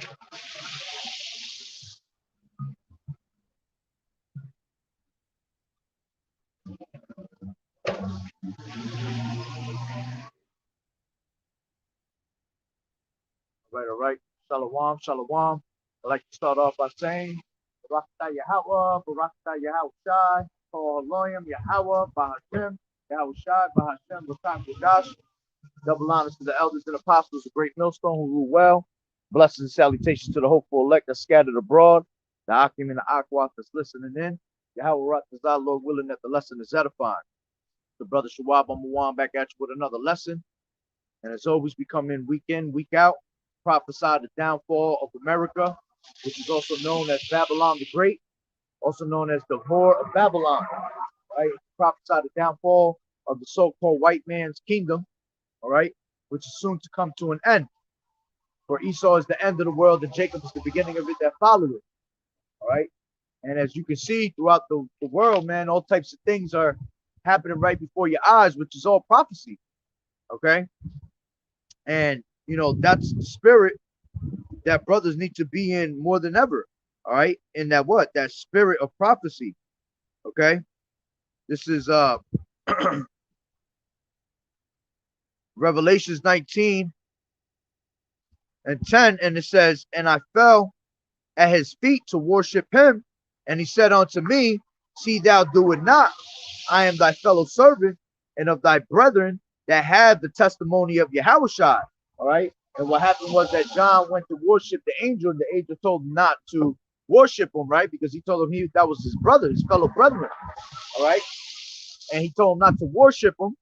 All right. Shalom, shalom. I'd like to start off by saying, Barakatah Yahweh, Barakatah Yahweh Shai, Koaloyim Yahweh, Bahashem, Yahweh Shai, Bahashem, Batak Gudash. Double honors to the elders and apostles of Great Millstone who rule well. Blessings and salutations to the hopeful elect that's scattered abroad. The Akim and the Akwat that's listening in. Yahweh Rat is our Lord willing that the lesson is edifying. The brother Shawab Amawan back at you with another lesson. And as always, we come in, week out, prophesy the downfall of America, which is also known as Babylon the Great, also known as the whore of Babylon, right? Prophesy the downfall of the so-called white man's kingdom, all right, which is soon to come to an end. For Esau is the end of the world, and Jacob is the beginning of it that followed it, all right? And as you can see throughout the world, man, all types of things are happening right before your eyes, which is all prophecy, okay? And, you know, that's the spirit that brothers need to be in more than ever, all right? In that what? That spirit of prophecy, okay? This is Revelations 19 and 10, and it says, and I fell at his feet to worship him, and he said unto me, see thou do it not. I am thy fellow servant and of thy brethren that have the testimony of Yahushua. All right. And what happened was that John went to worship the angel, and the angel told him not to worship him, right? Because he told him that was his brother, his fellow brethren. All right. And he told him not to worship him.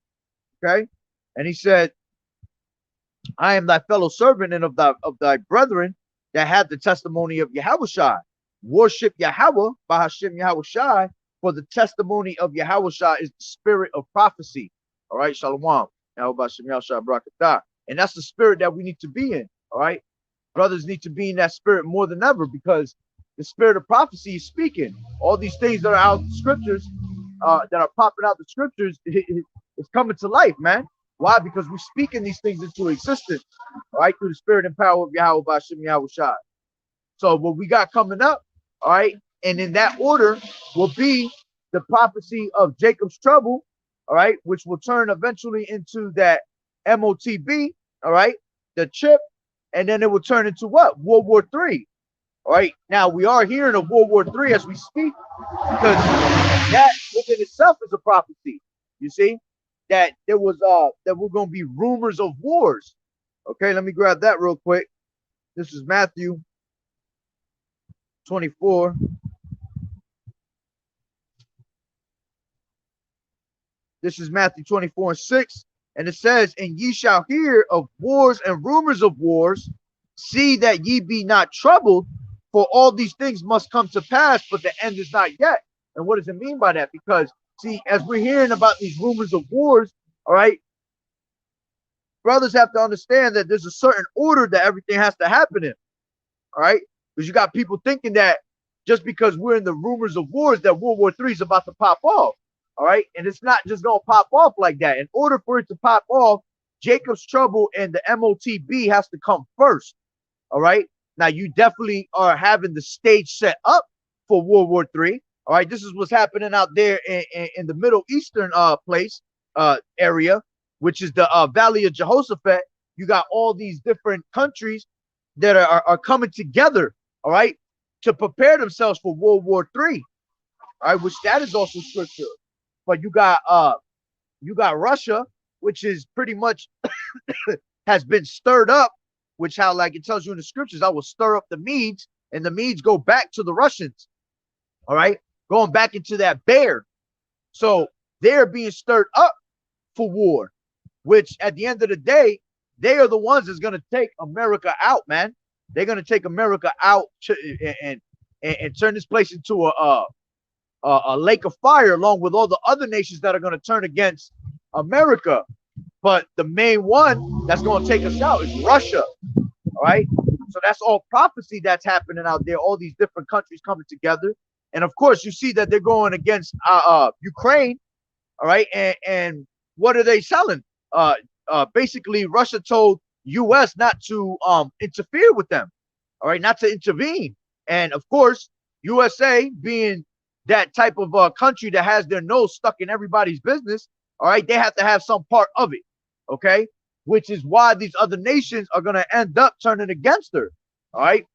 Okay. And he said, I am thy fellow servant and of thy brethren that have the testimony of Yahushua. Worship Yahweh, Bahashem Yahushua, for the testimony of Yahushua is the spirit of prophecy. All right, Shalom. And that's the spirit that we need to be in. All right. Brothers need to be in that spirit more than ever, because the spirit of prophecy is speaking. All these things that are out in the scriptures, that are popping out the scriptures, it's coming to life, man. Why? Because we're speaking these things into existence, all right, through the spirit and power of Yahweh Bashem Yahushua. So what we got coming up, all right, and in that order will be the prophecy of Jacob's trouble, all right, which will turn eventually into that MOTB, all right, the chip, and then it will turn into what? World War III. All right. Now we are hearing of World War III as we speak, because that within itself is a prophecy. You see? That there was that we're going to be rumors of wars. Okay, let me grab that real quick. This is Matthew 24. This is Matthew 24 and 6. And it says, and ye shall hear of wars and rumors of wars. See that ye be not troubled, for all these things must come to pass, but the end is not yet. And what does it mean by that? Because see, as we're hearing about these rumors of wars, all right, brothers have to understand that there's a certain order that everything has to happen in, all right? Because you got people thinking that just because we're in the rumors of wars that World War III is about to pop off, all right? And it's not just going to pop off like that. In order for it to pop off, Jacob's trouble and the MOTB has to come first, all right? Now, you definitely are having the stage set up for World War III. All right, this is what's happening out there in the Middle Eastern area, which is the Valley of Jehoshaphat. You got all these different countries that are coming together, all right, to prepare themselves for World War III, all right, which that is also scripture. But you got Russia, which is pretty much has been stirred up, which how like it tells you in the scriptures, I will stir up the Medes, and the Medes go back to the Russians, all right, going back into that bear. So they're being stirred up for war, which at the end of the day, they are the ones that's going to take America out, man. They're going to take America out and turn this place into a lake of fire, along with all the other nations that are going to turn against America. But the main one that's going to take us out is Russia, all right? So that's all prophecy that's happening out there, all these different countries coming together. And of course, you see that they're going against Ukraine, all right? And what are they selling? Basically, Russia told U.S. not to interfere with them, all right, not to intervene. And of course, USA being that type of country that has their nose stuck in everybody's business, all right, they have to have some part of it, okay? Which is why these other nations are going to end up turning against her, all right?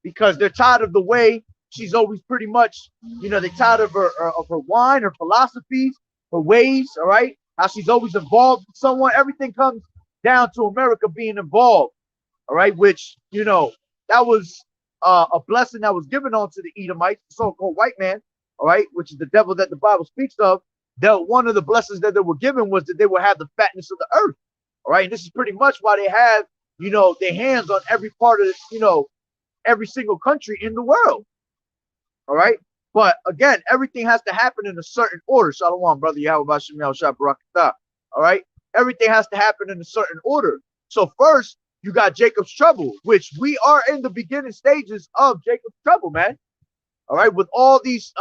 Because they're tired of the way she's always pretty much, they're tired of her wine, her philosophies, her ways, all right? How she's always involved with someone. Everything comes down to America being involved, all right? Which, that was a blessing that was given onto the Edomites, the so-called white man, all right, which is the devil that the Bible speaks of. That one of the blessings that they were given was that they would have the fatness of the earth, all right? And this is pretty much why they have, their hands on every part of, every single country in the world, all right? But again, everything has to happen in a certain order. Shalom, brother Yahweh Bashem Yahushua Barakatah, all right? Everything has to happen in a certain order. So first, you got Jacob's trouble, which we are in the beginning stages of Jacob's trouble, man. All right, with all these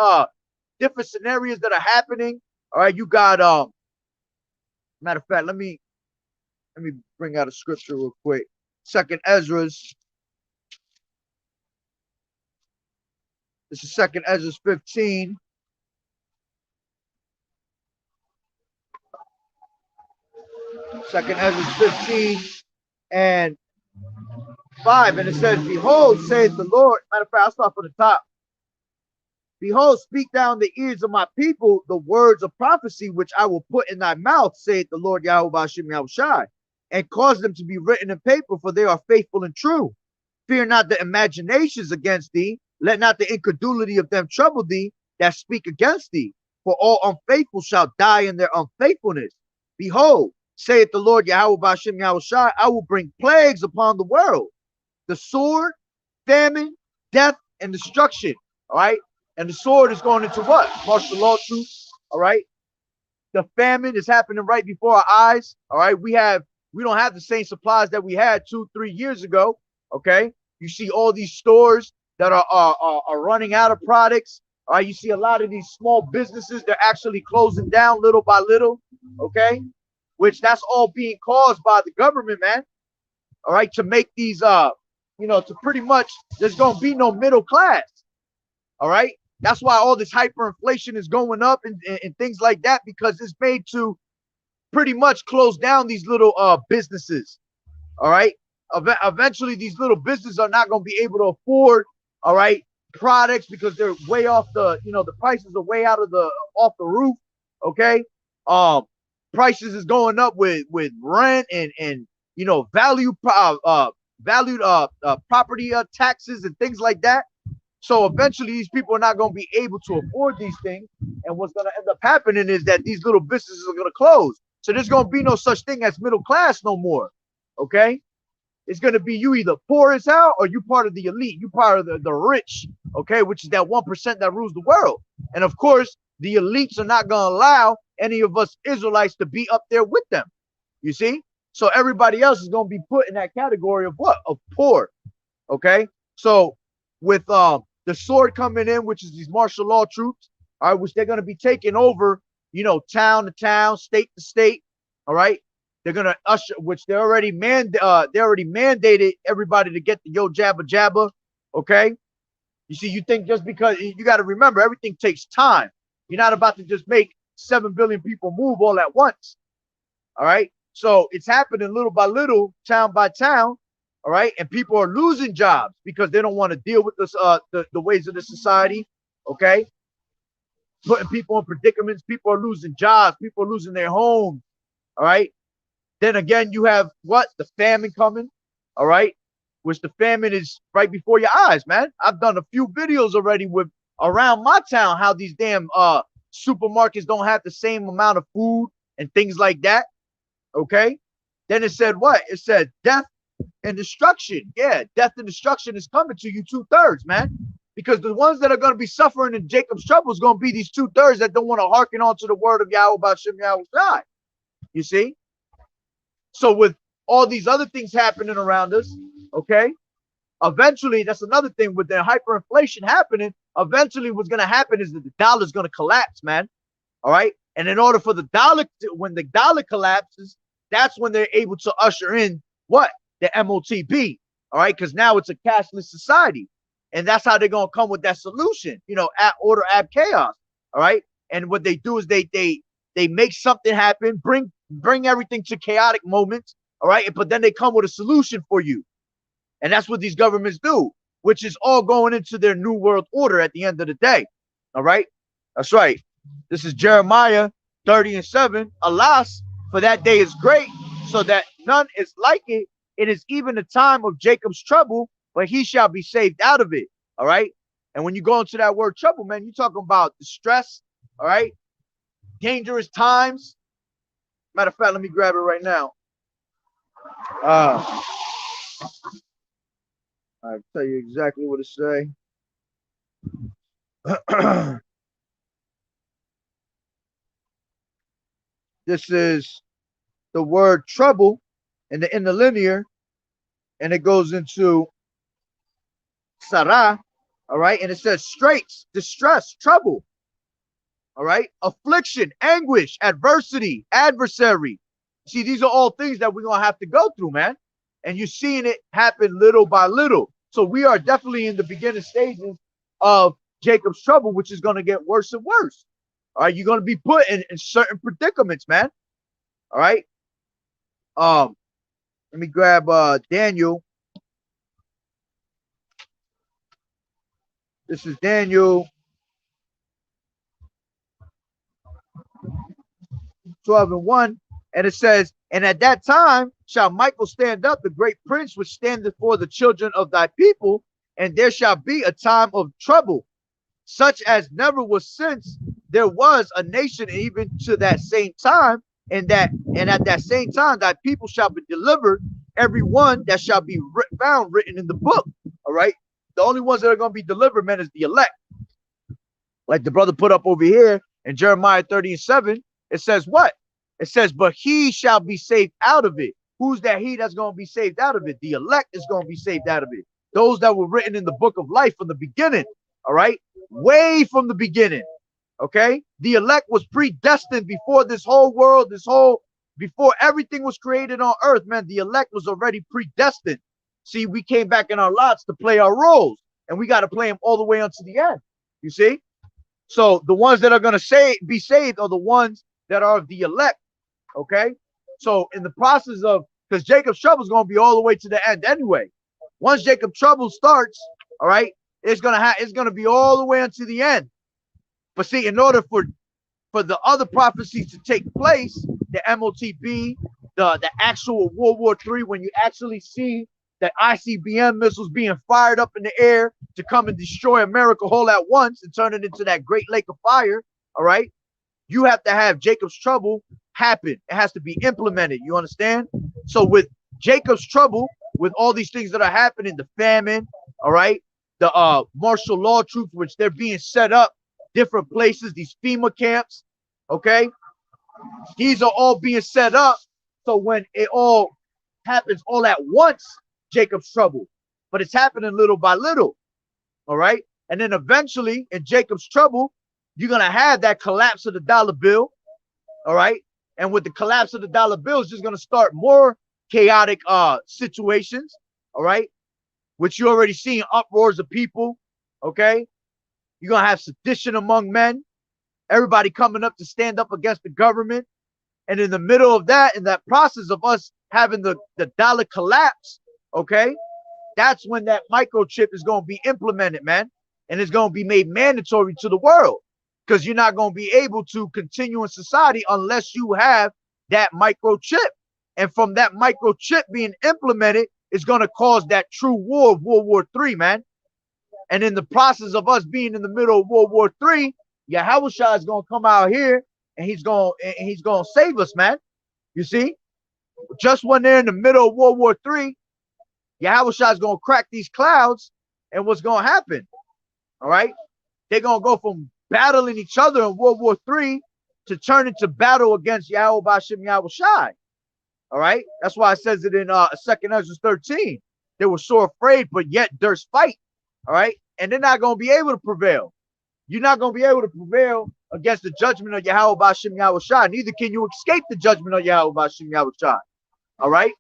different scenarios that are happening. All right, you got matter of fact, let me bring out a scripture real quick. Second Ezra's. This is Second Ezra's 15. Second Ezra's 15 and 5, and it says, "Behold, saith the Lord." Matter of fact, I'll start from the top. "Behold, speak down the ears of my people the words of prophecy which I will put in thy mouth, saith the Lord Yahweh Bashem Yahushai, and cause them to be written in paper, for they are faithful and true. Fear not the imaginations against thee, let not the incredulity of them trouble thee that speak against thee, for all unfaithful shall die in their unfaithfulness. Behold, saith the Lord Yahweh Bashem Yahushai, I will bring plagues upon the world, the sword, famine, death, and destruction." All right. And the sword is going into what? Martial law troops. All right. The famine is happening right before our eyes. All right. We don't have the same supplies that we had 2-3 years ago. Okay. You see all these stores that are running out of products. All right. You see a lot of these small businesses, they're actually closing down little by little. Okay. Which that's all being caused by the government, man. All right. To make these, to pretty much, there's going to be no middle class. All right. That's why all this hyperinflation is going up and things like that, because it's made to pretty much close down these little businesses. All right. Eventually, these little businesses are not going to be able to afford, all right, products, because they're way off the, the prices are way off the roof. Okay. Prices is going up with rent and valued property taxes and things like that. So eventually these people are not going to be able to afford these things. And what's going to end up happening is that these little businesses are going to close. So there's going to be no such thing as middle class no more. Okay. It's going to be you either poor as hell or you part of the elite. You part of the rich. Okay. Which is that 1% that rules the world. And of course, the elites are not going to allow any of us Israelites to be up there with them. You see? So everybody else is going to be put in that category of what? Of poor. Okay. So with the sword coming in, which is these martial law troops, all right, which they're going to be taking over, town to town, state to state. All right. They're going to usher, which they already mandated everybody to get the yo jabba jabba. Okay. You see, you think just because you got to remember, everything takes time. You're not about to just make 7 billion people move all at once. All right. So it's happening little by little, town by town. All right. And people are losing jobs because they don't want to deal with this, the ways of the society. Okay. Putting people in predicaments. People are losing jobs. People are losing their homes. All right. Then again, you have what? The famine coming. All right. Which the famine is right before your eyes, man. I've done a few videos already with around my town, how these damn supermarkets don't have the same amount of food and things like that. Okay. Then it said what? It said death and destruction. Yeah, death and destruction is coming to you 2/3, man. Because the ones that are going to be suffering in Jacob's trouble is going to be these 2/3 that don't want to hearken on to the word of Yahweh Bashem Yahushai. You see? So with all these other things happening around us, okay, eventually, that's another thing with the hyperinflation happening. Eventually, what's going to happen is that the dollar is going to collapse, man. All right. And in order for the dollar, when the dollar collapses, that's when they're able to usher in what? The MOTB. All right, because now it's a cashless society, and that's how they're gonna come with that solution. You know, at order, ab chaos. All right, and what they do is they make something happen, bring everything to chaotic moments. All right, but then they come with a solution for you, and that's what these governments do, which is all going into their new world order at the end of the day. All right, that's right. This is Jeremiah 30:7. Alas, for that day is great, so that none is like it. It is even the time of Jacob's trouble, but he shall be saved out of it. All right. And when you go into that word trouble, man, you're talking about distress. All right. Dangerous times. Matter of fact, let me grab it right now. I'll tell you exactly what it say. This is the word trouble in the interlinear, and it goes into Sarah, all right, and it says straits, distress, trouble, all right, affliction, anguish, adversity, adversary. See, these are all things that we're gonna have to go through, man, and you're seeing it happen little by little. So we are definitely in the beginning stages of Jacob's trouble, which is gonna get worse and worse. All right, you're gonna be put in certain predicaments, man. All right. Let me grab Daniel. This is Daniel 12:1, and it says, and at that time shall Michael stand up, the great prince which standeth for the children of thy people, and there shall be a time of trouble, such as never was since there was a nation, even to that same time, and at that same time thy people shall be delivered, every one that shall be found written in the book. All right, the only ones that are going to be delivered, man, is the elect. Like the brother put up over here in Jeremiah 30:7, it says what? It says, but he shall be saved out of it. Who's that he that's going to be saved out of it? The elect is going to be saved out of it. Those that were written in the book of life from the beginning. All right, way from the beginning. Okay, the elect was predestined before this whole world, before everything was created on earth, man. The elect was already predestined. See, we came back in our lots to play our roles, and we got to play them all the way unto the end. You see? So the ones that are going to be saved are the ones that are the elect. Okay? So in the process of, because Jacob's trouble is going to be all the way to the end anyway. Once Jacob's trouble starts, all right, it's gonna be all the way unto the end. But see, in order for the other prophecies to take place, the MOTB, the actual World War III, when you actually see the ICBM missiles being fired up in the air to come and destroy America whole at once and turn it into that great lake of fire, all right, you have to have Jacob's trouble happen. It has to be implemented. You understand? So with Jacob's trouble, with all these things that are happening, the famine, all right, the martial law troops, which they're being set up different places, these FEMA camps, okay, these are all being set up. So when it all happens all at once, Jacob's trouble, but it's happening little by little, all right, and then eventually in Jacob's trouble, you're gonna have that collapse of the dollar bill, all right, and with the collapse of the dollar bill, it's just gonna start more chaotic situations, all right, which you already seen uproars of people, okay. You're gonna have sedition among men, everybody coming up to stand up against the government, and in the middle of that, in that process of us having the dollar collapse, okay, that's when that microchip is going to be implemented, man, and it's going to be made mandatory to the world, because you're not going to be able to continue in society unless you have that microchip. And from that microchip being implemented, it's going to cause that true war of World War III, man. And in the process of us being in the middle of World War III, Yahushua is going to come out here and he's going to save us, man. You see, just when they're in the middle of World War III, Yahushua is going to crack these clouds, and what's going to happen? All right, they're going to go from battling each other in World War III to turn into battle against Yahweh Bashim Yahushai. All right, that's why it says it in 2nd Ezra 13. They were so afraid, but yet durst fight. All right, and they're not going to be able to prevail. You're not going to be able to prevail against the judgment of Yahweh Bashim Yahushai. Neither can you escape the judgment of Yahweh Bashim Yahushai. All right.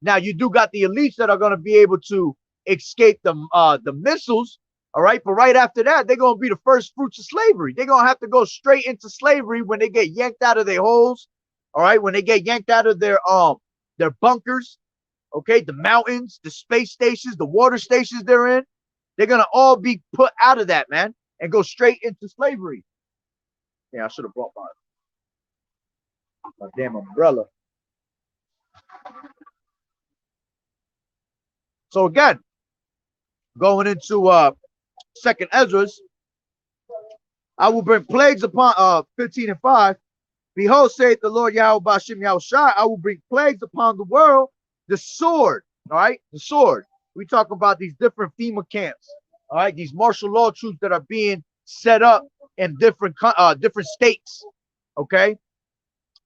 Now you do got the elites that are going to be able to escape the missiles. All right, but right after that, they're going to be the first fruits of slavery. They're going to have to go straight into slavery when they get yanked out of their holes. All right, when they get yanked out of their bunkers. Okay, the mountains, the space stations, the water stations they're in, they're going to all be put out of that, man, and go straight into slavery. Yeah, I should have brought my damn umbrella. So again, going into Second Esdras, I will bring plagues upon 15 and 5. Behold, saith the Lord Yahweh Bashim Yahushai, I will bring plagues upon the world, the sword. All right, the sword. We talk about these different FEMA camps. All right, these martial law troops that are being set up in different states. Okay,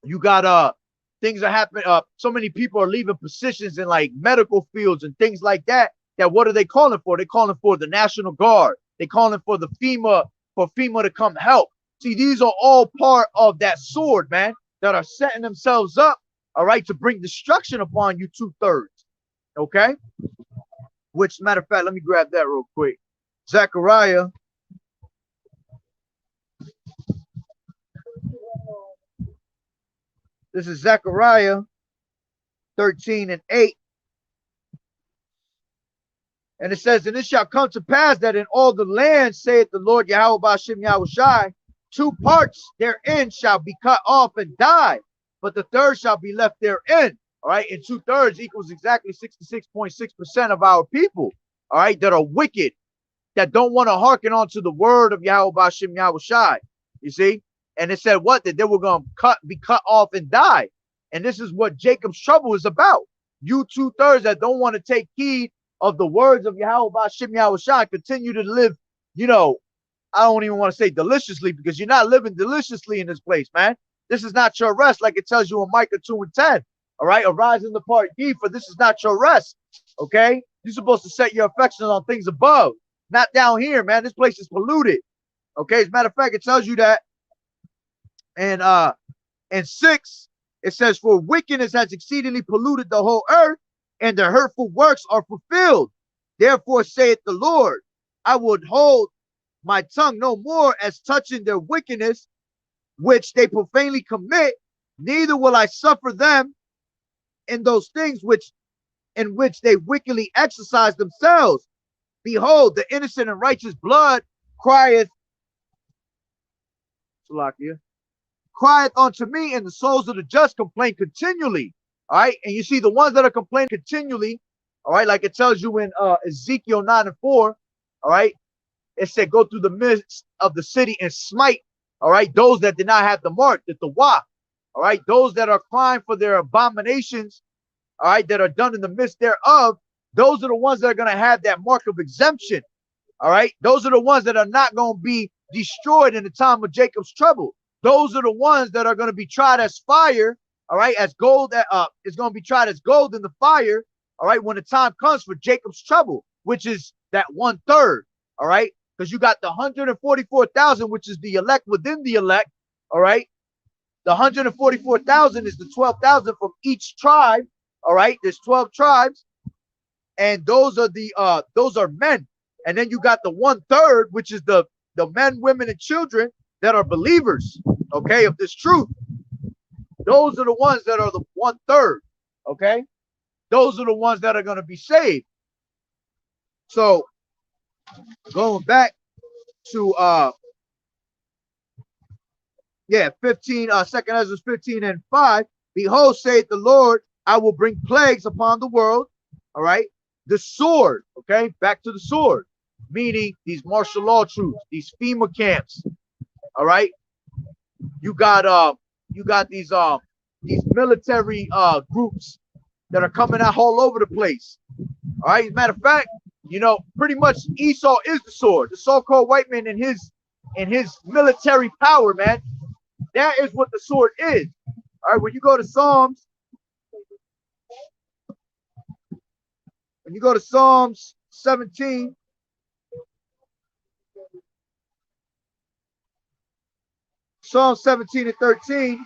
you got things are happening. So many people are leaving positions in like medical fields and things like that. That what are they calling for? They're calling for the National Guard. They're calling for the FEMA to come help. See, these are all part of that sword, man, that are setting themselves up, all right, to bring destruction upon you 2/3. Okay? Which, matter of fact, let me grab that real quick. Zechariah. This is Zechariah 13 and 8. And it says, and it shall come to pass that in all the land, saith the Lord Yahweh Bashim Yahushai, 2 parts therein shall be cut off and die, but the third shall be left therein. All right, and 2/3 equals exactly 66.6% of our people. All right, that are wicked, that don't want to hearken onto the word of Yahweh Bashim Yahushai. You see, and it said what? That they were going to be cut off and die. And this is what Jacob's trouble is about. You 2/3 that don't want to take heed of the words of Yahweh Bashim Yahushai, continue to live, you know, I don't even want to say deliciously, because you're not living deliciously in this place, man. This is not your rest, like it tells you in Micah 2 and 10. All right, arise in the part ye, for this is not your rest. Okay, you're supposed to set your affections on things above, not down here, man. This place is polluted. Okay, as a matter of fact, it tells you that. And 6, it says, for wickedness has exceedingly polluted the whole earth, and the hurtful works are fulfilled. Therefore saith the Lord, I would hold my tongue no more as touching their wickedness, which they profanely commit, neither will I suffer them in those things in which they wickedly exercise themselves. Behold, the innocent and righteous blood crieth unto me, and the souls of the just complain continually. All right, and you see the ones that are complaining continually, all right, like it tells you in Ezekiel 9 and 4, all right, it said, go through the midst of the city and smite, all right, those that did not have the mark, the Tawaf, all right, those that are crying for their abominations, all right, that are done in the midst thereof, those are the ones that are going to have that mark of exemption, all right, those are the ones that are not going to be destroyed in the time of Jacob's trouble. Those are the ones that are going to be tried as fire, all right, as gold, is going to be tried as gold in the fire, all right, when the time comes for Jacob's trouble, which is that 1/3, all right, because you got the 144,000, which is the elect within the elect, all right. The 144,000 is the 12,000 from each tribe, all right. There's 12 tribes, and those are men, and then you got the 1/3, which is the men, women, and children that are believers, okay, of this truth. Those are the ones that are the 1/3, okay. Those are the ones that are going to be saved. So going back to 15, 2nd Ezra 15 and 5. Behold, saith the Lord, I will bring plagues upon the world. All right, the sword. Okay, back to the sword, meaning these martial law troops, these FEMA camps. All right, you got these military groups that are coming out all over the place. All right, as a matter of fact, you know, pretty much Esau is the sword, the so-called white man in his military power, man. That is what the sword is. All right, when you go to Psalms 17, Psalm 17 and 13,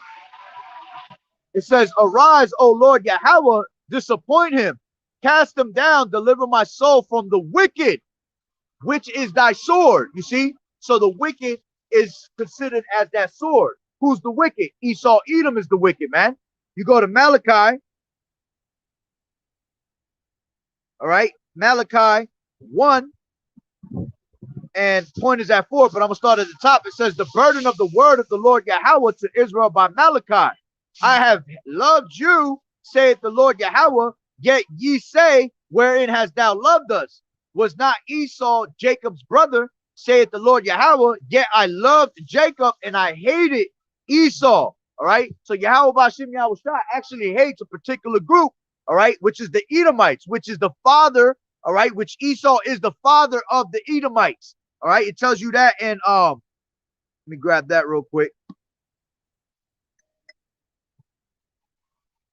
it says, arise, O Lord Yahweh, disappoint him. Cast him down, deliver my soul from the wicked, which is thy sword. You see? So the wicked is considered as that sword. Who's the wicked? Esau, Edom is the wicked, man. You go to Malachi. All right. Malachi 1 and point is at 4, but I'm going to start at the top. It says, the burden of the word of the Lord Yahweh to Israel by Malachi. I have loved you, saith the Lord Yahweh, yet ye say, wherein hast thou loved us? Was not Esau Jacob's brother, saith the Lord Yahweh, yet I loved Jacob and I hated Esau. All right. So Yahweh Bashim Yahweh Shah actually hates a particular group, all right, which is the Edomites, which is the father, all right, which Esau is the father of the Edomites. All right. It tells you that. And let me grab that real quick.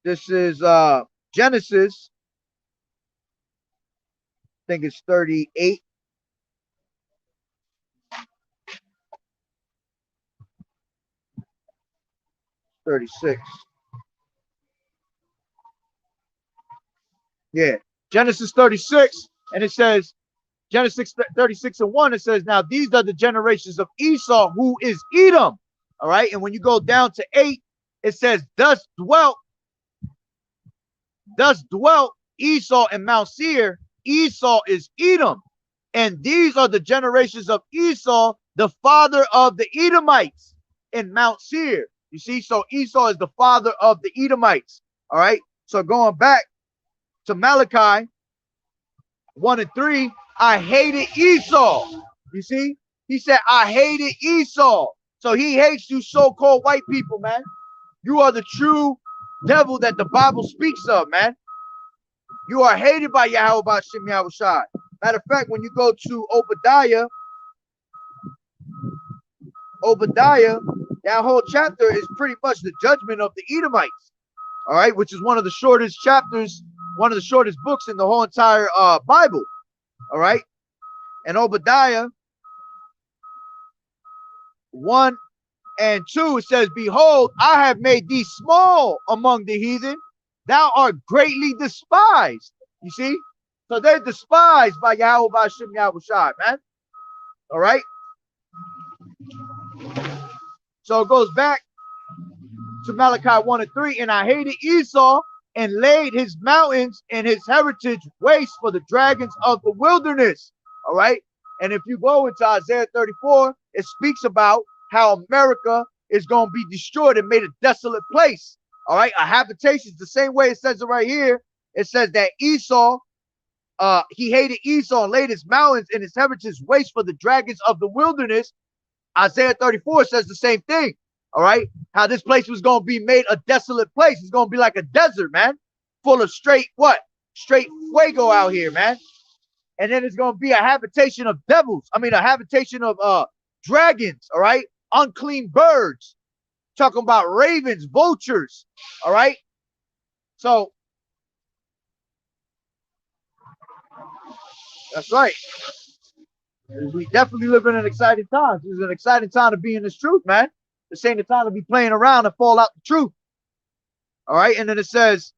This is Genesis. I think it's 38. Yeah, Genesis 36, and it says, Genesis 36 and 1, it says, now these are the generations of Esau, who is Edom. All right, and when you go down to 8, it says, thus dwelt Esau in Mount Seir. Esau is Edom, and these are the generations of Esau, the father of the Edomites in Mount Seir. You see, so Esau is the father of the Edomites. All right. So going back to Malachi 1 and 3, I hated Esau. You see, he said, I hated Esau. So he hates you so-called white people, man. You are the true devil that the Bible speaks of, man. You are hated by Yahweh Bashim Yahweh Shai. Matter of fact, when you go to Obadiah, that whole chapter is pretty much the judgment of the Edomites, all right, which is one of the shortest chapters, one of the shortest books in the whole entire Bible, all right. And Obadiah 1 and 2, it says, behold, I have made thee small among the heathen, thou art greatly despised. You see, so they're despised by Yahweh Bashim Yahweh Shai, man. All right. So it goes back to Malachi 1 and 3. And I hated Esau and laid his mountains and his heritage waste for the dragons of the wilderness. All right. And if you go into Isaiah 34, it speaks about how America is going to be destroyed and made a desolate place. All right. A habitation is the same way it says it right here. It says that Esau, he hated Esau and laid his mountains and his heritage waste for the dragons of the wilderness. Isaiah 34 says the same thing. All right. How this place was going to be made a desolate place. It's going to be like a desert, man. Full of straight what? Straight fuego out here, man. And then it's going to be a habitation of devils. I mean, a habitation of dragons. All right. Unclean birds. Talking about ravens, vultures. All right. So that's right. We definitely live in an exciting time. This is an exciting time to be in this truth, man. This ain't the time to be playing around and fall out the truth. All right. And then it says,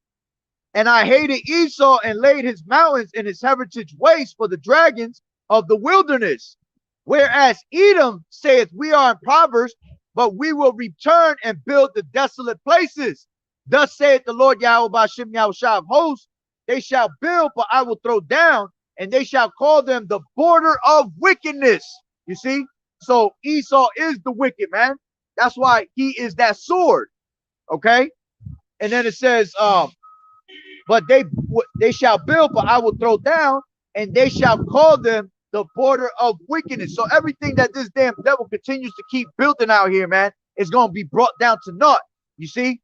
and I hated Esau and laid his mountains and his heritage waste for the dragons of the wilderness. Whereas Edom saith, we are impoverished, but we will return and build the desolate places. Thus saith the Lord Yahweh Bashim Yahweh Shai of hosts, they shall build, but I will throw down, and they shall call them the border of wickedness. You see? So Esau is the wicked, man. That's why he is that sword. Okay? And then it says, but they shall build, but I will throw down, and they shall call them the border of wickedness. So everything that this damn devil continues to keep building out here, man, is going to be brought down to naught. You see?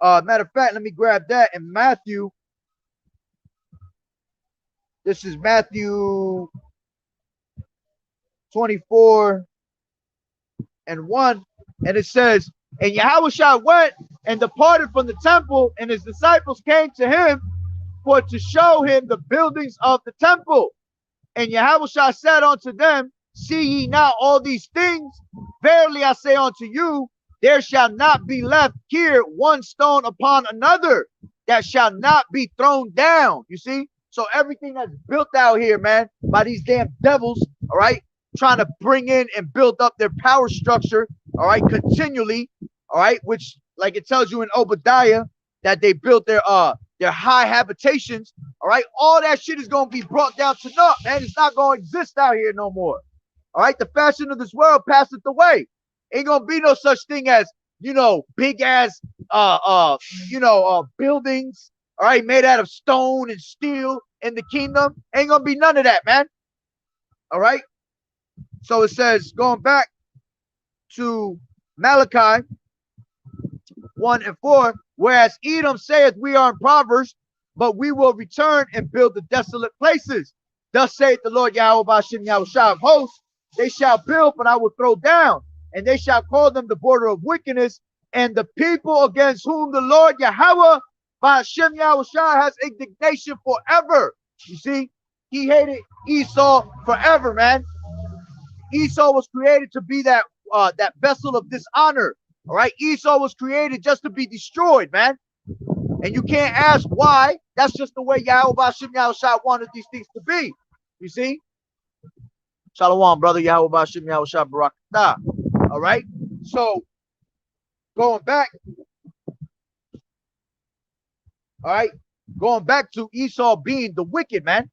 Matter of fact, let me grab that in Matthew. This is Matthew 24 and 1. And it says, and Yahushua went and departed from the temple, and his disciples came to him for to show him the buildings of the temple. And Yahushua said unto them, see ye not all these things? Verily I say unto you, there shall not be left here one stone upon another that shall not be thrown down. You see? So everything that's built out here, man, by these damn devils, all right, trying to bring in and build up their power structure, all right, continually, all right, which like it tells you in Obadiah that they built their high habitations, all right, all that shit is gonna be brought down to naught, man. It's not gonna exist out here no more. All right, the fashion of this world passeth away. Ain't gonna be no such thing as, you know, big ass buildings, all right, made out of stone and steel in the kingdom. Ain't gonna be none of that, man. All right. So it says, going back to Malachi 1 and 4, whereas Edom saith, we are impoverished, but we will return and build the desolate places. Thus saith the Lord Yahweh Ba'ashem Yahushua of hosts, they shall build, but I will throw down, and they shall call them the border of wickedness, and the people against whom the Lord Yahweh Ba'ashem Yahushua has indignation forever. You see, he hated Esau forever, man. Esau was created to be that vessel of dishonor. All right, Esau was created just to be destroyed, man. And you can't ask why. That's just the way Yahweh Ba'ashem Yahushua wanted these things to be. You see? Shalom, brother. Yahweh Ba'ashem Yahushua Barakatah. All right. So going back. All right. Going back to Esau being the wicked, man.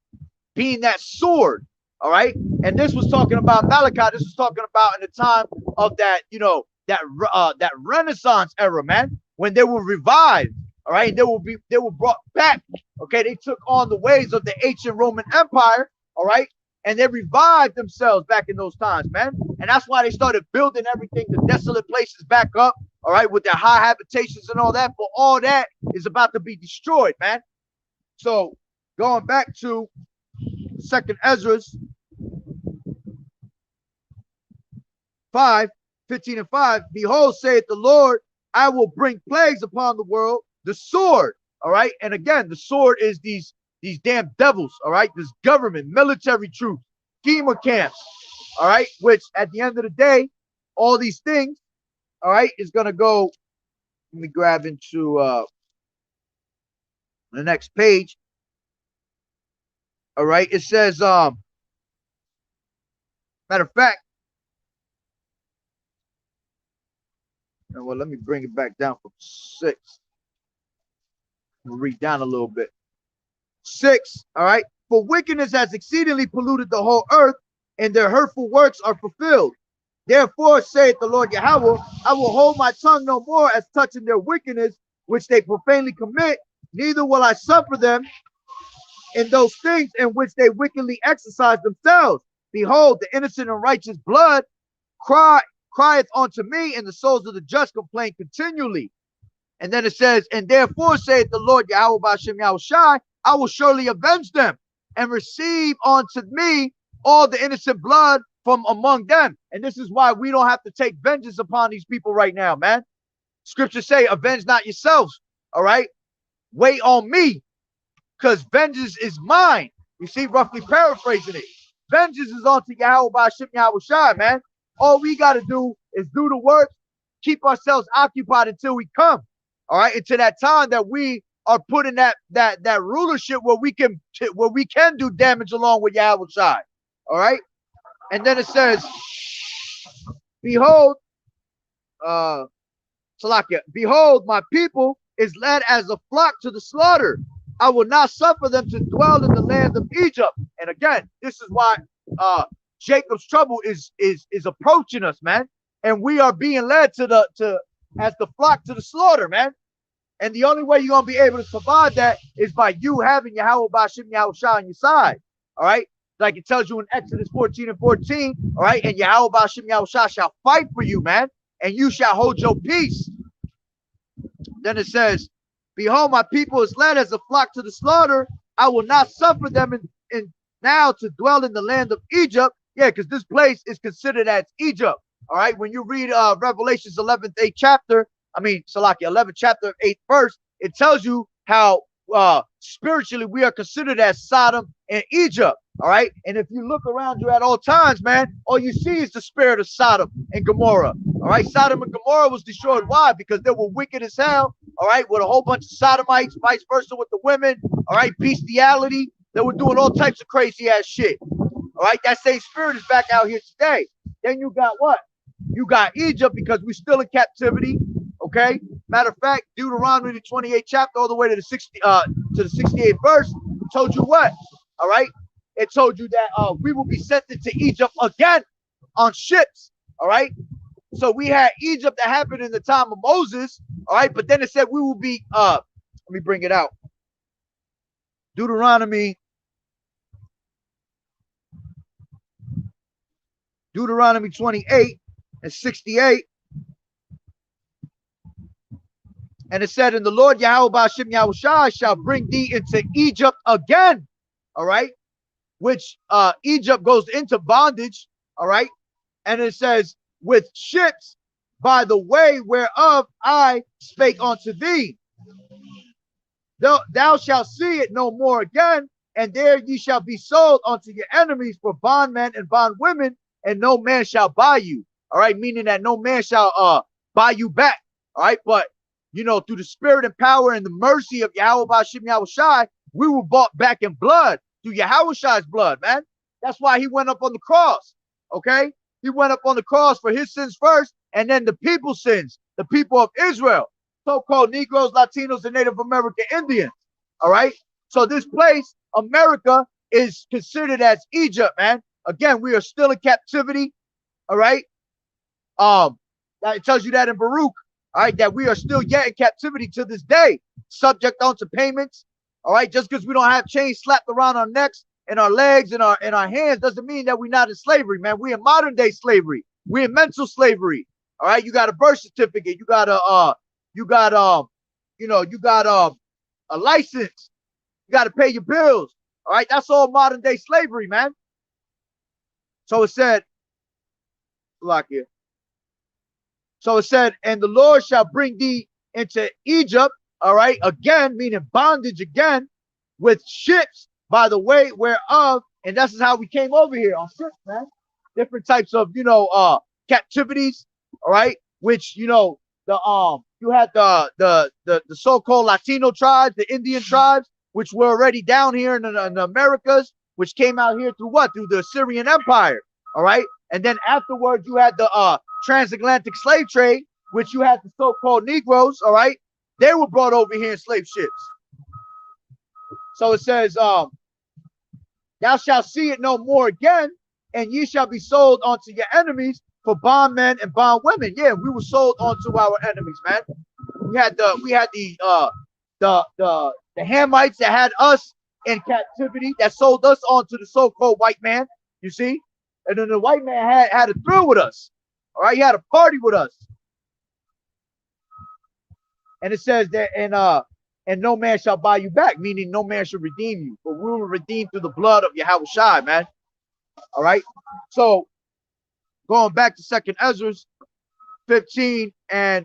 Being that sword. All right. And this was talking about Malachi. This was talking about in the time of that, you know, that Renaissance era, man, when they were revived. All right. They were brought back. Okay. They took on the ways of the ancient Roman Empire. All right. And they revived themselves back in those times, man. And that's why they started building everything, the desolate places back up. All right. With their high habitations and all that. But all that is about to be destroyed, man. So going back to 2nd Ezra 5:15 and 5, behold, saith the Lord, I will bring plagues upon the world, the sword. All right. And again, the sword is these damn devils. All right. This government, military troops, FEMA camps. All right. Which at the end of the day, all these things, all right, is going to go. Let me grab into the next page. All right. It says, matter of fact, well, let me bring it back down from 6. We'll read down a little bit. 6, all right. For wickedness has exceedingly polluted the whole earth, and their hurtful works are fulfilled. Therefore, saith the Lord Yahweh, I will hold my tongue no more as touching their wickedness, which they profanely commit, neither will I suffer them in those things in which they wickedly exercise themselves. Behold, the innocent and righteous blood crieth unto me, and the souls of the just complain continually. And then it says, and therefore saith the Lord Yahweh Ba'ashem Yahushai, I will surely avenge them and receive unto me all the innocent blood from among them. And this is why we don't have to take vengeance upon these people right now, man. Scriptures say, avenge not yourselves. All right. Wait on me, because vengeance is mine. You see, roughly paraphrasing it. Vengeance is unto Yahweh Ba'ashem Yahushai, man. All we got to do is do the work, keep ourselves occupied until we come. All right. Until that time that we are put in that rulership where we can do damage along with Yahweh Shai. All right. And then it says, behold, Salakia, behold, my people is led as a flock to the slaughter. I will not suffer them to dwell in the land of Egypt. And again, this is why Jacob's trouble is approaching us, man. And we are being led as the flock to the slaughter, man. And the only way you're going to be able to survive that is by you having Yahweh Ba'ashem Yahushua on your side. All right. Like it tells you in Exodus 14 and 14. All right. And Yahweh Ba'ashem Yahushua shall fight for you, man. And you shall hold your peace. Then it says, behold, my people is led as a flock to the slaughter. I will not suffer them in now to dwell in the land of Egypt. Yeah, because this place is considered as Egypt. All right. When you read Revelations 11th, 8th chapter, 11th chapter, 8th verse, it tells you how spiritually we are considered as Sodom and Egypt. All right. And if you look around you at all times, man, all you see is the spirit of Sodom and Gomorrah. All right. Sodom and Gomorrah was destroyed. Why? Because they were wicked as hell. all right, with a whole bunch of sodomites, vice versa with the women, all right, bestiality. They were doing all types of crazy ass shit. All right, that same spirit is back out here today. Then you got what? You got Egypt because we're still in captivity. Okay. Matter of fact, Deuteronomy the 28th chapter, all the way to the 68th verse, told you what? All right. It told you that we will be sent into Egypt again on ships. All right. So we had Egypt that happened in the time of Moses. All right. But then it said we will be let me bring it out. Deuteronomy 28 and 68. And it said, and the Lord Yahweh Ba'ashem Yahushua shall bring thee into Egypt again. All right. Which Egypt goes into bondage. All right. And it says, with ships by the way whereof I spake unto thee. Thou shalt see it no more again. And there ye shall be sold unto your enemies for bondmen and bondwomen, and no man shall buy you. All right. Meaning that no man shall buy you back. All right. But you know, through the spirit and power and the mercy of Yahweh Ba'ashem Yahushai, we were bought back in blood through Yahushai's blood, man. That's why he went up on the cross. Okay. He went up on the cross for his sins first, and then the people's sins, the people of Israel, so-called Negroes, Latinos, and Native American Indians. All right. So this place, America, is considered as Egypt, man. Again, we are still in captivity. All right. It tells you that in Baruch. All right, that we are still yet in captivity to this day, subject onto payments. All right, just because we don't have chains slapped around our necks and our legs and our hands doesn't mean that we're not in slavery, man. We in modern day slavery. We in mental slavery. All right, you got a birth certificate. You got a a license. You got to pay your bills. All right, that's all modern day slavery, man. So it said, lock here. So it said, and the Lord shall bring thee into Egypt, all right, again, meaning bondage again, with ships by the way whereof, and this is how we came over here on ships, man. Different types of, captivities, all right, which, you had the so-called Latino tribes, the Indian tribes, which were already down here in the Americas, which came out here through what? Through the Assyrian Empire, all right? And then afterwards, you had the transatlantic slave trade, which you had the so-called Negroes, all right? They were brought over here in slave ships. So it says, thou shalt see it no more again, and ye shall be sold unto your enemies for bondmen and bondwomen. Yeah, we were sold unto our enemies, man. We had the Hamites that had us in captivity, that sold us onto the so-called white man, you see? And then the white man had a thrill with us. All right, he had a party with us. And it says that, and no man shall buy you back, meaning no man shall redeem you. But we were redeemed through the blood of Yahushua, man. All right. So going back to 2nd Ezra 15 and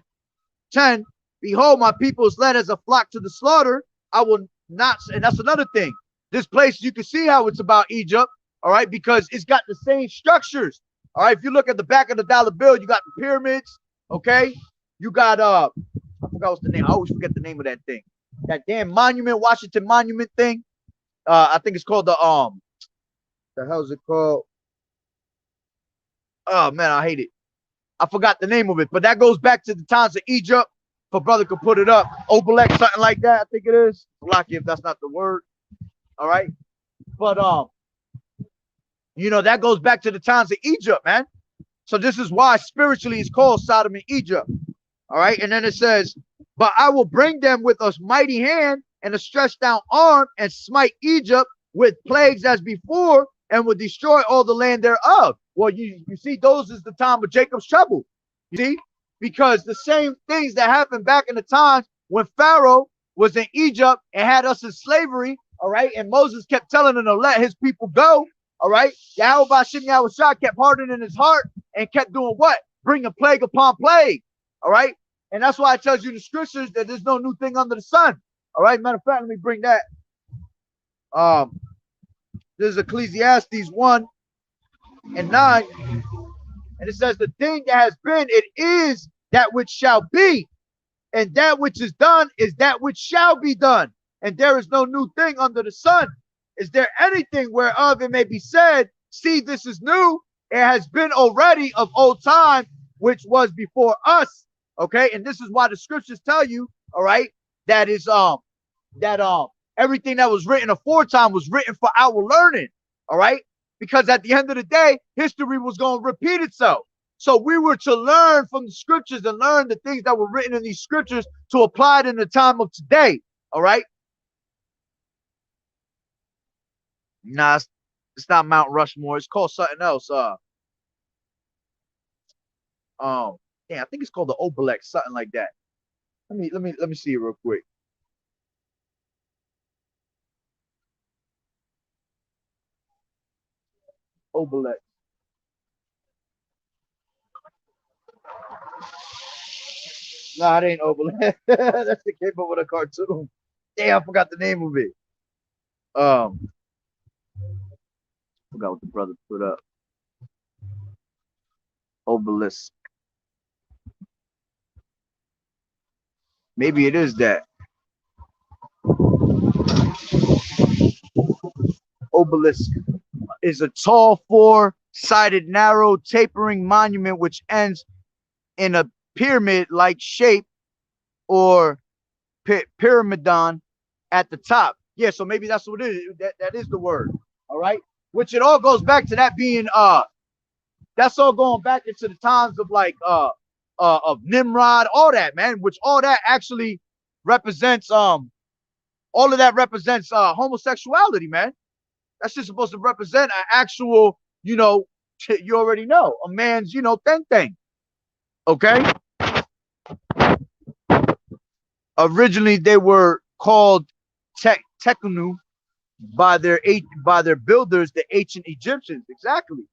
10, behold, my people is led as a flock to the slaughter. I will not, and that's another thing. This place, you can see how it's about Egypt, all right, because it's got the same structures. All right, if you look at the back of the dollar bill, you got the pyramids, okay? You got I forgot what's the name. I always forget the name of that thing. That damn monument, Washington Monument thing. I think it's called the hell is it called? Oh man, I hate it. I forgot the name of it, but that goes back to the times of Egypt. If a brother could put it up, Obelix, something like that, I think it is. Lucky if that's not the word. All right, but that goes back to the times of Egypt, man. So this is why spiritually it's called Sodom and Egypt. All right, and then it says, but I will bring them with a mighty hand and a stretched out arm and smite Egypt with plagues as before, and will destroy all the land thereof. Well, you see, those is the time of Jacob's trouble. You see, because the same things that happened back in the times when Pharaoh was in Egypt and had us in slavery, all right, and Moses kept telling him to let his people go, all right, Yahweh Ba'ashem Yahushua kept hardening his heart and kept doing what? Bringing plague upon plague, all right? And that's why it tells you in the scriptures that there's no new thing under the sun, all right? Matter of fact, let me bring that. This is Ecclesiastes 1 and 9, and it says, the thing that has been, it is that which shall be. And that which is done is that which shall be done. And there is no new thing under the sun. Is there anything whereof it may be said, see, this is new? It has been already of old time, which was before us. Okay. And this is why the scriptures tell you, all right, that is everything that was written aforetime was written for our learning. All right. Because at the end of the day, history was going to repeat itself. So we were to learn from the scriptures and learn the things that were written in these scriptures to apply it in the time of today. All right. Nah, it's not Mount Rushmore. It's called something else. Yeah, I think it's called the Obelix, something like that. Let me see it real quick. Obelix. Nah, it ain't Obelix. That's the came up with a cartoon. Damn, I forgot the name of it. Forgot what the brother put up. Obelisk. Maybe it is that. Obelisk is a tall, four-sided, narrow, tapering monument which ends in a pyramid-like shape or pyramidon at the top. Yeah, so maybe that's what it is. That is the word. All right. Which it all goes back to that being that's all going back into the times of like of Nimrod, all that, man, which all that actually represents all of that represents homosexuality, man. That's just supposed to represent an actual, you know, you already know, a man's, you know, thing. Okay. Originally they were called Tekunu by their builders, the ancient Egyptians. Exactly.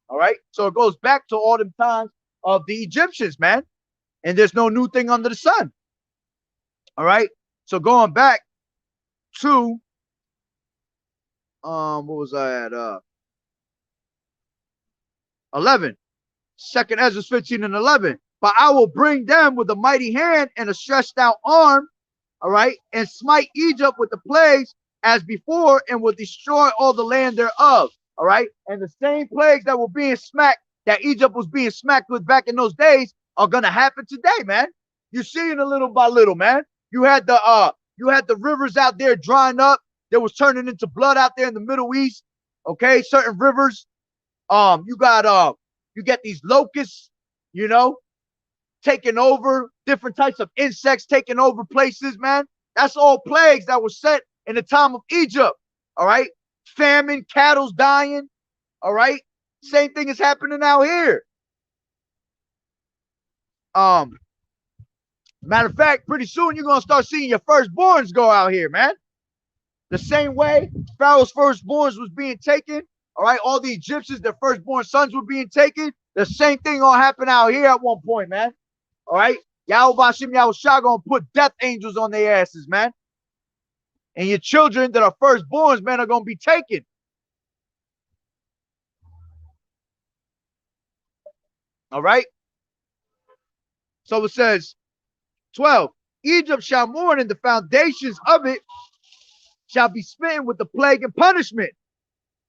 All right. So it goes back to all the times of the Egyptians, man. And there's no new thing under the sun. All right. So going back to what was I at? 11. Second Ezra 15 and 11. But I will bring them with a mighty hand and a stretched out arm, all right, and smite Egypt with the plagues as before, and will destroy all the land thereof. All right. And the same plagues that were being smacked, that Egypt was being smacked with back in those days, are gonna happen today, man. You're seeing it little by little, man. You had the rivers out there drying up. That was turning into blood out there in the Middle East. Okay, certain rivers. You get these locusts, you know, taking over, different types of insects taking over places, man. That's all plagues that were set in the time of Egypt. All right. Famine, cattle's dying. All right. Same thing is happening out here. Matter of fact, pretty soon you're gonna start seeing your firstborns go out here, man. The same way Pharaoh's firstborns was being taken. All right, all the Egyptians, their firstborn sons were being taken. The same thing gonna happen out here at one point, man. All right, Yahweh Hashem Yahushua gonna put death angels on their asses, man. And your children that are firstborns, man, are gonna be taken. All right. So it says 12. Egypt shall mourn, and the foundations of it shall be smitten with the plague and punishment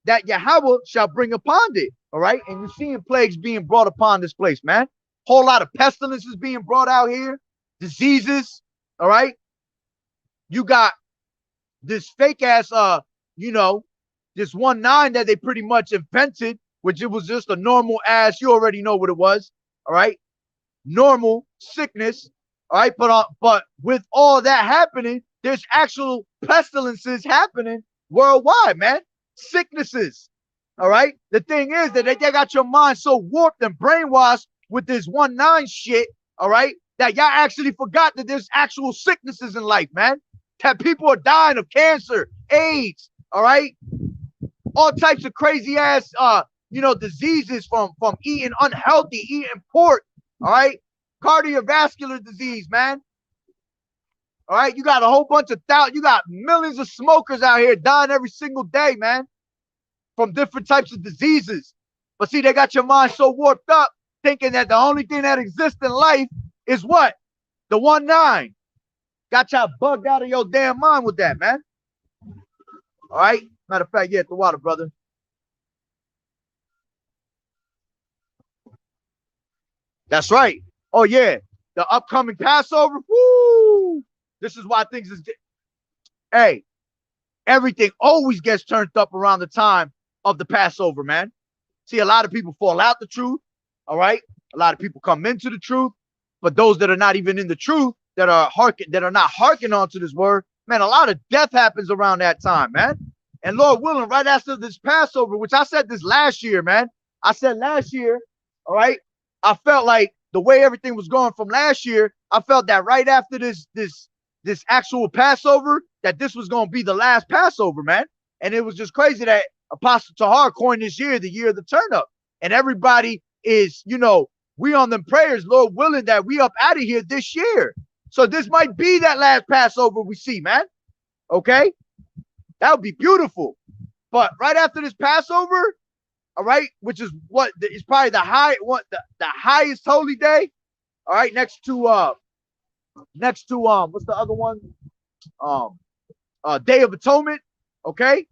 that Yahweh shall bring upon it. All right. And you're seeing plagues being brought upon this place, man. Whole lot of pestilences being brought out here, diseases. All right. You got this fake ass, you know, this 1-9 that they pretty much invented, which it was just a normal ass. You already know what it was. All right. Normal sickness. All right. But with all that happening, there's actual pestilences happening worldwide, man. Sicknesses. All right. The thing is that they got your mind so warped and brainwashed with this 1-9 shit. All right. That y'all actually forgot that there's actual sicknesses in life, man. That people are dying of cancer, AIDS. All right. All types of crazy ass, you know, diseases from eating unhealthy, eating pork. All right. Cardiovascular disease, man. All right, you got a whole bunch of you got millions of smokers out here dying every single day, man, from different types of diseases. But see, they got your mind so warped up, thinking that the only thing that exists in life is what? The 1-9. Got y'all bugged out of your damn mind with that, man. All right. Matter of fact, yeah, the water, brother. That's right. Oh, yeah. The upcoming Passover. Woo! This is why things is. Hey, everything always gets turned up around the time of the Passover, man. See, a lot of people fall out the truth. All right. A lot of people come into the truth. But those that are not even in the truth, that are not hearkening onto this word, man, a lot of death happens around that time, man. And Lord willing, right after this Passover, which I said this last year, man. I said last year, all right, I felt like the way everything was going from last year, I felt that right after this actual Passover, that this was going to be the last Passover, man. And it was just crazy that Apostle Tahar coined this year the year of the turn up. And everybody is, you know, we on them prayers, Lord willing, that we up out of here this year. So this might be that last Passover we see, man. Okay? That would be beautiful. But right after this Passover, all right, which is what is probably the highest holy day, all right, next to what's the other one? Day of Atonement, okay?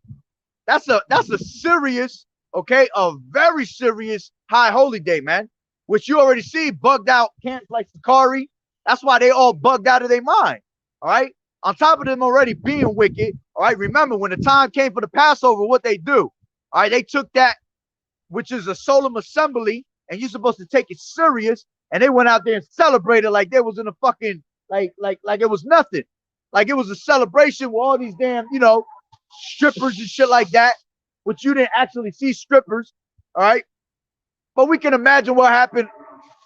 That's a serious, okay, a very serious high holy day, man. Which you already see bugged out camps like Sakari. That's why they all bugged out of their mind. All right. On top of them already being wicked. All right. Remember, when the time came for the Passover, what they do? All right. They took that, which is a solemn assembly, and you're supposed to take it serious. And they went out there and celebrated like they was in a fucking like it was nothing. Like it was a celebration with all these damn, you know, strippers and shit like that, which you didn't actually see strippers. All right. But we can imagine what happened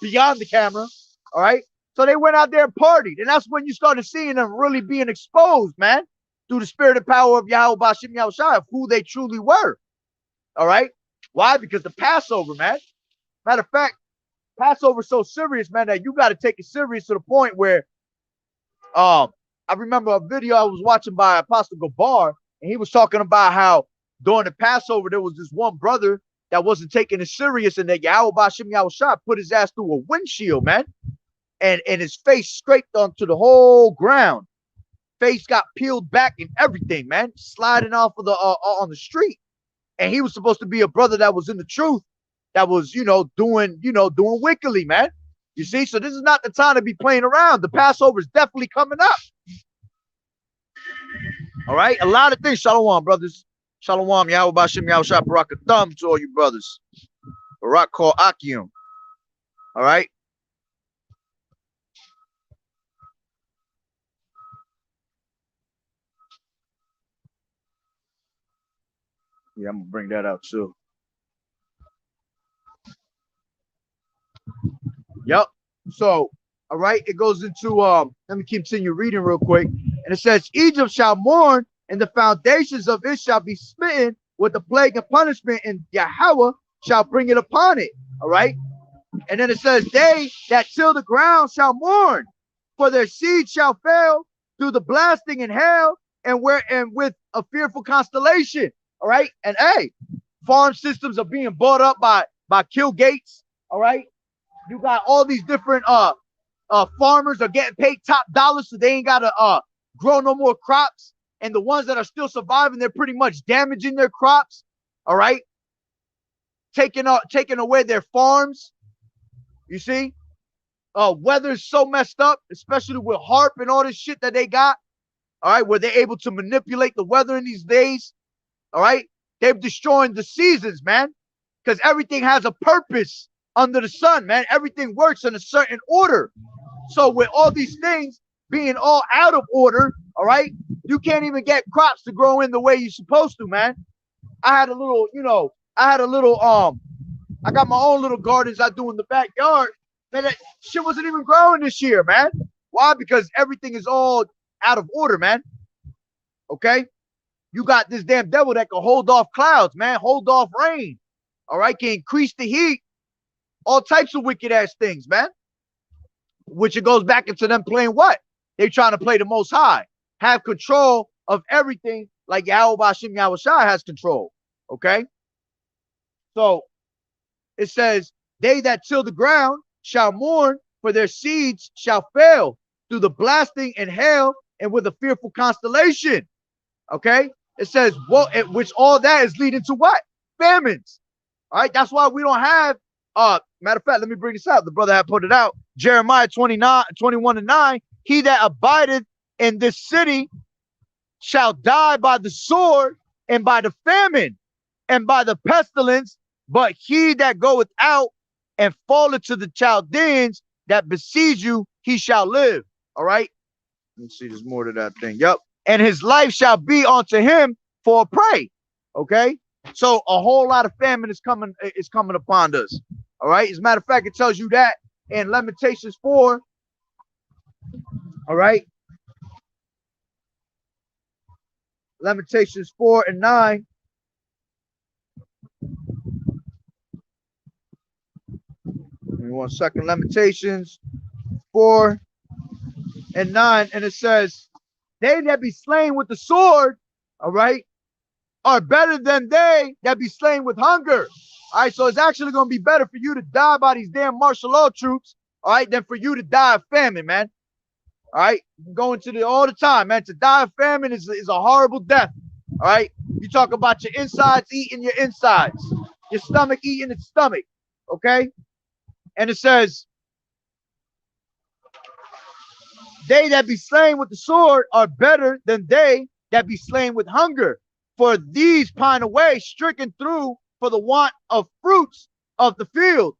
beyond the camera, all right? So they went out there and partied, and that's when you started seeing them really being exposed, man, through the spirit and power of Yahweh Bashim Yahushua, of who they truly were, all right? Why? Because the Passover, man. Matter of fact, Passover's so serious, man, that you got to take it serious to the point where I remember a video I was watching by Apostle Gabar, and he was talking about how during the Passover, there was this one brother that wasn't taking it serious, and that Yahweh Bashim Yahushua put his ass through a windshield, man. And his face scraped onto the whole ground. Face got peeled back and everything, man. Sliding off of the on the street. And he was supposed to be a brother that was in the truth, that was, doing wickedly, man. You see? So this is not the time to be playing around. The Passover is definitely coming up. All right? A lot of things. Shalom, brothers. Shalom, Yahweh Bashim Yahushua Barakatham to all you brothers. Barak call Akim. All right. Yeah, I'm gonna bring that out too. Yep. So, all right, it goes into let me continue reading real quick. And it says, Egypt shall mourn, and the foundations of it shall be smitten with the plague and punishment, and Yahweh shall bring it upon it. All right. And then it says, they that till the ground shall mourn, for their seed shall fail through the blasting and hail, and with a fearful constellation. All right. And hey, farm systems are being bought up by kill gates. All right. You got all these different farmers are getting paid top dollars, so they ain't gotta grow no more crops. And the ones that are still surviving, they're pretty much damaging their crops. All right. Taking away their farms. You see? Weather's so messed up, especially with HAARP and all this shit that they got. All right, where they're able to manipulate the weather in these days. All right. They're destroying the seasons, man. Because everything has a purpose under the sun, man. Everything works in a certain order. So with all these things being all out of order, all right, you can't even get crops to grow in the way you're supposed to, man. I had a little, I got my own little gardens I do in the backyard. Man, that shit wasn't even growing this year, man. Why? Because everything is all out of order, man. Okay? You got this damn devil that can hold off clouds, man. Hold off rain. All right? Can increase the heat. All types of wicked ass things, man. Which it goes back into them playing what? They're trying to play the Most High. Have control of everything like Yahweh Bashim Yahushua has control. Okay? So it says, they that till the ground shall mourn, for their seeds shall fail through the blasting and hail and with a fearful constellation. Okay, it says which all that is leading to what? Famines. All right, that's why we don't have matter of fact, let me bring this out. The brother had put it out. Jeremiah 21:9. He that abideth in this city shall die by the sword and by the famine and by the pestilence, but he that goeth out and falleth to the Chaldeans that besiege you, he shall live. All right. Let me see, there's more to that thing. Yep. And his life shall be unto him for a prey. Okay. So a whole lot of famine is coming upon us. All right. As a matter of fact, it tells you that in Lamentations 4. All right. Lamentations 4:9. Give me 1 second. Lamentations 4:9, and it says, they that be slain with the sword, all right, are better than they that be slain with hunger. All right, so it's actually going to be better for you to die by these damn martial law troops, all right, than for you to die of famine, man. All right, going to the all the time, man. To die of famine is a horrible death. All right, you talk about your insides eating your insides, your stomach eating its stomach. Okay, and it says, they that be slain with the sword are better than they that be slain with hunger. For these pine away, stricken through for the want of fruits of the field.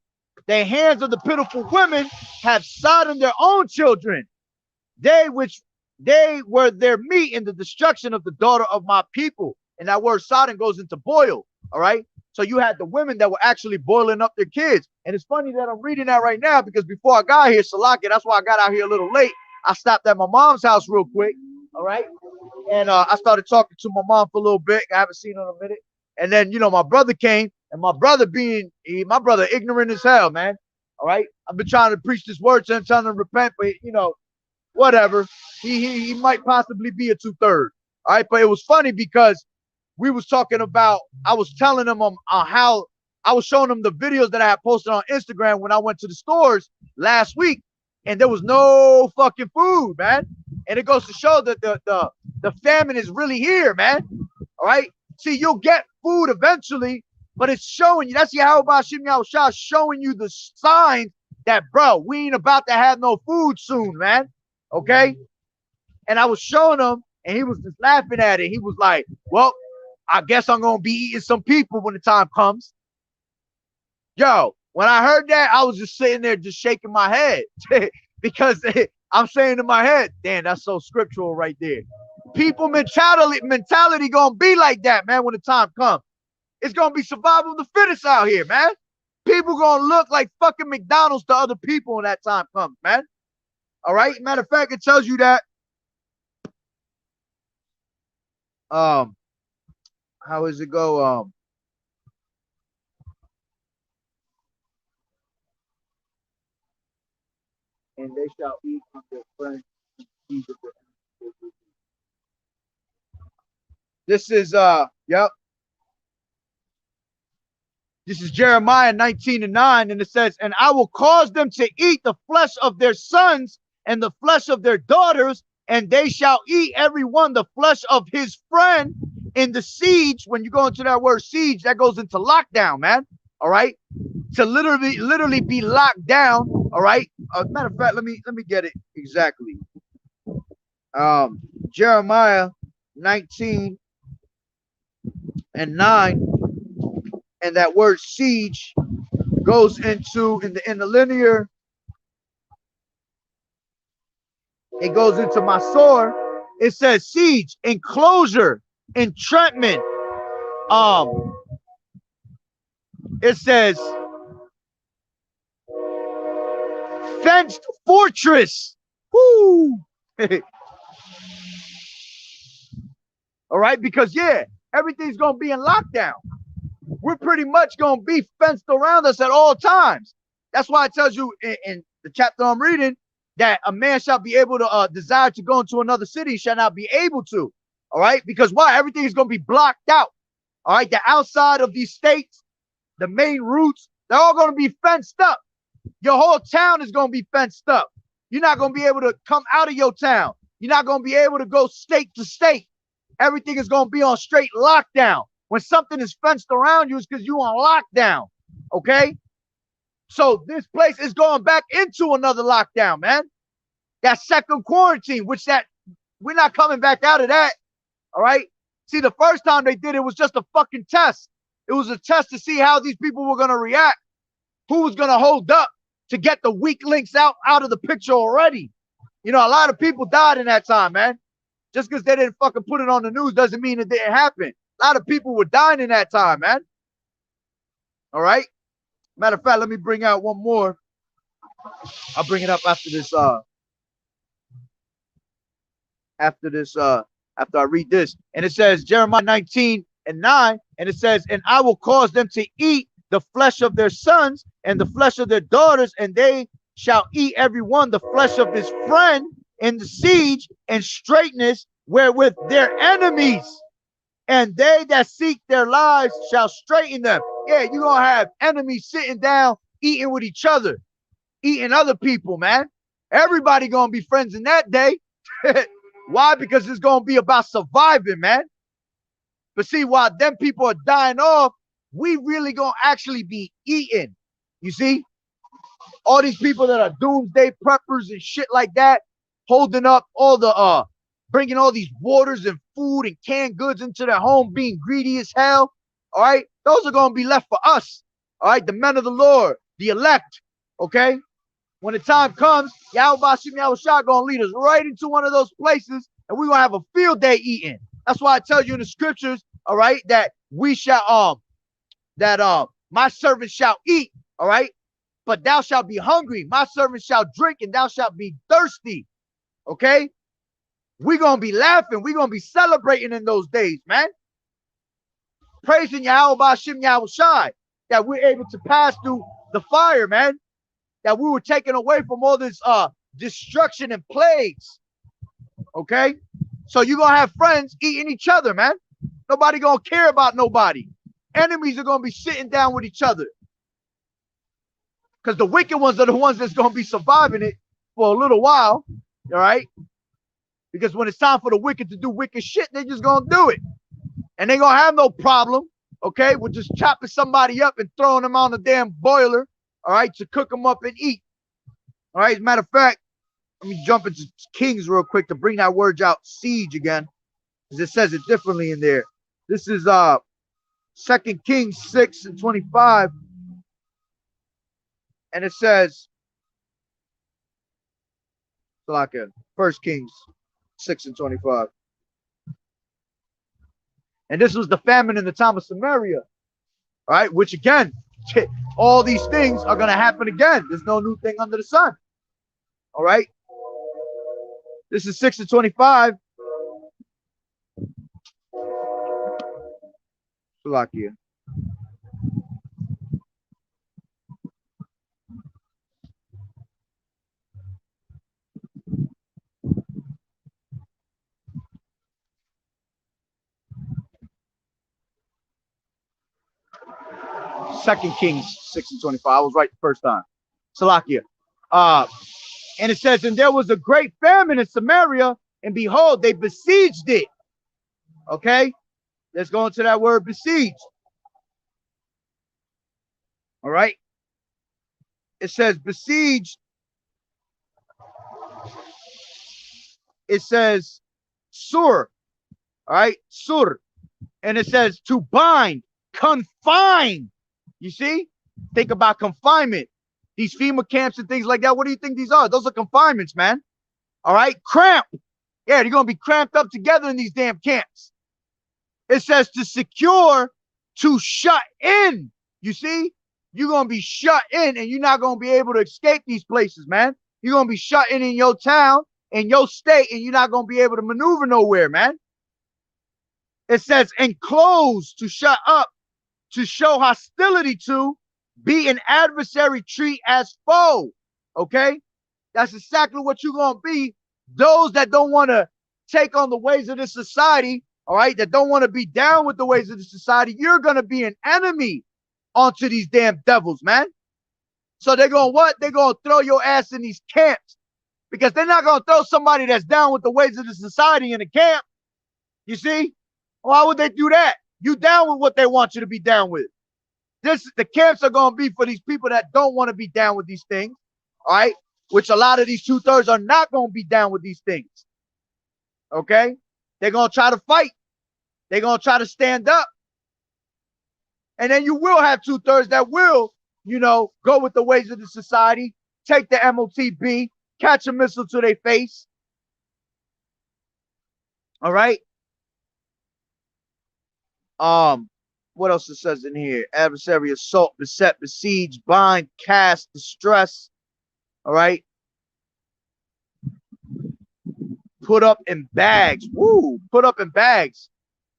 The hands of the pitiful women have sodden their own children. They were their meat in the destruction of the daughter of my people. And that word sodden goes into boil. All right. So you had the women that were actually boiling up their kids. And it's funny that I'm reading that right now, because before I got here, Salaki, that's why I got out here a little late. I stopped at my mom's house real quick. All right. And I started talking to my mom for a little bit. I haven't seen her in a minute. And then, my brother came, and my brother my brother ignorant as hell, man. All right. I've been trying to preach this word to him, telling him to repent, but whatever. He might possibly be a 2/3. All right. But it was funny because we was talking about, I was telling him how I was showing him the videos that I had posted on Instagram when I went to the stores last week, and there was no fucking food, man. And it goes to show that the famine is really here, man. All right. See, you'll get food eventually, but it's showing you. That's Yahweh Bashim Yahushua showing you the signs that, bro, we ain't about to have no food soon, man. Okay. And I was showing him, and he was just laughing at it. He was like, well, I guess I'm going to be eating some people when the time comes. Yo, when I heard that, I was just sitting there just shaking my head because I'm saying in my head, damn, that's so scriptural right there. People mentality going to be like that, man, when the time comes. It's going to be survival of the fittest out here, man. People going to look like fucking McDonald's to other people when that time comes, man. All right. Matter of fact, it tells you that. How does it go? And they shall eat of their friends. This is yep. This is Jeremiah 19:9, and it says, and I will cause them to eat the flesh of their sons and the flesh of their daughters, and they shall eat every one the flesh of his friend in the siege. When you go into that word siege, that goes into lockdown, man. All right. To literally be locked down. All right. Matter of fact, let me get it exactly. Jeremiah 19:9, and that word siege goes into in the linear. It goes into Masor. It says siege, enclosure, entrapment. It says fenced fortress. Woo! All right, because everything's gonna be in lockdown. We're pretty much gonna be fenced around us at all times. That's why it tells you in the chapter I'm reading that a man shall be able to desire to go into another city, shall not be able to. All right, because why? Everything is gonna be blocked out. All right, the outside of these states, the main routes, they're all gonna be fenced up. Your whole town is gonna be fenced up. You're not going to be able to come out of your town. You're not going to be able to go state to state. Everything is going to be on straight lockdown. When something is fenced around you, it's because you're on lockdown. Okay? So this place is going back into another lockdown, man. That second quarantine, which that we're not coming back out of that. All right? See, the first time they did it was just a fucking test. It was a test to see how these people were going to react. Who was going to hold up to get the weak links out of the picture already. You know, a lot of people died in that time, man. Just because they didn't fucking put it on the news doesn't mean it didn't happen. A lot of people were dying in that time, man. All right? Matter of fact, let me bring out one more. I'll bring it up after this, after I read this. And it says, Jeremiah 19:9, and it says, and I will cause them to eat the flesh of their sons and the flesh of their daughters, and they shall eat every one the flesh of his friend in the siege and straightness wherewith their enemies, and they that seek their lives shall straighten them. Yeah, you're going to have enemies sitting down, eating with each other, eating other people, man. Everybody going to be friends in that day. Why? Because it's going to be about surviving, man. But see, while them people are dying off, we really going to actually be eating. You see? All these people that are doomsday preppers and shit like that, holding up all the, bringing all these waters and food and canned goods into their home, being greedy as hell. All right? Those are going to be left for us. All right? The men of the Lord, the elect. Okay? When the time comes, Yahweh Bashim Yahushua going to lead us right into one of those places, and we're going to have a field day eating. That's why I tell you in the scriptures, all right, that we shall, my servant shall eat, all right? But thou shalt be hungry. My servant shall drink, and thou shalt be thirsty. Okay? We're going to be laughing. We're going to be celebrating in those days, man. Praising Yahweh Bashim Yahushai that we're able to pass through the fire, man. That we were taken away from all this destruction and plagues. Okay? So you're going to have friends eating each other, man. Nobody going to care about nobody. Enemies are going to be sitting down with each other. Because the wicked ones are the ones that's going to be surviving it for a little while. All right? Because when it's time for the wicked to do wicked shit, they're just going to do it. And they're going to have no problem, okay, with just chopping somebody up and throwing them on the damn boiler, all right, to cook them up and eat. All right? As a matter of fact, let me jump into Kings real quick to bring that word out, siege again, because it says it differently in there. This is 2 Kings 6:25. And it says, like 1 Kings 6:25. And this was the famine in the time of Samaria. All right, which again, all these things are going to happen again. There's no new thing under the sun. All right. This is 6:25. Salakia. Second Kings 6:25. I was right the first time. Salakia. And it says, and there was a great famine in Samaria, and behold, they besieged it. Okay? Let's go into that word besieged. All right? It says besieged. It says sur. All right? Sur. And it says to bind, confine. You see? Think about confinement. These FEMA camps and things like that. What do you think these are? Those are confinements, man. All right? Cramp. Yeah, they're going to be cramped up together in these damn camps. It says to secure, to shut in. You see? You're going to be shut in and you're not going to be able to escape these places, man. You're going to be shut in your town, in your state, and you're not going to be able to maneuver nowhere, man. It says enclosed, to shut up, to show hostility to, be an adversary, treat as foe. Okay? That's exactly what you're going to be. Those that don't want to take on the ways of this society, all right, that don't want to be down with the ways of the society, you're going to be an enemy onto these damn devils, man. So they're going to what? They're going to throw your ass in these camps. because they're not going to throw somebody that's down with the ways of the society in a camp. You see? Why would they do that? You down with what they want you to be down with. The camps are going to be for these people that don't want to be down with these things. All right? Which a lot of these 2/3 are not going to be down with these things. Okay? They're going to try to fight. They're going to try to stand up. And then you will have 2/3 that will, you know, go with the ways of the society, take the MOTB, catch a missile to their face. All right? What else it says in here? Adversary, assault, beset, besiege, bind, cast, distress. All right? Put up in bags. Woo! Put up in bags.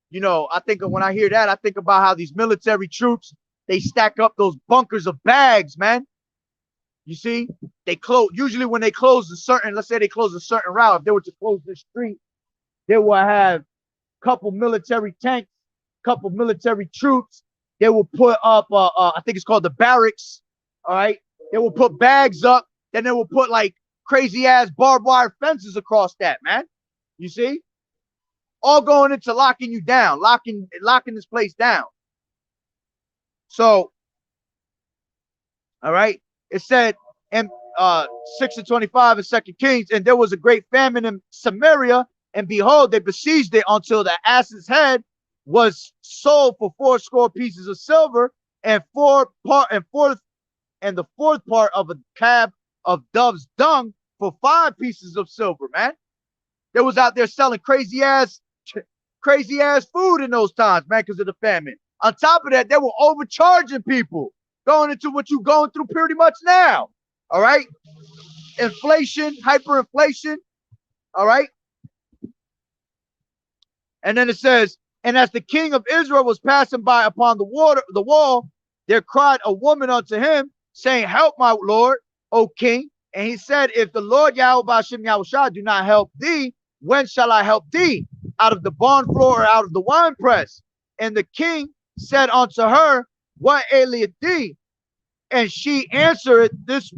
You know, I think when I hear that, I think about how these military troops, they stack up those bunkers of bags, man. You see, they close, usually when they close a certain, let's say they close a certain route, if they were to close the street, they will have a couple military tanks, couple military troops. They will put up, I think it's called the barracks. All right. They will put bags up. Then they will put like crazy ass barbed wire fences across that, man. You see? All going into locking you down, locking this place down. So, all right, it said in 6:25 in 2 Kings, and there was a great famine in Samaria, and behold, they besieged it until the ass's head was sold for 80 pieces of silver, and the fourth part of a cab of dove's dung for 5 pieces of silver, man. They was out there selling crazy ass food in those times, man, because of the famine. On top of that, they were overcharging people, going into what you're going through pretty much now. All right? Inflation, hyperinflation. All right? And then it says, and as the king of Israel was passing by upon the wall, there cried a woman unto him, saying, help my Lord, O king. And he said, if the Lord Yahweh Hashem Yahushua do not help thee, when shall I help thee? Out of the barn floor or out of the winepress? And the king said unto her, what aileth thee? And she answered, this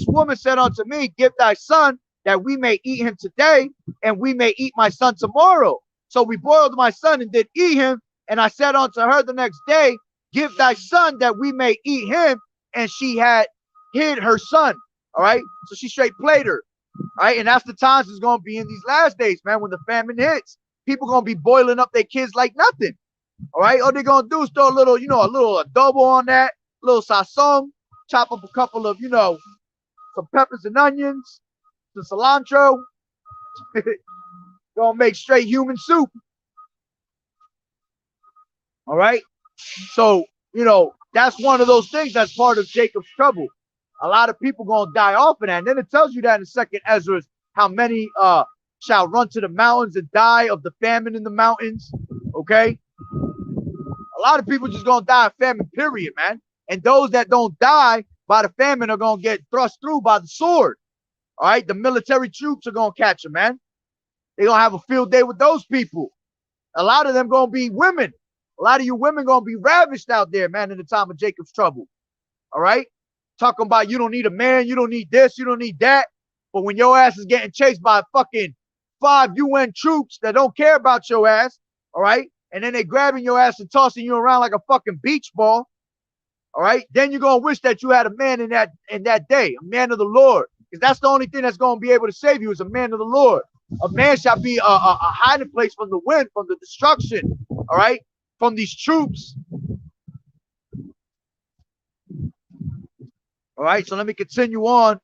woman said unto me, give thy son that we may eat him today, and we may eat my son tomorrow. So we boiled my son and did eat him. And I said unto her the next day, give thy son that we may eat him. And she had hid her son. All right. So she straight played her. All right. And that's the times it's going to be in these last days, man, when the famine hits. People going to be boiling up their kids like nothing. All right. All they're going to do is throw a little, you know, a little adobo on that, a little sazon, chop up a couple of, you know, some peppers and onions, some cilantro. Gonna make straight human soup. All right. So, you know, that's one of those things that's part of Jacob's trouble. A lot of people gonna die off of that. And then it tells you that in 2nd Ezra how many shall run to the mountains and die of the famine in the mountains. Okay. A lot of people just gonna die of famine, period, man. And those that don't die by the famine are gonna get thrust through by the sword. All right. The military troops are gonna catch them, man. They're going to have a field day with those people. A lot of them going to be women. A lot of you women going to be ravished out there, man, in the time of Jacob's trouble. All right? Talking about you don't need a man, you don't need this, you don't need that. But when your ass is getting chased by fucking 5 UN troops that don't care about your ass, all right? And then they grabbing your ass and tossing you around like a fucking beach ball. All right? Then you're going to wish that you had a man in that day, a man of the Lord. Because that's the only thing that's going to be able to save you is a man of the Lord. A man shall be a hiding place from the wind, from the destruction, all right, from these troops. All right, so let me continue on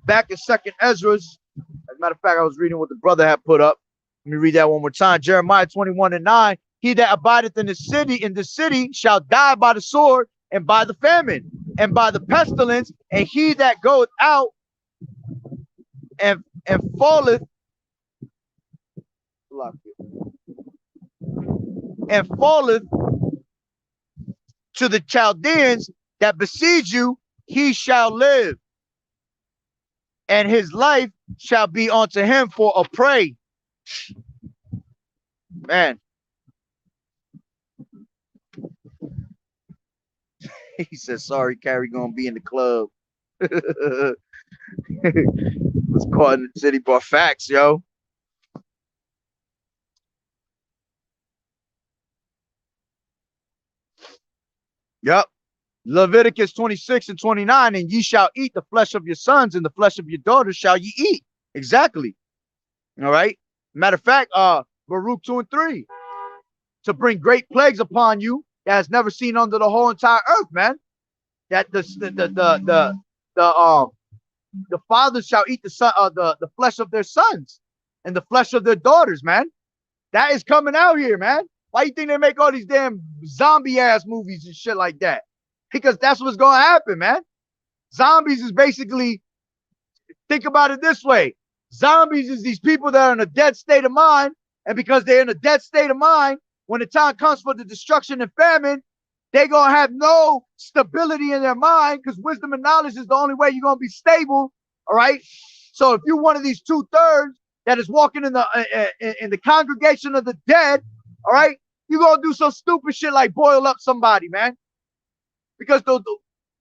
back in 2nd Ezra. As a matter of fact, I was reading what the brother had put up. Let me read that one more time. Jeremiah 21:9. He that abideth in the city shall die by the sword and by the famine and by the pestilence, and he that goeth out and falleth to the Chaldeans that besiege you, he shall live, and his life shall be unto him for a prey. Man. He said, sorry, Carrie gonna be in the club. It's caught in the city, but facts, yo. Yep. Leviticus 26 and 29, and ye shall eat the flesh of your sons, and the flesh of your daughters shall ye eat. Exactly. All right. Matter of fact, Baruch 2 and 3, to bring great plagues upon you that has never seen under the whole entire earth, man. That the fathers shall eat the flesh of their sons and the flesh of their daughters, man. That is coming out here, man. Why you think they make all these damn zombie ass movies and shit like that? Because that's what's gonna happen, man. Zombies is basically, think about it this way. Zombies is these people that are in a dead state of mind, and because they're in a dead state of mind, when the time comes for the destruction and famine, they're gonna have no stability in their mind, because wisdom and knowledge is the only way you're gonna be stable. All right. So if you're one of these 2/3 that is walking in the congregation of the dead, all right, you're gonna do some stupid shit like boil up somebody, man. Because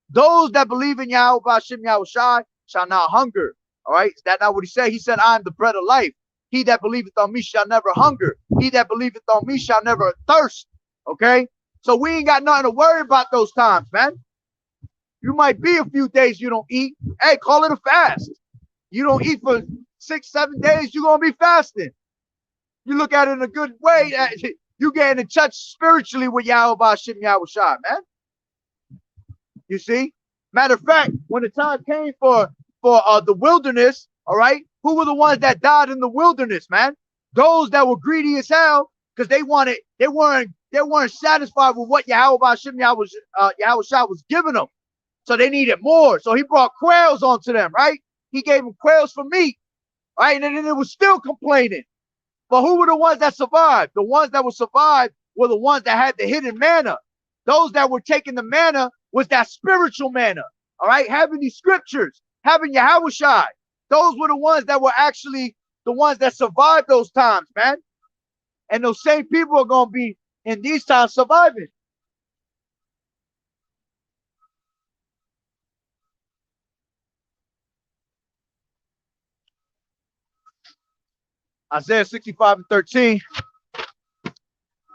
those that believe in Yahweh Hashem Yahweh Shai shall not hunger. All right, is that not what he said? He said, I am the bread of life. He that believeth on me shall never hunger. He that believeth on me shall never thirst. Okay, so we ain't got nothing to worry about those times, man. You might be a few days you don't eat. Hey, call it a fast. You don't eat for 6-7 days, you're gonna be fasting. You look at it in a good way. You getting in touch spiritually with Yahweh Hashem Yahweh Shai, man. You see? Matter of fact, when the time came for the wilderness, all right, who were the ones that died in the wilderness, man? Those that were greedy as hell, because they weren't satisfied with what Yahweh Hashem Yahweh Shai was giving them. So they needed more. So he brought quails onto them, right? He gave them quails for meat, right? And then it was still complaining. But who were the ones that survived? The ones that were survived were the ones that had the hidden manna. Those that were taking the manna was that spiritual manna, all right? Having these scriptures, having Yahweh Shai. Those were the ones that were actually the ones that survived those times, man. And those same people are going to be in these times surviving. Isaiah 65 and 13.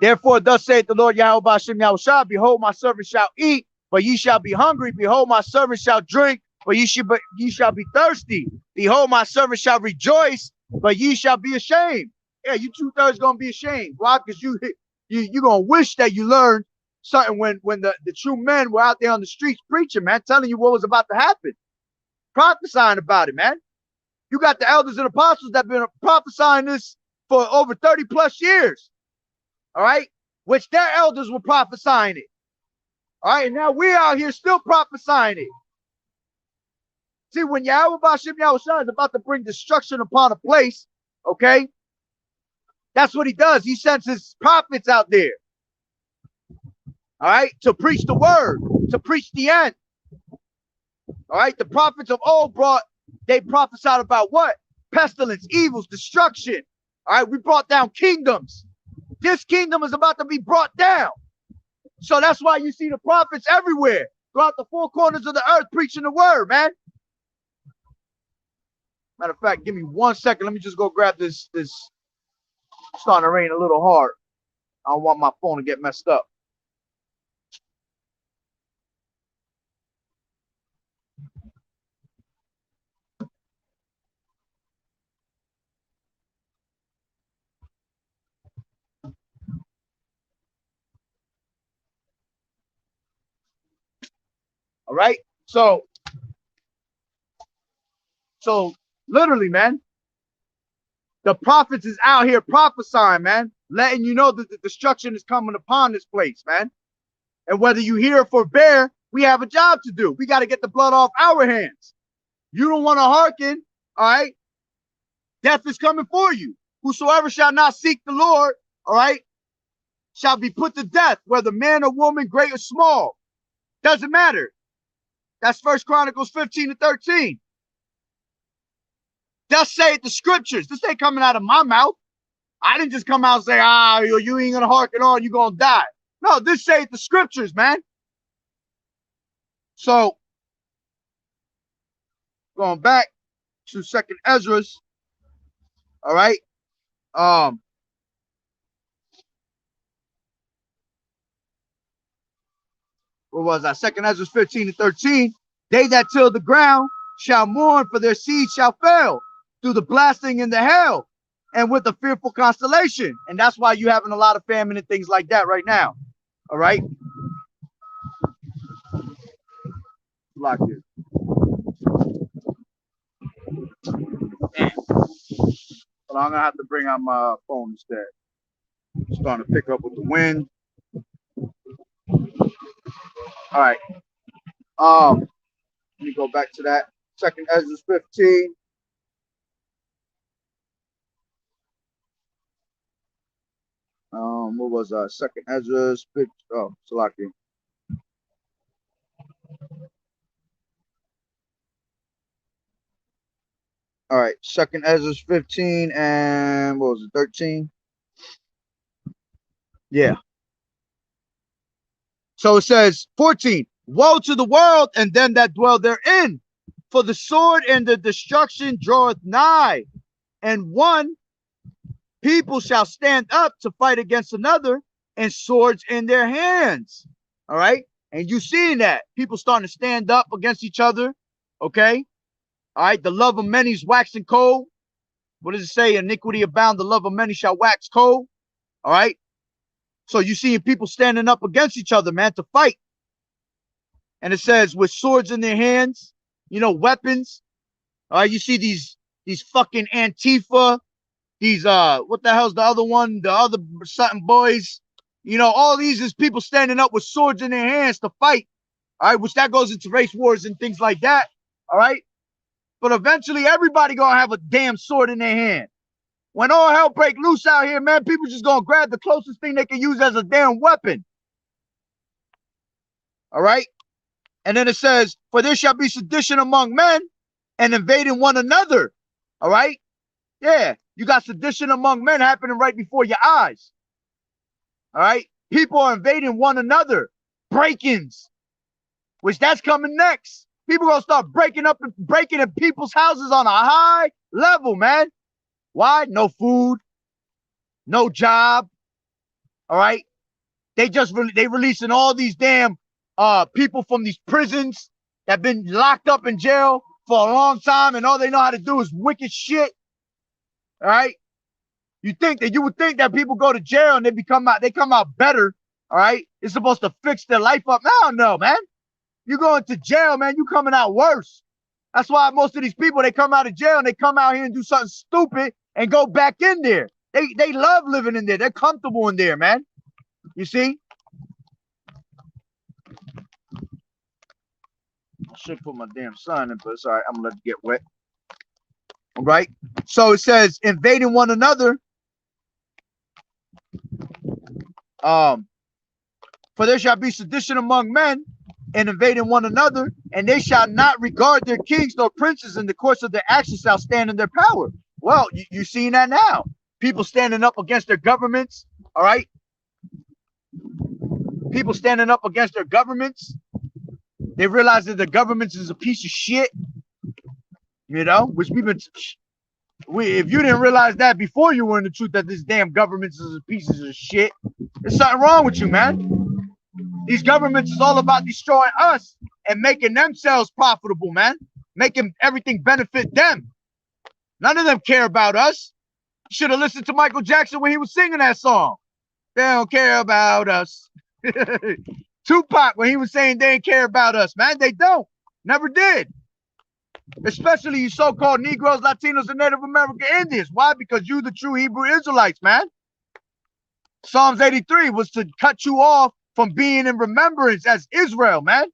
Therefore, thus saith the Lord Yahweh Hashem Yahweh Shai, behold, my servant shall eat, but ye shall be hungry. Behold, my servant shall drink, but ye shall be thirsty. Behold, my servant shall rejoice, but ye shall be ashamed. Yeah, you 2/3 gonna be ashamed. Why? Because you gonna wish that you learned something when the true men were out there on the streets preaching, man, telling you what was about to happen, prophesying about it, man. You got the elders and apostles that have been prophesying this for over 30 plus years. All right, which their elders were prophesying it. All right, and now we're out here still prophesying it. See, when Yahweh Hashem Yahweh Shai is about to bring destruction upon a place, okay, that's what he does. He sends his prophets out there, all right, to preach the word, to preach the end. All right, the prophets of old they prophesied about what? Pestilence, evils, destruction. All right, we brought down kingdoms. This kingdom is about to be brought down. So that's why you see the prophets everywhere, throughout the four corners of the earth, preaching the word, man. Matter of fact, give me 1 second. Let me just go grab this. It's starting to rain a little hard. I don't want my phone to get messed up. All right. So literally, man, the prophets is out here prophesying, man, letting you know that the destruction is coming upon this place, man. And whether you hear or forbear, we have a job to do. We got to get the blood off our hands. You don't want to hearken, all right? Death is coming for you. Whosoever shall not seek the Lord, all right, shall be put to death, whether man or woman, great or small. Doesn't matter. That's 1 Chronicles 15 and 13. Thus saith the scriptures. This ain't coming out of my mouth. I didn't just come out and say, you ain't gonna hearken on, you're gonna die. No, this saith the scriptures, man. So, going back, to Second Ezra's. All right. What was that? Second Ezra 15 and 13. They that till the ground shall mourn, for their seed shall fail through the blasting in the hell and with a fearful constellation. And that's why you're having a lot of famine and things like that right now. All right. Lock it. But I'm gonna have to bring out my phone instead. It's starting to pick up with the wind. All right. Let me go back to that. Second Ezra 15. What was Second Ezra? Oh, Salaki. All right, Second Ezra 15 and what was it, 13? Yeah. So it says 14. Woe to the world and them that dwell therein, for the sword and the destruction draweth nigh, and one people shall stand up to fight against another, and swords in their hands. All right. And you seeing that people starting to stand up against each other. Okay. All right. The love of many is waxing cold. What does it say? Iniquity abound, the love of many shall wax cold. All right. So you seeing people standing up against each other, man, to fight. And it says with swords in their hands, you know, weapons. All right. You see these fucking Antifa, these what the hell's the other one? The other something boys. You know, all these is people standing up with swords in their hands to fight. All right, which that goes into race wars and things like that. All right. But eventually everybody gonna have a damn sword in their hand. When all hell break loose out here, man, people just gonna grab the closest thing they can use as a damn weapon. All right. And then it says, for there shall be sedition among men and invading one another. All right. Yeah. You got sedition among men happening right before your eyes. All right. People are invading one another. Break-ins, which that's coming next. People gonna start breaking in people's houses on a high level, man. Why? No food, no job. All right. They releasing all these damn people from these prisons that been locked up in jail for a long time, and all they know how to do is wicked shit. All right. You would think that people go to jail and they come out better. All right. It's supposed to fix their life up. No, man. You going to jail, man. You coming out worse. That's why most of these people, they come out of jail and they come out here and do something stupid and go back in there. They love living in there. They're comfortable in there, man. You see? I should put my damn sign in, but it's all right. I'm gonna let it get wet. All right. So it says invading one another. For there shall be sedition among men and invading one another, and they shall not regard their kings nor princes, in the course of their actions shall stand in their power. Well, you're seeing that now. People standing up against their governments. All right. People standing up against their governments. They realize that the government is a piece of shit. You know, which if you didn't realize that before you were in the truth that this damn government is a piece of shit, there's something wrong with you, man. These governments is all about destroying us and making themselves profitable, man. Making everything benefit them. None of them care about us. You should have listened to Michael Jackson when he was singing that song. They don't care about us. Tupac, when he was saying they didn't care about us, man, they don't. Never did. Especially you so-called Negroes, Latinos, and Native American Indians. Why? Because you the true Hebrew Israelites, man. Psalms 83 was to cut you off from being in remembrance as Israel, man.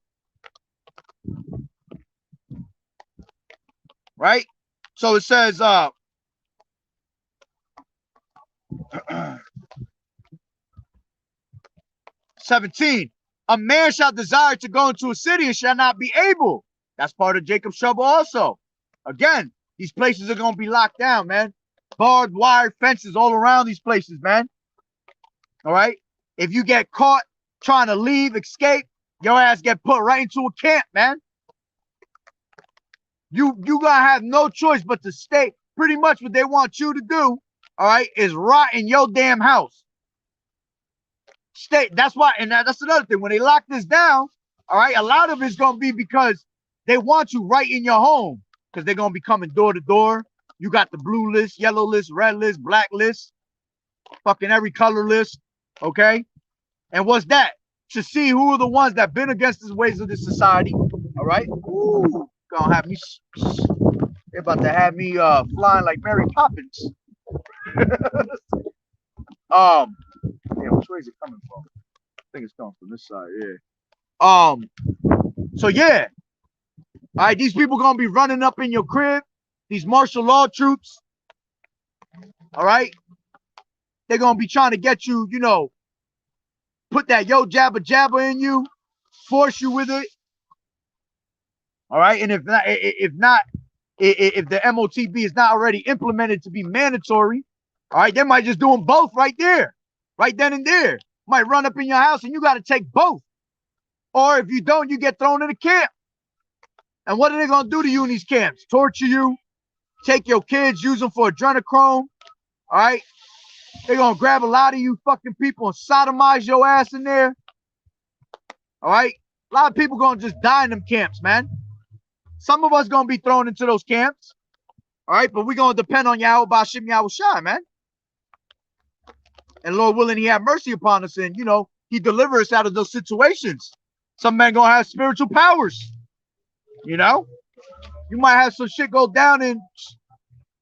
Right? So it says, 17, a man shall desire to go into a city and shall not be able. That's part of Jacob's trouble also. Again, these places are going to be locked down, man. Barbed wire fences all around these places, man. All right? If you get caught trying to leave, escape, your ass get put right into a camp, man. you gonna have no choice but to stay. Pretty much what they want you to do, all right, is rot in your damn house. Stay. That's why, and that's another thing. When they lock this down, all right, a lot of it's gonna be because they want you right in your home, because they're gonna be coming door to door. You got the blue list, yellow list, red list, black list, fucking every color list, okay? And what's that? To see who are the ones that been against the ways of this society, all right? Ooh, gonna have me, they're about to have me flying like Mary Poppins. Yeah, which way is it coming from? I think it's coming from this side, yeah. So yeah, all right, these people gonna be running up in your crib, these martial law troops, all right? They're gonna be trying to get you, you know, put that yo jabba jabba in you, force you with it. All right. And if the MOTB is not already implemented to be mandatory, all right, they might just do them both right there, right then and there. Might run up in your house and you got to take both. Or if you don't, you get thrown in a camp. And what are they gonna do to you in these camps? Torture you, take your kids, use them for adrenochrome. All right. They're gonna grab a lot of you fucking people and sodomize your ass in there. All right. A lot of people gonna just die in them camps, man. Some of us gonna be thrown into those camps. All right, but we're gonna depend on Yahweh Bashim Yahushai, man. And Lord willing, he have mercy upon us, and you know, he deliver us out of those situations. Some men gonna have spiritual powers. You know, you might have some shit go down and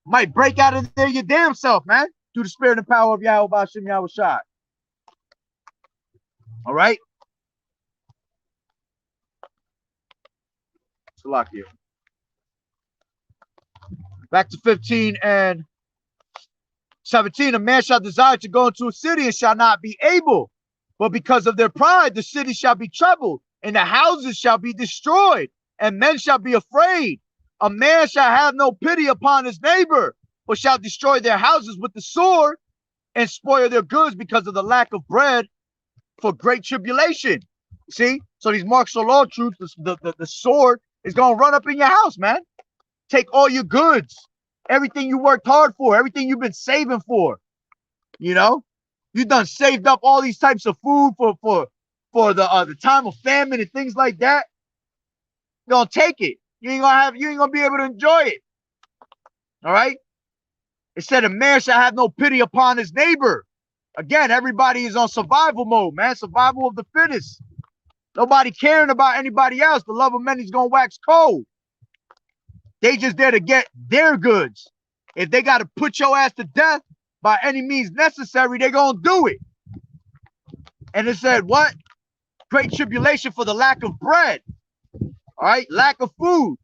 might break out of there your damn self, man. Through the spirit and power of Yahweh Bashim Yahushai. All right. Salakia. Back to 15 and 17. A man shall desire to go into a city and shall not be able, but because of their pride, the city shall be troubled, and the houses shall be destroyed, and men shall be afraid. A man shall have no pity upon his neighbor, but shall destroy their houses with the sword and spoil their goods because of the lack of bread for great tribulation. See? So these martial law troops, the sword is going to run up in your house, man. Take all your goods, everything you worked hard for, everything you've been saving for. You know? You done saved up all these types of food for the time of famine and things like that. You're going to take it. You ain't gonna be able to enjoy it. All right? It said a man shall have no pity upon his neighbor. Again, everybody is on survival mode, man. Survival of the fittest. Nobody caring about anybody else. The love of many is gonna wax cold. They just there to get their goods. If they got to put your ass to death by any means necessary, they're gonna do it. And it said what? Great tribulation for the lack of bread. All right, lack of food.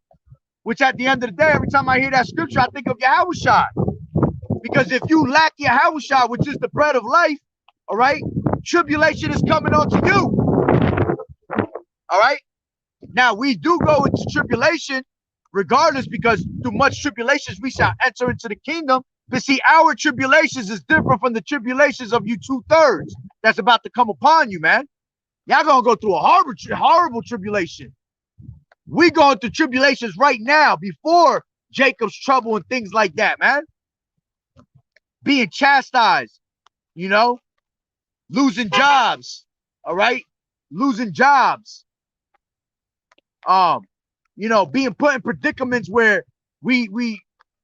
Which at the end of the day, every time I hear that scripture, I think of Yahushua. Because if you lack Yahushua, which is the bread of life, all right, tribulation is coming onto you. All right. Now we do go into tribulation regardless, because through much tribulations we shall enter into the kingdom. But see, our tribulations is different from the tribulations of you 2/3 that's about to come upon you, man. Y'all gonna go through a horrible tribulation. We going through tribulations right now before Jacob's trouble and things like that, man. Being chastised, you know, losing jobs, all right, losing jobs. You know, being put in predicaments where we're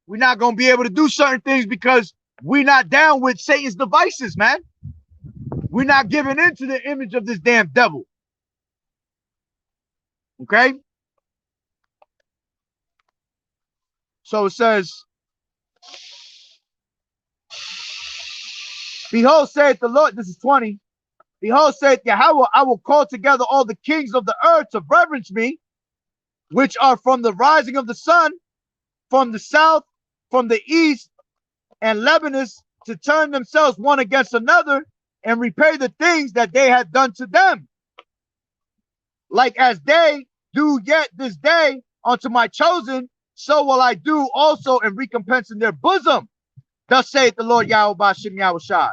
not gonna be able to do certain things because we're not down with Satan's devices, man. We're not giving in to the image of this damn devil. Okay. So it says, behold, saith the Lord, this is 20. Behold, saith Yahweh, I will call together all the kings of the earth to reverence me, which are from the rising of the sun, from the south, from the east, and Lebanon, to turn themselves one against another and repay the things that they had done to them. Like as they do yet this day unto my chosen, so will I do also in recompense in their bosom. Thus saith the Lord Yahweh Bashim Yahushai.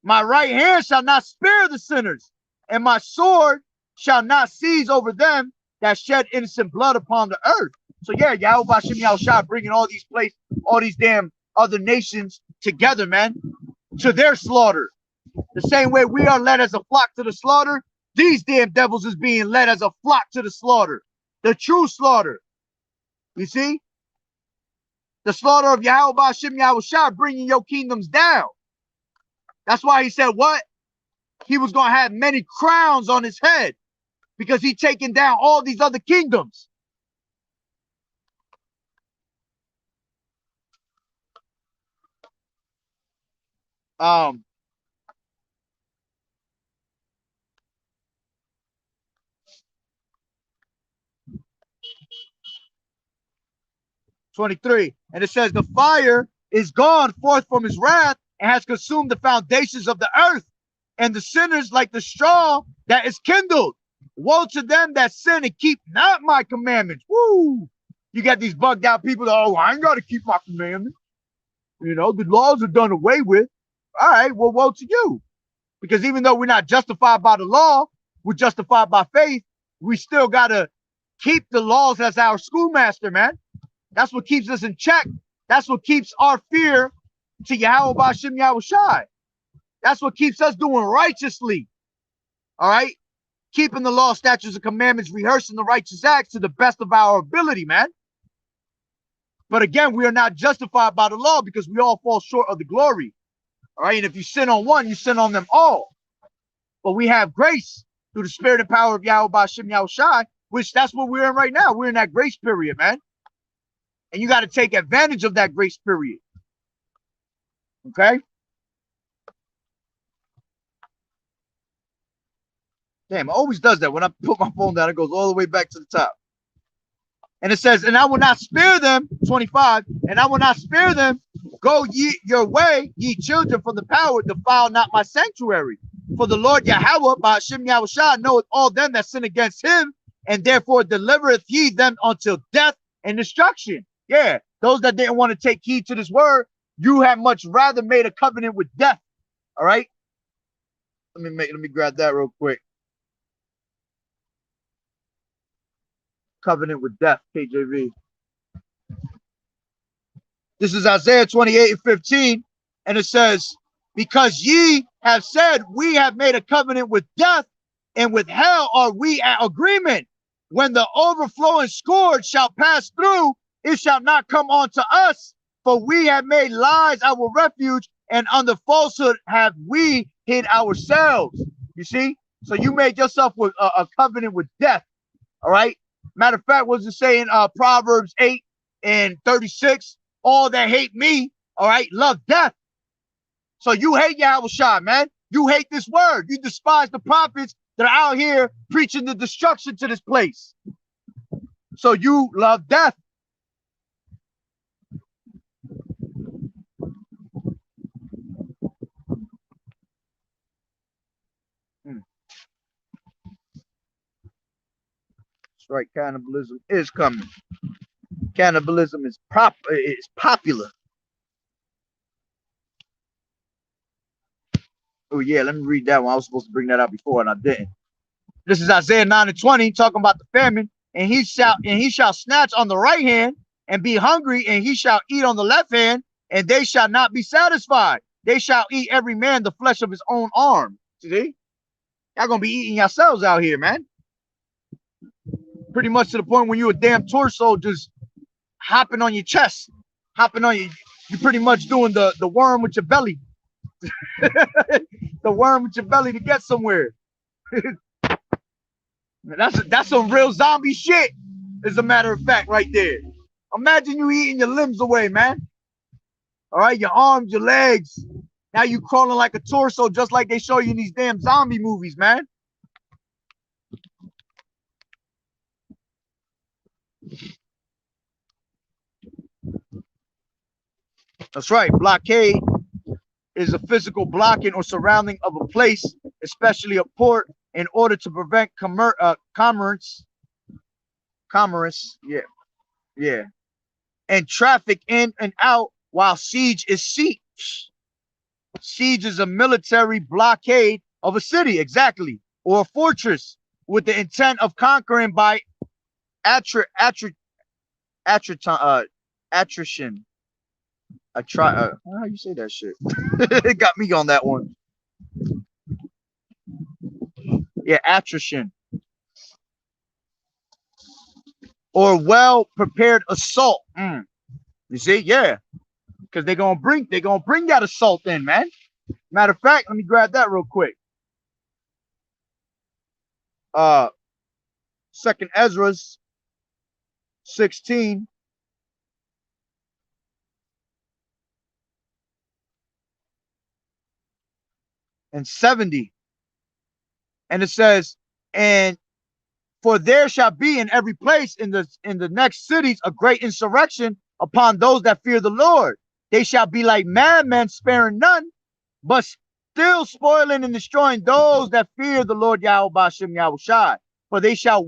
My right hand shall not spare the sinners, and my sword shall not seize over them that shed innocent blood upon the earth. So yeah, Yahweh Bashem Yahushua bringing all these damn other nations together, man, to their slaughter. The same way we are led as a flock to the slaughter, these damn devils is being led as a flock to the slaughter. The true slaughter. You see? The slaughter of Yahweh Bashem Yahushua bringing your kingdoms down. That's why he said what? He was going to have many crowns on his head because he taken down all these other kingdoms. Um, 23. And it says, the fire is gone forth from his wrath and has consumed the foundations of the earth, and the sinners like the straw that is kindled. Woe to them that sin and keep not my commandments. Woo! You got these bugged out people that, oh, I ain't got to keep my commandments. You know, the laws are done away with. All right, well, woe to you. Because even though we're not justified by the law, we're justified by faith, we still got to keep the laws as our schoolmaster, man. That's what keeps us in check. That's what keeps our fear to Yahweh Bashem Yahushai. That's what keeps us doing righteously. All right? Keeping the law, statutes, and commandments, rehearsing the righteous acts to the best of our ability, man. But again, we are not justified by the law because we all fall short of the glory. All right? And if you sin on one, you sin on them all. But we have grace through the spirit and power of Yahweh Bashem Yahushai, which that's what we're in right now. We're in that grace period, man. And you got to take advantage of that grace period. Okay? Damn, it always does that. When I put my phone down, it goes all the way back to the top. And it says, and I will not spare them, 25, and I will not spare them. Go ye your way, ye children, from the power, defile not my sanctuary. For the Lord Yahweh, Bashem Yahushua, knoweth all them that sin against him, and therefore delivereth he them until death and destruction. Yeah, those that didn't want to take heed to this word, you have much rather made a covenant with death. All right. Let me grab that real quick. Covenant with death, KJV. This is Isaiah 28:15, and it says, because ye have said, we have made a covenant with death, and with hell are we at agreement. When the overflowing scourge shall pass through, it shall not come unto us, for we have made lies our refuge, and under falsehood have we hid ourselves. You see? So you made yourself with a covenant with death. All right? Matter of fact, what does it say in Proverbs 8:36? All that hate me, all right, love death. So you hate Yahushua, man. You hate this word. You despise the prophets that are out here preaching the destruction to this place. So you love death. That's right. Cannibalism is coming. Cannibalism is popular. Oh yeah, let me read that one. I was supposed to bring that out before and I didn't. This is Isaiah 9:20 talking about the famine. And he shall snatch on the right hand and be hungry, and he shall eat on the left hand, and they shall not be satisfied. They shall eat every man the flesh of his own arm. See? Y'all gonna be eating yourselves out here, man. Pretty much to the point when you a damn torso just hopping on your chest, hopping on you. You're pretty much doing the worm with your belly. The worm with your belly to get somewhere. That's some real zombie shit, as a matter of fact, right there. Imagine you eating your limbs away, man. All right, your arms, your legs. Now you crawling like a torso, just like they show you in these damn zombie movies, man. That's right. Blockade is a physical blocking or surrounding of a place, especially a port, in order to prevent commerce, and traffic in and out while siege is siege. Siege is a military blockade of a city, exactly, or a fortress, with the intent of conquering by attrition. I try. How you say that shit? It got me on that one. Yeah, attrition or well prepared assault. You see, yeah, because they're gonna bring that assault in, man. Matter of fact, let me grab that real quick. Second Ezra's 16. And 70. And it says, and for there shall be in every place in the next cities a great insurrection upon those that fear the Lord. They shall be like madmen, sparing none, but still spoiling and destroying those that fear the Lord Yahweh Bashem Yahushai. For they shall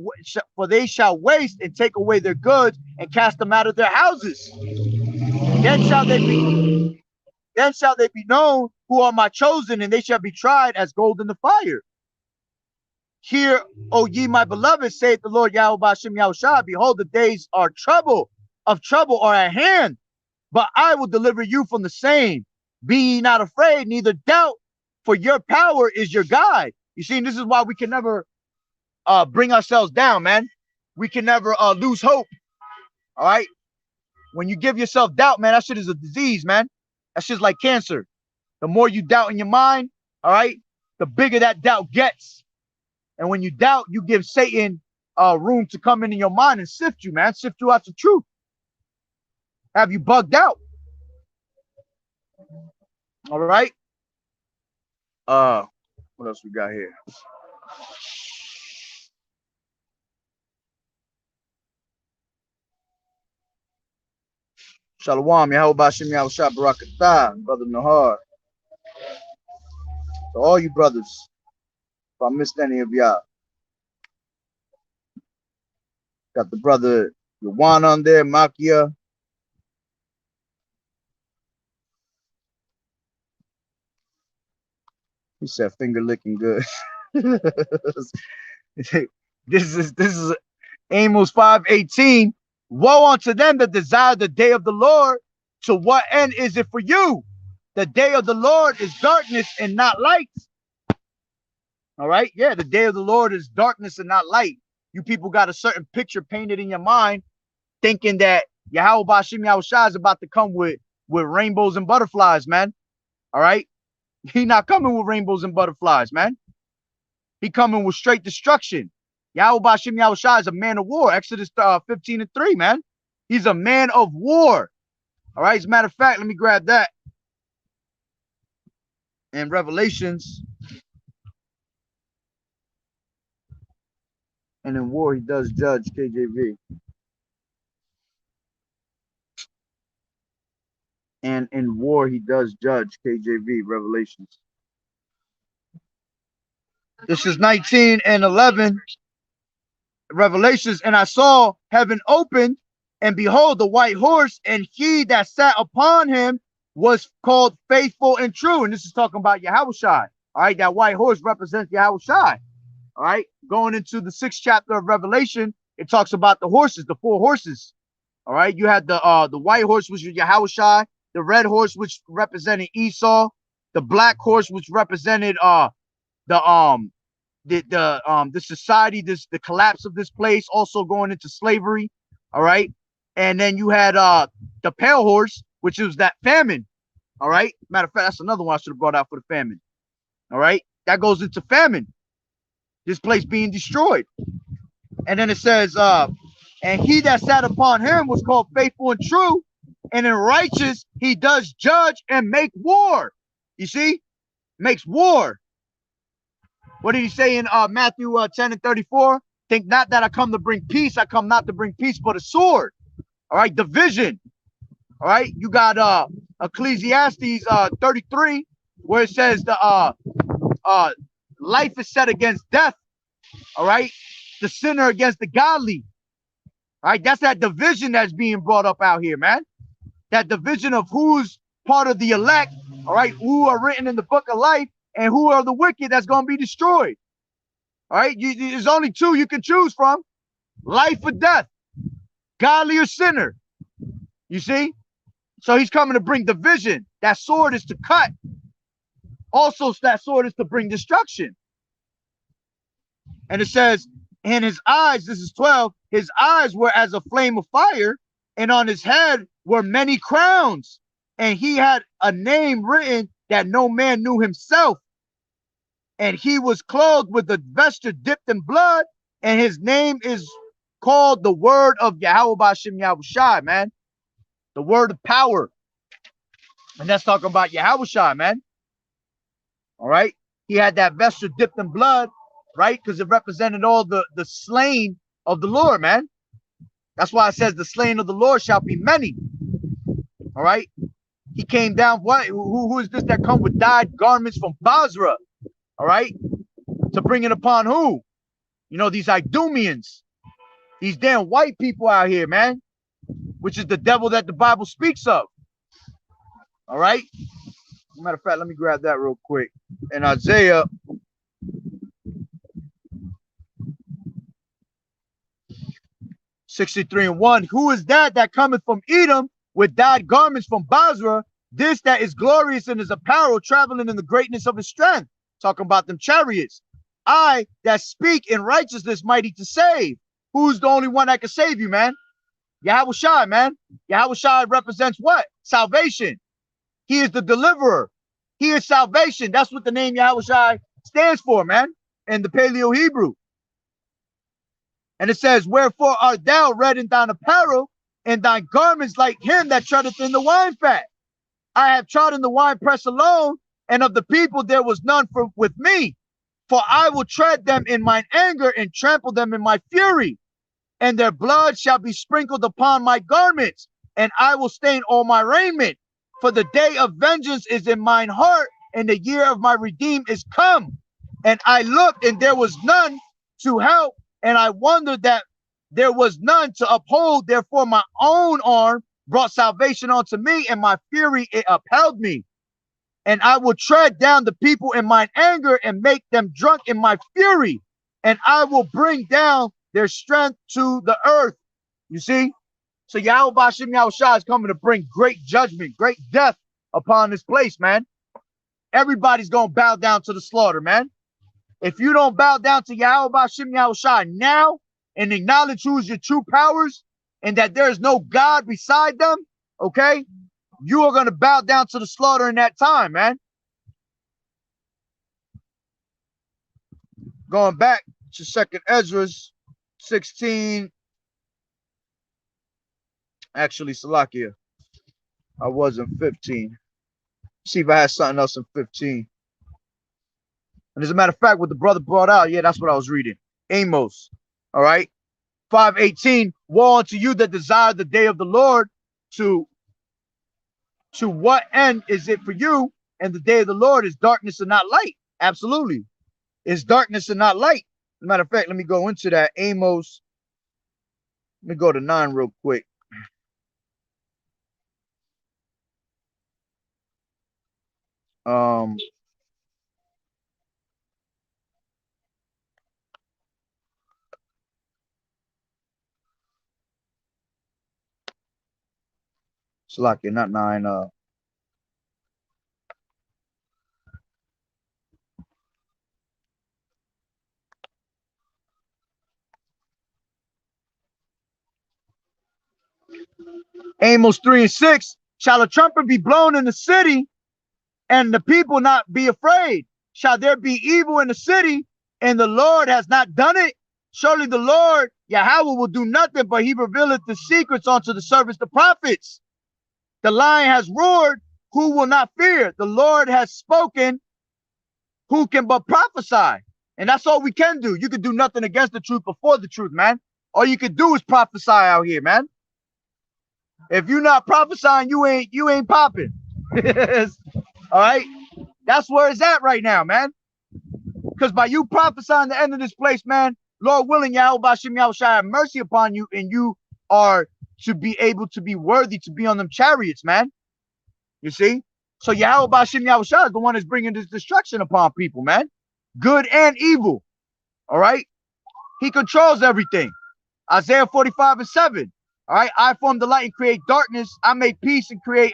waste and take away their goods and cast them out of their houses. Then shall they be known who are my chosen, and they shall be tried as gold in the fire. Hear, O ye my beloved, saith the Lord Yahweh Bashem Yahushua, behold, the days of trouble are at hand, but I will deliver you from the same. Be ye not afraid, neither doubt, for your power is your guide. You see, this is why we can never bring ourselves down, man. We can never lose hope. All right. When you give yourself doubt, man, that shit is a disease, man. That shit's like cancer. The more you doubt in your mind, all right, the bigger that doubt gets. And when you doubt, you give Satan room to come into your mind and sift you, man. Sift you out the truth. Have you bugged out? All right. What else we got here? Shalom, Yahweh Bashem Yahushua Barakatah, Brother Nahar. To all you brothers, if I missed any of y'all. Got the brother Yawan on there, Makia. He said finger licking good. This is Amos 5:18. Woe unto them that desire the day of the Lord. To what end is it for you? The day of the Lord is darkness and not light. All right. Yeah, the day of the Lord is darkness and not light. You people got a certain picture painted in your mind, thinking that Yahweh Bashem Yahushua is about to come with rainbows and butterflies, man. All right. He not coming with rainbows and butterflies, man. He coming with straight destruction. Yahweh Bashem Yahushua is a man of war. Exodus 15:3, man. He's a man of war. All right. As a matter of fact, let me grab that. And Revelations. And in war, he does judge, KJV. And in war, he does judge, KJV, Revelations. This is 19 and 11. Revelations. And I saw heaven opened, and behold, the white horse, and he that sat upon him was called Faithful and True. And this is talking about Yahushua. All right, that white horse represents Yahushua. All right, going into the 6th chapter of Revelation, it talks about the horses, the 4 horses. All right, you had the white horse, which was Yahushua, the red horse, which represented Esau, the black horse, which represented the society, the collapse of this place, also going into slavery. All right, and then you had the pale horse, which was that famine. All right, matter of fact, that's another one I should have brought out for the famine. All right, that goes into famine. This place being destroyed. And then it says, and he that sat upon him was called Faithful and True, and in righteous he does judge and make war. You see, makes war. What did he say in Matthew 10:34? Think not that I come to bring peace. I come not to bring peace, but a sword. All right, division. All right, you got Ecclesiastes 33, where it says the life is set against death. All right, the sinner against the godly. All right, that's that division that's being brought up out here, man. That division of who's part of the elect, all right, who are written in the book of life, and who are the wicked that's going to be destroyed. All right, there's only 2 you can choose from: life or death, godly or sinner. You see? So he's coming to bring division. That sword is to cut. Also, that sword is to bring destruction. And it says, in his eyes, this is 12, his eyes were as a flame of fire, and on his head were many crowns. And he had a name written that no man knew himself. And he was clothed with a vesture dipped in blood, and his name is called the word of Yahweh B'Shem Yahushai, man. The word of power. And that's talking about Yahushai, man. All right. He had that vesture dipped in blood, right? Because it represented all the slain of the Lord, man. That's why it says the slain of the Lord shall be many. All right. He came down. What? Who is this that come with dyed garments from Basra? All right. To bring it upon who? You know, these Idumeans. These damn white people out here, man. Which is the devil that the Bible speaks of. All right. Matter of fact, let me grab that real quick. In Isaiah 63:1, who is that cometh from Edom with dyed garments from Basra? This that is glorious in his apparel, traveling in the greatness of his strength. Talking about them chariots. I that speak in righteousness, mighty to save. Who's the only one that can save you, man? Yahushai, man. Yahushai represents what? Salvation. He is the deliverer. He is salvation. That's what the name Yahushai stands for, man, in the Paleo Hebrew. And it says, wherefore art thou red in thine apparel, and thy garments like him that treadeth in the wine fat? I have trodden the wine press alone, and of the people there was none with me. For I will tread them in mine anger, and trample them in my fury. And their blood shall be sprinkled upon my garments, and I will stain all my raiment. For the day of vengeance is in mine heart, and the year of my redeem is come. And I looked, and there was none to help, and I wondered that there was none to uphold. Therefore my own arm brought salvation unto me, and my fury it upheld me. And I will tread down the people in mine anger, and make them drunk in my fury. And I will bring down their strength to the earth. You see? So Yahweh B'Shem Yahushai is coming to bring great judgment, great death upon this place, man. Everybody's going to bow down to the slaughter, man. If you don't bow down to Yahweh B'Shem Yahushai now and acknowledge who's your true powers and that there is no God beside them, okay, you are going to bow down to the slaughter in that time, man. Going back to 2nd Ezra 16. Actually, Salakia, I was in 15. See if I had something else in 15. And as a matter of fact, what the brother brought out, yeah, that's what I was reading. Amos, all right? 5:18, woe unto you that desire the day of the Lord. To what end is it for you? And the day of the Lord is darkness and not light. Absolutely. It's darkness and not light. As a matter of fact, let me go into that. Amos. Let me go to 9 real quick. Salakia, not 9. Amos 3:6. Shall a trumpet be blown in the city, and the people not be afraid? Shall there be evil in the city, and the Lord has not done it? Surely the Lord Yahweh will do nothing, but he revealeth the secrets unto the servants, the prophets. The lion has roared, who will not fear? The Lord has spoken, who can but prophesy? And that's all we can do. You can do nothing against the truth before the truth, man. All you can do is prophesy out here, man. If you're not prophesying, you ain't popping. All right, that's where it's at right now, man. Because by you prophesying the end of this place, man, Lord willing, Yahweh B'Shem Yahushai have mercy upon you, and you are to be able to be worthy to be on them chariots, man. You see? So Yahweh B'Shem Yahushai is the one that's bringing this destruction upon people, man. Good and evil. All right? He controls everything. Isaiah 45:7. All right, I form the light and create darkness. I make peace and create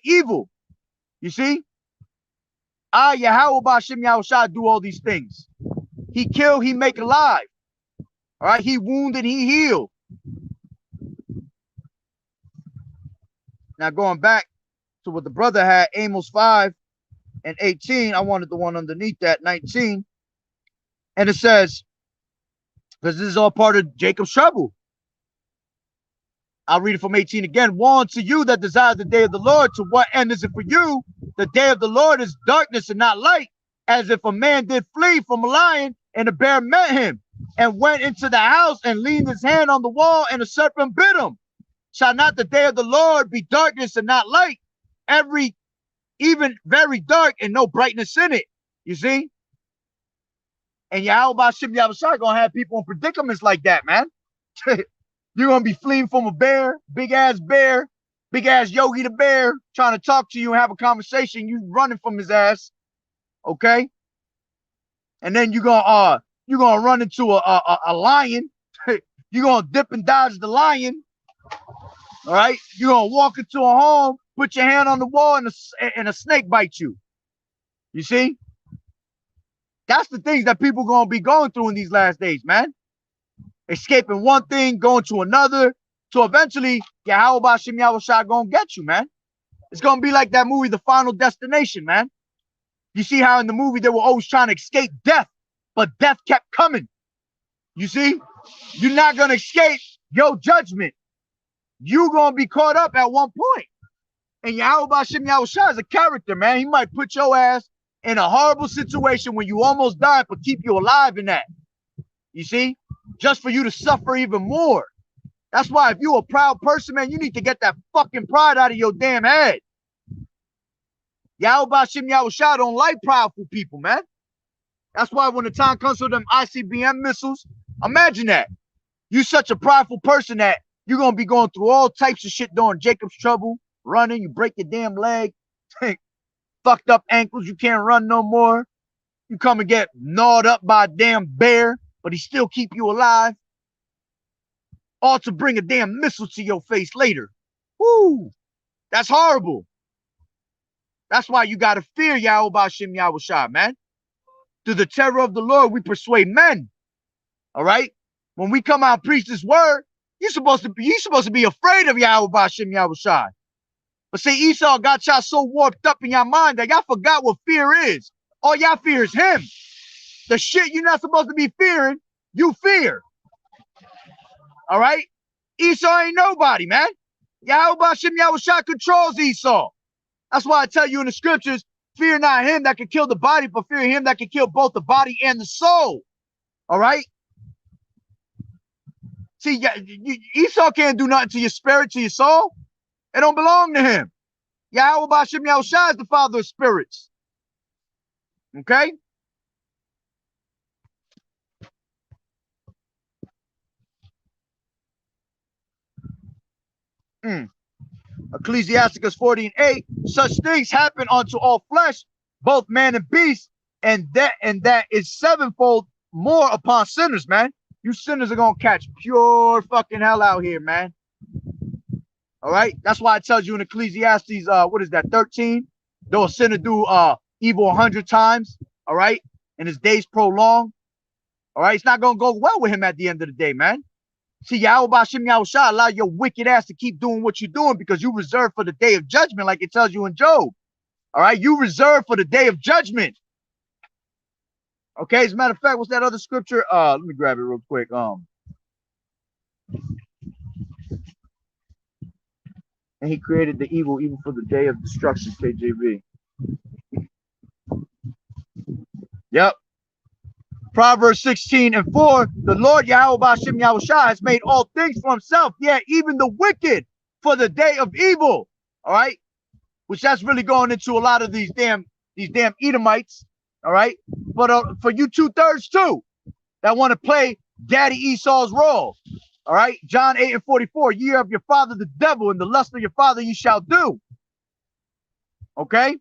evil. You see, I Yahweh Ba'Shem Yahushua do all these things. He kill, he make alive. All right, he wounded, he healed. Now going back to what the brother had, Amos 5 and 18. I wanted the one underneath that, 19. And it says, because this is all part of Jacob's trouble. I'll read it from 18 again. Woe unto you that desire the day of the Lord. To what end is it for you? The day of the Lord is darkness and not light, as if a man did flee from a lion, and a bear met him, and went into the house, and leaned his hand on the wall, and a serpent bit him. Shall not the day of the Lord be darkness and not light? Even very dark, and no brightness in it. You see? And Yahweh Ba'Shem Yahushua gonna have people in predicaments like that, man. You're gonna be fleeing from a bear, big ass Yogi the bear, trying to talk to you and have a conversation. You running from his ass, okay? And then you're gonna run into a lion. You're gonna dip and dodge the lion. All right, you're gonna walk into a home, put your hand on the wall, and a snake bites you. You see? That's the things that people gonna be going through in these last days, man. Escaping one thing, going to another, so eventually Yahweh Ba'Shem Yahushua gonna get you, man. It's gonna be like that movie, The Final Destination, man. You see how in the movie they were always trying to escape death, but death kept coming. You see? You're not gonna escape your judgment. You're gonna be caught up at one point. And Yahweh Ba'Shem Yahushua is a character, man. He might put your ass in a horrible situation when you almost died, but keep you alive in that. You see? Just for you to suffer even more. That's why if you're a proud person, man, you need to get that fucking pride out of your damn head. Yahweh Ba'Shem Yahushua don't like proudful people, man. That's why when the time comes for them ICBM missiles, imagine that. You such a prideful person that you're going to be going through all types of shit during Jacob's trouble, running, you break your damn leg, fucked up ankles, you can't run no more. You come and get gnawed up by a damn bear, but he still keep you alive. All to bring a damn missile to your face later. Woo! That's horrible. That's why you got to fear Yahweh Ba'Shem Yahushua, man. Through the terror of the Lord, we persuade men. All right? When we come out and preach this word, you're supposed to be afraid of Yahweh Ba'Shem Yahushua. But see, Esau got y'all so warped up in your mind that y'all forgot what fear is. All y'all fear is him. The shit you're not supposed to be fearing, you fear. All right? Esau ain't nobody, man. Yahweh Ba'Shem Yahushua controls Esau. That's why I tell you in the scriptures, fear not him that can kill the body, but fear him that can kill both the body and the soul. All right? See, Esau can't do nothing to your spirit, to your soul. It don't belong to him. Yahweh Ba'Shem Yahushua is the father of spirits. Okay? Ecclesiasticus 40:8. Such things happen unto all flesh, both man and beast, and that is sevenfold more upon sinners, man. You sinners are gonna catch pure fucking hell out here, man. All right, that's why it tells you in Ecclesiastes, what is that, 13? Though a sinner do evil 100 times, all right, and his days prolong, all right, it's not gonna go well with him at the end of the day, man. See, Yahweh Ba'Shem Yahushua allow your wicked ass to keep doing what you're doing because you reserve for the day of judgment, like it tells you in Job. All right, you reserve for the day of judgment. Okay, as a matter of fact, what's that other scripture? Let me grab it real quick. And he created the evil even for the day of destruction, KJV. Yep. Proverbs 16:4, the Lord Yahweh Ba'Shem Yahushua has made all things for himself, yeah, even the wicked for the day of evil. All right, which that's really going into a lot of these damn Edomites. All right, but for you 2/3 too that want to play Daddy Esau's role. All right, John 8:44, ye are of your father the devil, and the lust of your father you shall do. Okay.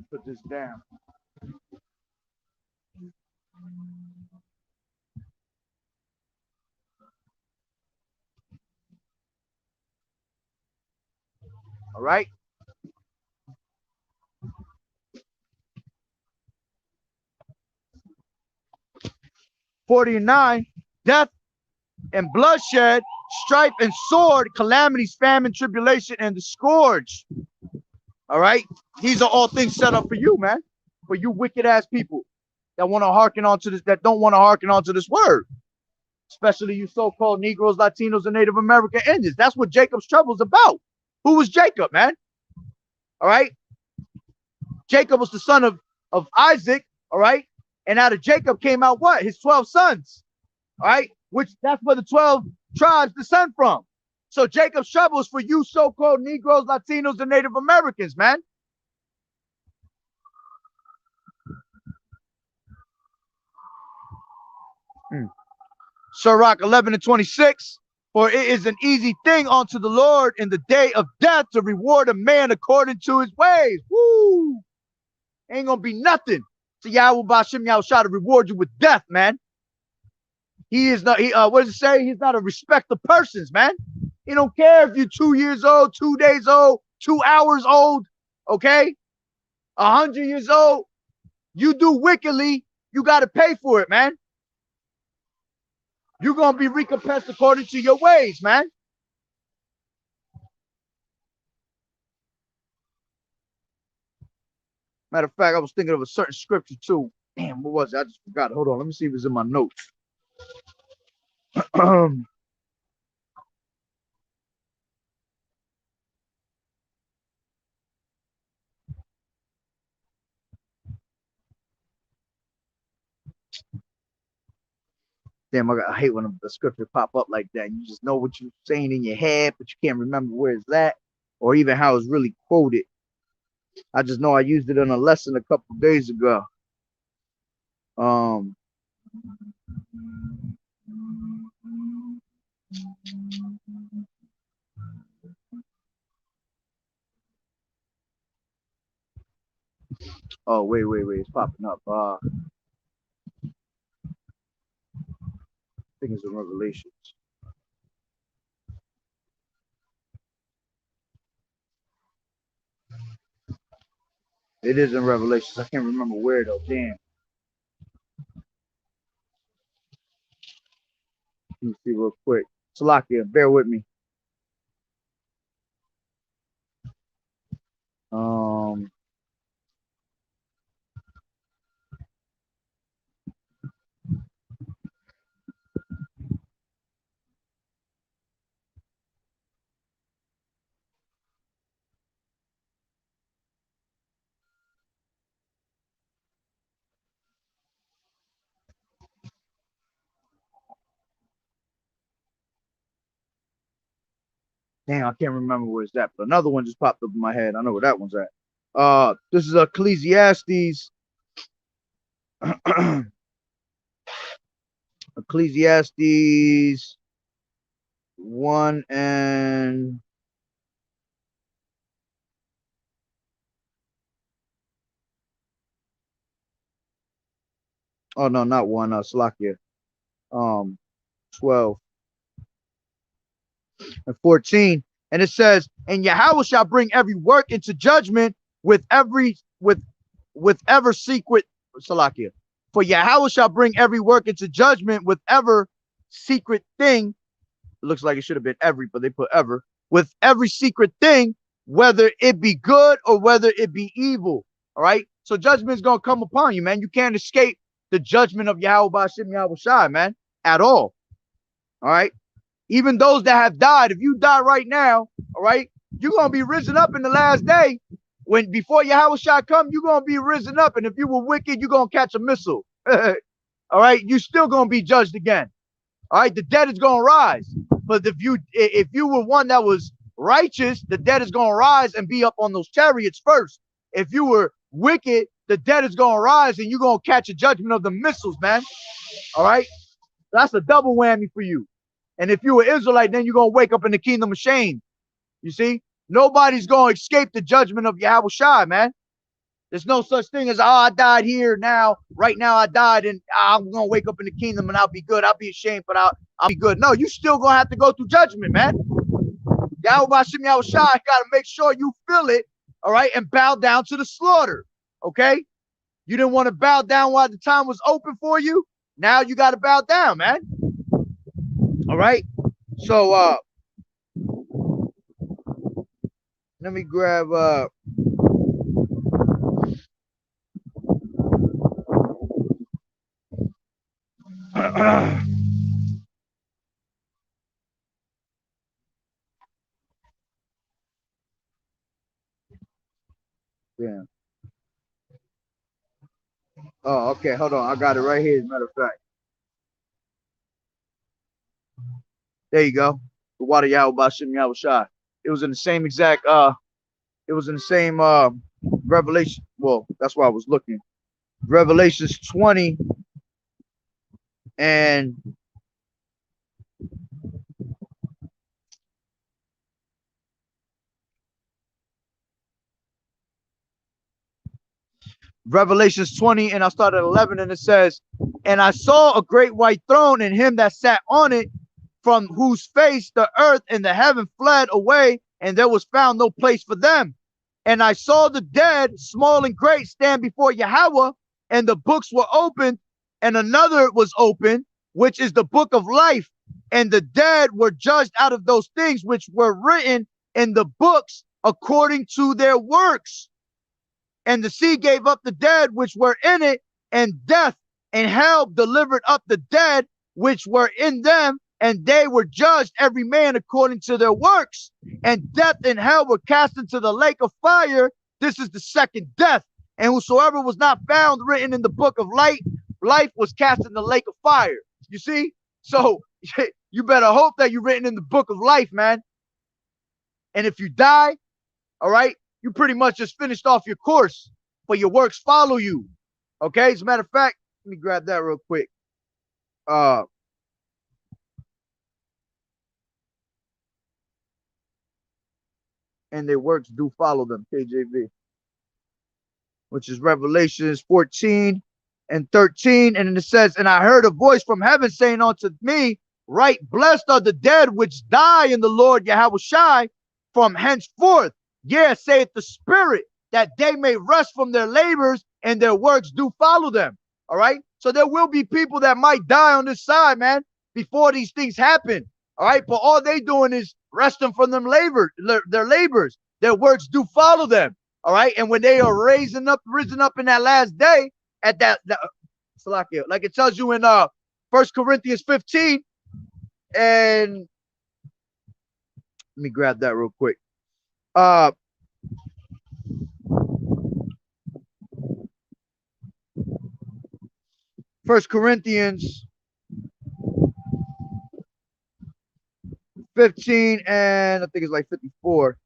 Put this down. All right. 49, death and bloodshed, strife and sword, calamities, famine, tribulation, and the scourge. All right. These are all things set up for you, man. For you wicked ass people that want to hearken on to this, that don't want to hearken on to this word. Especially you so-called Negroes, Latinos, and Native American Indians. That's what Jacob's trouble is about. Who was Jacob, man? All right. Jacob was the son of Isaac. All right. And out of Jacob came out what? His 12 sons. All right. Which that's where the 12 tribes descend from. So Jacob's trouble is for you so-called Negroes, Latinos, and Native Americans, man. Sirach 11 and 26. For it is an easy thing unto the Lord in the day of death to reward a man according to his ways. Woo! Ain't gonna be nothing. So Yahweh Bashim Yahushua to reward you with death, man. He is not, what does it say? He's not a respect of persons, man. He don't care if you're 2 years old, 2 days old, 2 hours old, okay? 100 years old. You do wickedly, you got to pay for it, man. You're going to be recompensed according to your ways, man. Matter of fact, I was thinking of a certain scripture too. Damn, what was it? I just forgot. Hold on. Let me see if it's in my notes. Damn, I hate when the scripture pop up like that. You just know what you're saying in your head, but you can't remember where it's at or even how it's really quoted. I just know I used it in a lesson a couple days ago. Oh, wait, it's popping up. I think it's in Revelations. It is in Revelations. I can't remember where though. Damn. Let me see real quick. Salakia, bear with me. Damn, I can't remember where it's at, but another one just popped up in my head. I know where that one's at. This is Ecclesiastes. Ecclesiastes 1 and oh no, not 1, Salakia. 12 and 14. And it says, and Yahweh shall bring every work into judgment with ever secret Salakia. For Yahweh shall bring every work into judgment with ever secret thing. It looks like it should have been every, but they put ever. With every secret thing, whether it be good or whether it be evil. All right. So judgment is going to come upon you, man. You can't escape the judgment of Yahweh Bashim Yahushai, man, at all. All right. Even those that have died, if you die right now, all right, you're going to be risen up in the last day. When before Yahushua come, you're going to be risen up. And if you were wicked, you're going to catch a missile. All right. You're still going to be judged again. All right. The dead is going to rise. But if you were one that was righteous, the dead is going to rise and be up on those chariots first. If you were wicked, the dead is going to rise and you're going to catch a judgment of the missiles, man. All right. That's a double whammy for you. And if you were Israelite, then you're going to wake up in the kingdom of shame. You see, nobody's going to escape the judgment of Yahushua, man. There's no such thing as, oh, I died here now. Right now I died and I'm going to wake up in the kingdom and I'll be good. I'll be ashamed, but I'll be good. No, you still going to have to go through judgment, man. Yahweh Hashem Yahweh Shai got to make sure you feel it, all right, and bow down to the slaughter, okay? You didn't want to bow down while the time was open for you. Now you got to bow down, man. All right? So, let me grab, yeah. Oh, okay. Hold on. I got it right here. As a matter of fact. There you go. The water Yahweh Bashim Yahweh Shai. It was in the same exact it was in the same Revelation. Well, that's why I was looking. Revelations 20 and Revelations 20, and I started at 11, and it says, and I saw a great white throne, and him that sat on it, from whose face the earth and the heaven fled away, and there was found no place for them. And I saw the dead, small and great, stand before Yahweh, and the books were opened, and another was opened, which is the book of life. And the dead were judged out of those things which were written in the books according to their works. And the sea gave up the dead which were in it, and death and hell delivered up the dead which were in them, and they were judged every man according to their works. And death and hell were cast into the lake of fire. This is the second death. And whosoever was not found written in the book of life was cast in the lake of fire. You see? So you better hope that you're written in the book of life, man. And if you die, all right, you pretty much just finished off your course, but your works follow you. Okay, as a matter of fact, let me grab that real quick. And their works do follow them, KJV, which is Revelations 14 and 13. And then it says, and I heard a voice from heaven saying unto me, right, blessed are the dead which die in the Lord Yahweh Shai from henceforth. Yeah, saith the Spirit, that they may rest from their labors and their works do follow them. All right. So there will be people that might die on this side, man, before these things happen. All right. But all they doing is resting from them their labors. Their works do follow them. All right. And when they are risen up in that last day, at that like it tells you in 1 Corinthians 15. And let me grab that real quick. 1 Corinthians 15 and I think it's like 54.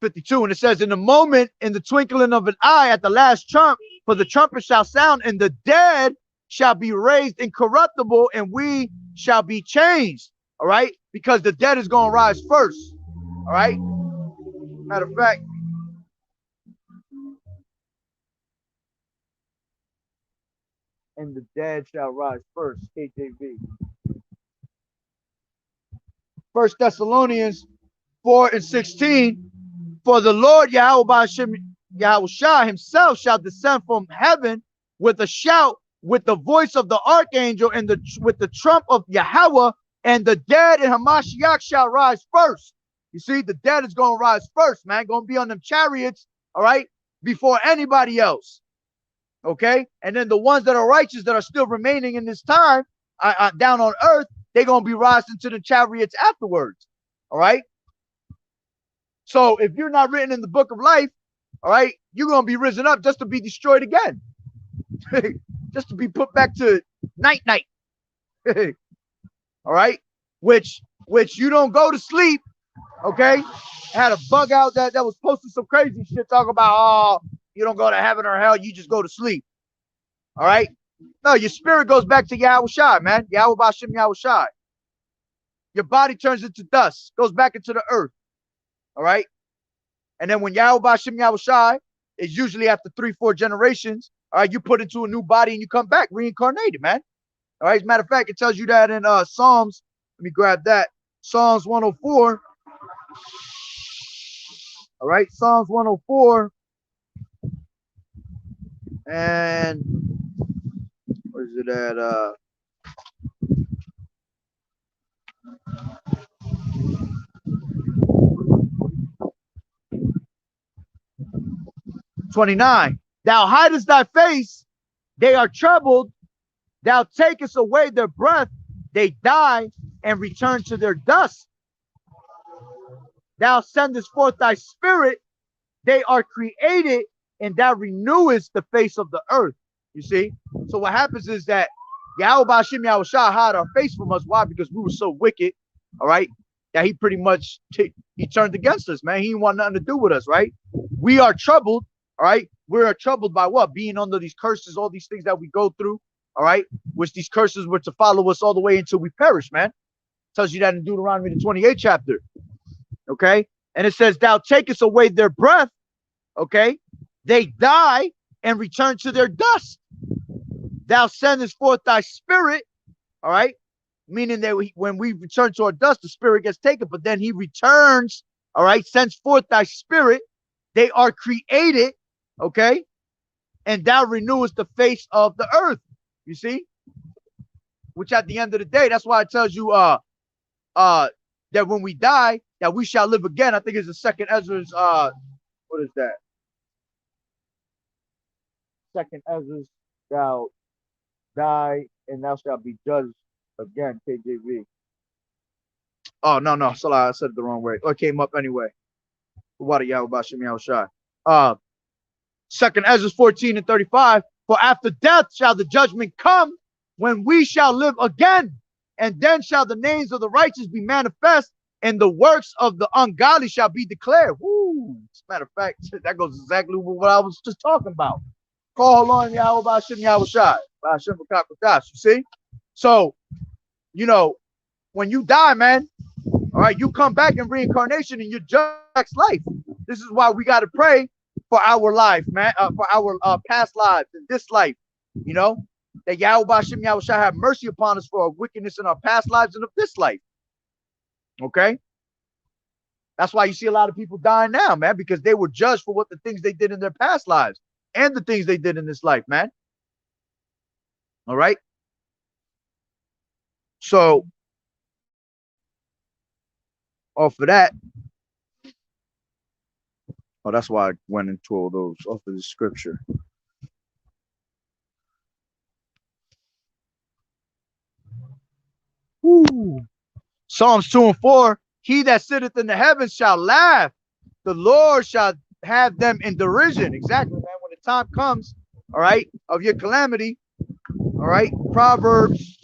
52, and it says, in the moment, in the twinkling of an eye, at the last trump, for the trumpet shall sound, and the dead shall be raised incorruptible, and we shall be changed. All right, because the dead is going to rise first. All right, matter of fact, and the dead shall rise first, KJV. 1 Thessalonians 4 and 16. For the Lord Yahweh Shai himself shall descend from heaven with a shout, with the voice of the archangel, and with the trump of Yahweh, and the dead in Hamashiach shall rise first. You see, the dead is going to rise first, man. Going to be on them chariots, all right, before anybody else. Okay? And then the ones that are righteous that are still remaining in this time down on earth, they're going to be rising to the chariots afterwards. All right? So if you're not written in the book of life, all right, you're going to be risen up just to be destroyed again. Just to be put back to night. All right, which you don't go to sleep. Okay, I had a bug out that was posting some crazy shit talking about, oh, you don't go to heaven or hell, you just go to sleep. All right, no, your spirit goes back to Yahweh Shai, man. Yahweh Bashim Yahweh Shai. Your body turns into dust, goes back into the earth. All right, and then when Yahweh Bashim Yahweh Shai is usually after 3-4 generations, all right, you put into a new body and you come back reincarnated, man. All right, as a matter of fact, it tells you that in Psalms. Let me grab that. Psalms 104. All right, Psalms 104. And where's it at? 29. Thou hidest thy face, they are troubled. Thou takest away their breath, they die and return to their dust. Thou sendest forth thy spirit, they are created, and thou renewest the face of the earth. You see? So what happens is that Yahweh Bashim Yahushua hide our face from us. Why? Because we were so wicked, all right, that he pretty much he turned against us, man. He didn't want nothing to do with us, right? We are troubled, all right? We are troubled by what? Being under these curses, all these things that we go through, all right? Which these curses were to follow us all the way until we perish, man. Tells you that in Deuteronomy, the 28th chapter, okay? And it says, thou takest away their breath, okay? They die and return to their dust. Thou sendest forth thy spirit, all right? Meaning that when we return to our dust, the spirit gets taken, but then he returns, all right? Sends forth thy spirit. They are created, okay? And thou renewest the face of the earth, you see? Which at the end of the day, that's why it tells you that when we die, that we shall live again. I think it's the second Ezra's, what is that? Second Ezra's, thou die and thou shalt be judged again, KJV. Oh, no, Salah, I said it the wrong way. Or it came up anyway. What Yahweh Bashim Yahushai. Second Ezra 14 and 35. For after death shall the judgment come, when we shall live again, and then shall the names of the righteous be manifest, and the works of the ungodly shall be declared. Woo! As a matter of fact, that goes exactly with what I was just talking about. Call on Yahweh Bashim Yahushai. Bashim Bakakodash. You see? So, you know, when you die, man, all right, you come back in reincarnation and you judge next life. This is why we got to pray for our life, man, for our past lives and this life, you know, that Yahweh Bashim Yahushua have mercy upon us for our wickedness in our past lives and of this life. Okay? That's why you see a lot of people dying now, man, because they were judged for what the things they did in their past lives and the things they did in this life, man. All right? So, off of that, oh, that's why I went into all those off of the scripture. Woo. Psalms 2 and 4. He that sitteth in the heavens shall laugh. The Lord shall have them in derision. Exactly, man. When the time comes, all right, of your calamity, all right. Proverbs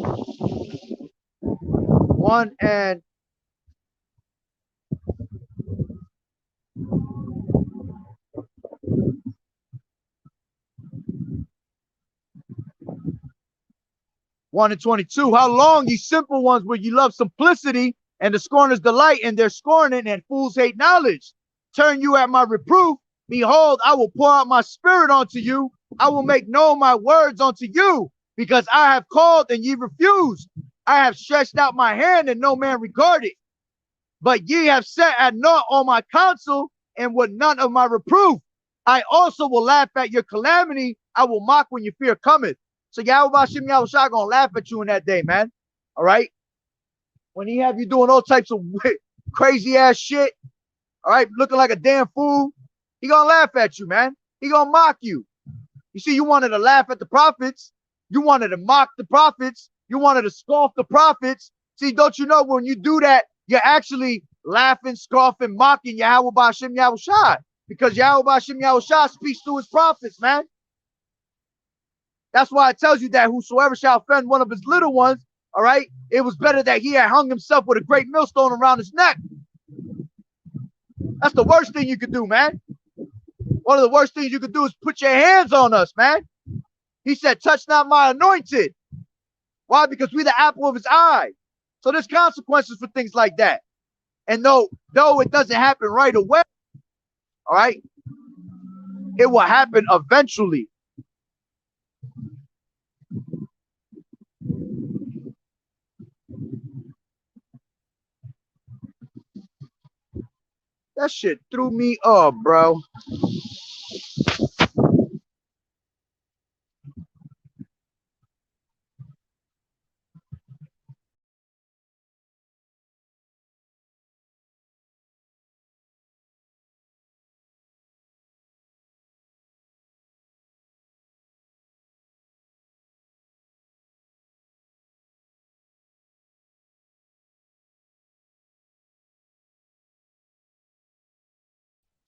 1 and 22. How long, ye simple ones, will ye love simplicity, and the scorners delight in their scorning, and fools hate knowledge? Turn you at my reproof. Behold, I will pour out my spirit unto you. I will make known my words unto you, because I have called and ye refused. I have stretched out my hand and no man regarded. But ye have set at naught all my counsel and would none of my reproof. I also will laugh at your calamity. I will mock when your fear cometh. So Yahweh Bashim Yahushua gonna laugh at you in that day, man. All right? When he have you doing all types of crazy ass shit, all right, looking like a damn fool, he gonna laugh at you, man. He gonna mock you. You see, you wanted to laugh at the prophets. You wanted to mock the prophets. You wanted to scoff the prophets. See, don't you know when you do that, you're actually laughing, scoffing, mocking Yahweh Bashim Yahushua, because Yahweh Bashim Yahushua speaks to his prophets, man. That's why it tells you that whosoever shall offend one of his little ones, all right, it was better that he had hung himself with a great millstone around his neck. That's the worst thing you could do, man. One of the worst things you could do is put your hands on us, man. He said, touch not my anointed. Why? Because we're the apple of his eye. So there's consequences for things like that. And though it doesn't happen right away, all right, it will happen eventually. That shit threw me up, bro.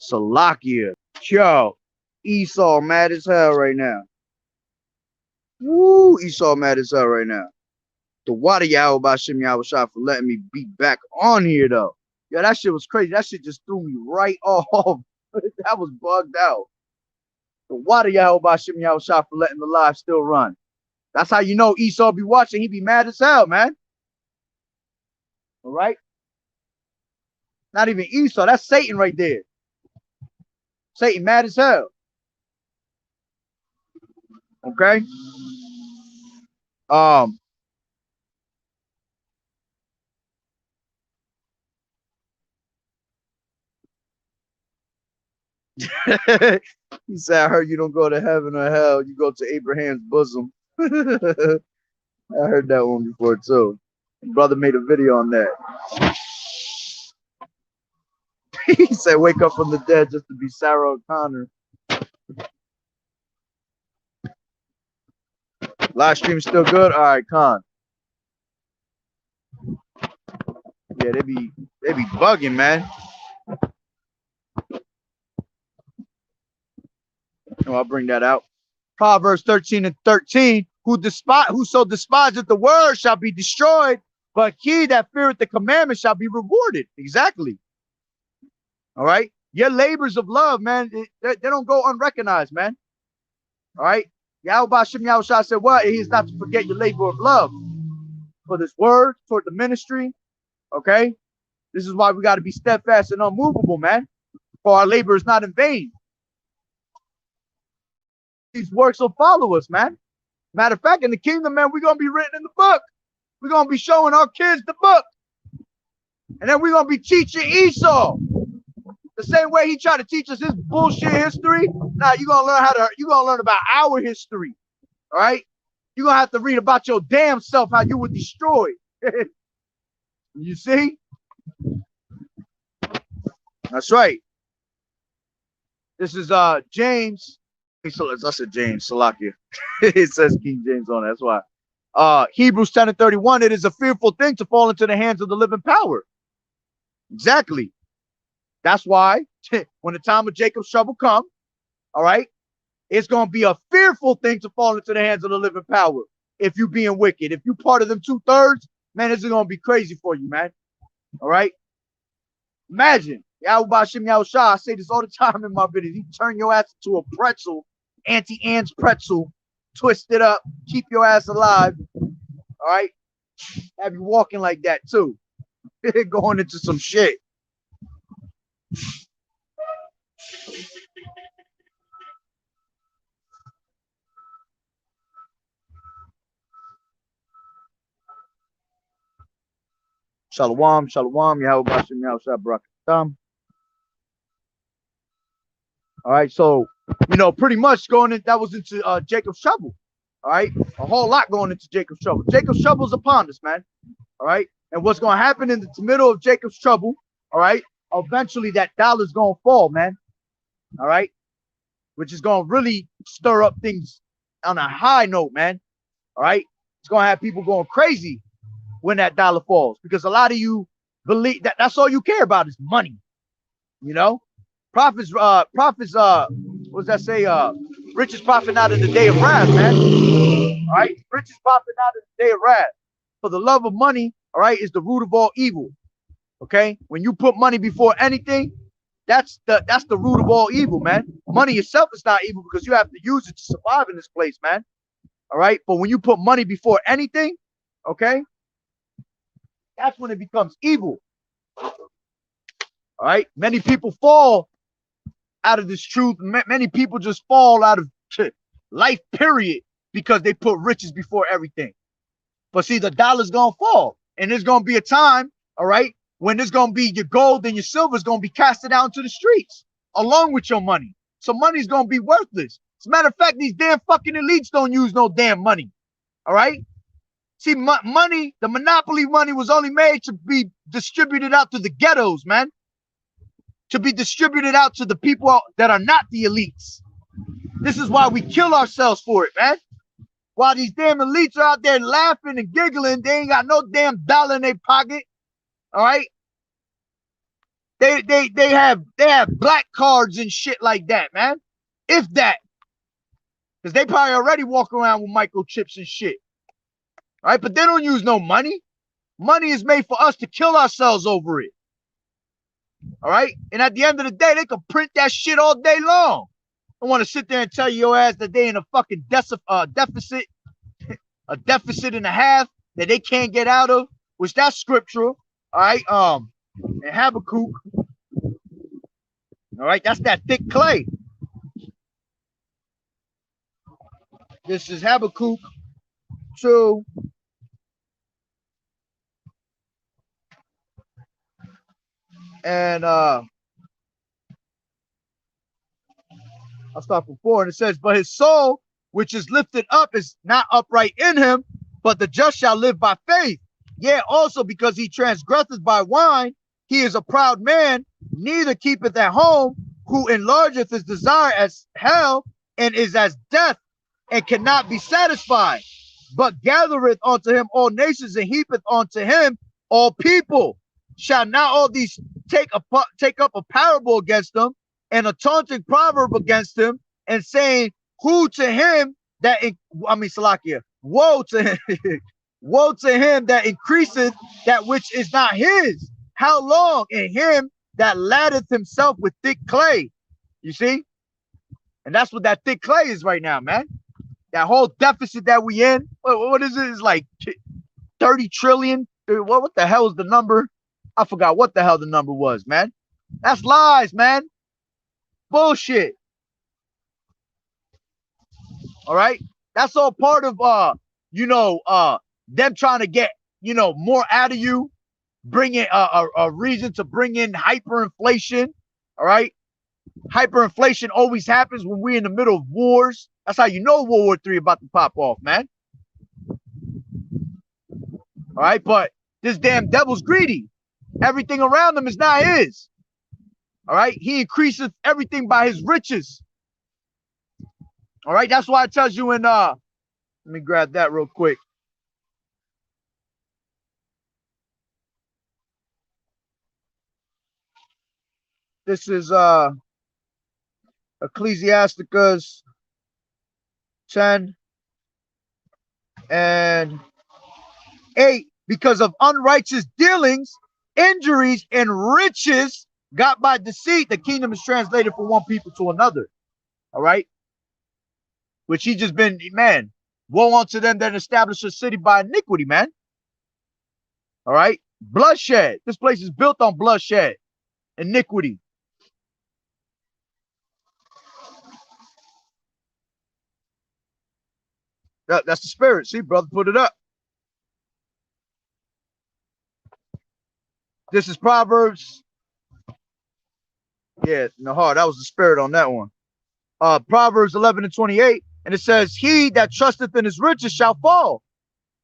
Salakia. Yo, Esau mad as hell right now. Woo, Esau mad as hell right now. The water Yahweh Bashim Yahushua for letting me be back on here though. Yeah, that shit was crazy. That shit just threw me right off. That was bugged out. The water Yahweh Bashim Yahushua for letting the live still run. That's how you know Esau be watching. He be mad as hell, man. All right. Not even Esau. That's Satan right there. Satan mad as hell. Okay. He said, I heard you don't go to heaven or hell. You go to Abraham's bosom. I heard that one before too. Brother made a video on that. He said, wake up from the dead just to be Sarah O'Connor. Live stream still good? All right, Con. Yeah, they be bugging, man. Oh, I'll bring that out. Proverbs 13:13. Whoso despiseth the word shall be destroyed, but he that feareth the commandment shall be rewarded. Exactly. All right. Your labors of love, man, they don't go unrecognized, man. All right. Yahweh Bashim Yahushua said, what? He is not to forget your labor of love for this word, toward the ministry. Okay. This is why we got to be steadfast and unmovable, man. For our labor is not in vain. These works will follow us, man. Matter of fact, in the kingdom, man, we're going to be written in the book. We're going to be showing our kids the book. And then we're going to be teaching Esau. The same way he tried to teach us his bullshit history. Now you're going to learn about our history. All right. You're going to have to read about your damn self, how you were destroyed. You see? That's right. This is James. I said James, Salakia. It says King James on it. That's why. Hebrews 10:31. It is a fearful thing to fall into the hands of the living power. Exactly. That's why when the time of Jacob's trouble come, all right, it's going to be a fearful thing to fall into the hands of the living power. If you being wicked, if you part of them 2/3, man, this is going to be crazy for you, man. All right. Imagine, Yahweh Bashim Yahushua, I say this all the time in my videos. He turn your ass into a pretzel, Auntie Anne's pretzel, twist it up, keep your ass alive. All right. Have you walking like that too. Going into some shit. Shalom, shalom, Yahweh Bashim Yahushua Barakatam. All right, so pretty much going in, that was into Jacob's trouble. All right, a whole lot going into Jacob's trouble. Jacob's trouble is upon us, man. All right, and what's going to happen in the middle of Jacob's trouble? All right, eventually that dollar's going to fall, man. All right, which is going to really stir up things on a high note, man. All right, it's going to have people going crazy when that dollar falls, because a lot of you believe that that's all you care about is money. Prophets, what does that say? Richest prophet out of the day of wrath, man. All right, richest prophet out of the day of wrath. For the love of money, all right, is the root of all evil. Okay, when you put money before anything, that's the root of all evil, man. Money itself is not evil because you have to use it to survive in this place, man. All right, but when you put money before anything, okay, that's when it becomes evil. All right, many people fall out of this truth. Many people just fall out of life, period, because they put riches before everything. But see, the dollar's gonna fall, and there's gonna be a time, all right, when it's gonna be your gold and your silver is gonna be casted out into the streets along with your money. So money's gonna be worthless. As a matter of fact, these damn fucking elites don't use no damn money. All right. See, money, the monopoly money was only made to be distributed out to the ghettos, man. To be distributed out to the people that are not the elites. This is why we kill ourselves for it, man. While these damn elites are out there laughing and giggling, they ain't got no damn dollar in their pocket. All right. They have black cards and shit like that, man. If that. Because they probably already walk around with microchips and shit. All right, but they don't use no money. Money is made for us to kill ourselves over it. All right. And at the end of the day, they can print that shit all day long. I want to sit there and tell your ass that they in a fucking deficit, a deficit and a half that they can't get out of, which that's scriptural. All right. And Habakkuk. All right, that's that thick clay. This is Habakkuk 2. And I'll start from 4. And it says, but his soul, which is lifted up, is not upright in him, but the just shall live by faith. Yea, also because he transgresseth by wine, he is a proud man, neither keepeth at home, who enlargeth his desire as hell, and is as death, and cannot be satisfied, but gathereth unto him all nations, and heapeth unto him all people. Shall not all these take up a parable against them, and a taunting proverb against him, and saying, who to him that, Salakia, woe to him, woe to him that increaseth that which is not his. How long? In him that laddeth himself with thick clay. You see? And that's what that thick clay is right now, man. That whole deficit that we in, what is it? It's like 30 trillion. What the hell is the number? I forgot what the hell the number was, man. That's lies, man. Bullshit. All right. That's all part of them trying to get, more out of you, bringing a reason to bring in hyperinflation. All right. Hyperinflation always happens when we're in the middle of wars. That's how you know World War III about to pop off, man. All right, but this damn devil's greedy. Everything around him is not his. All right, he increases everything by his riches. All right, that's why it tells you in let me grab that real quick. This is Ecclesiasticus 10 and 8, because of unrighteous dealings, injuries, and riches got by deceit, the kingdom is translated from one people to another. All right. Which he just been, man, woe unto them that establish a city by iniquity, man. All right. Bloodshed. This place is built on bloodshed, iniquity. That's the spirit. See, brother, put it up. This is Proverbs. Yeah, Nahar, that was the spirit on that one. Proverbs 11 and 28. And it says, he that trusteth in his riches shall fall,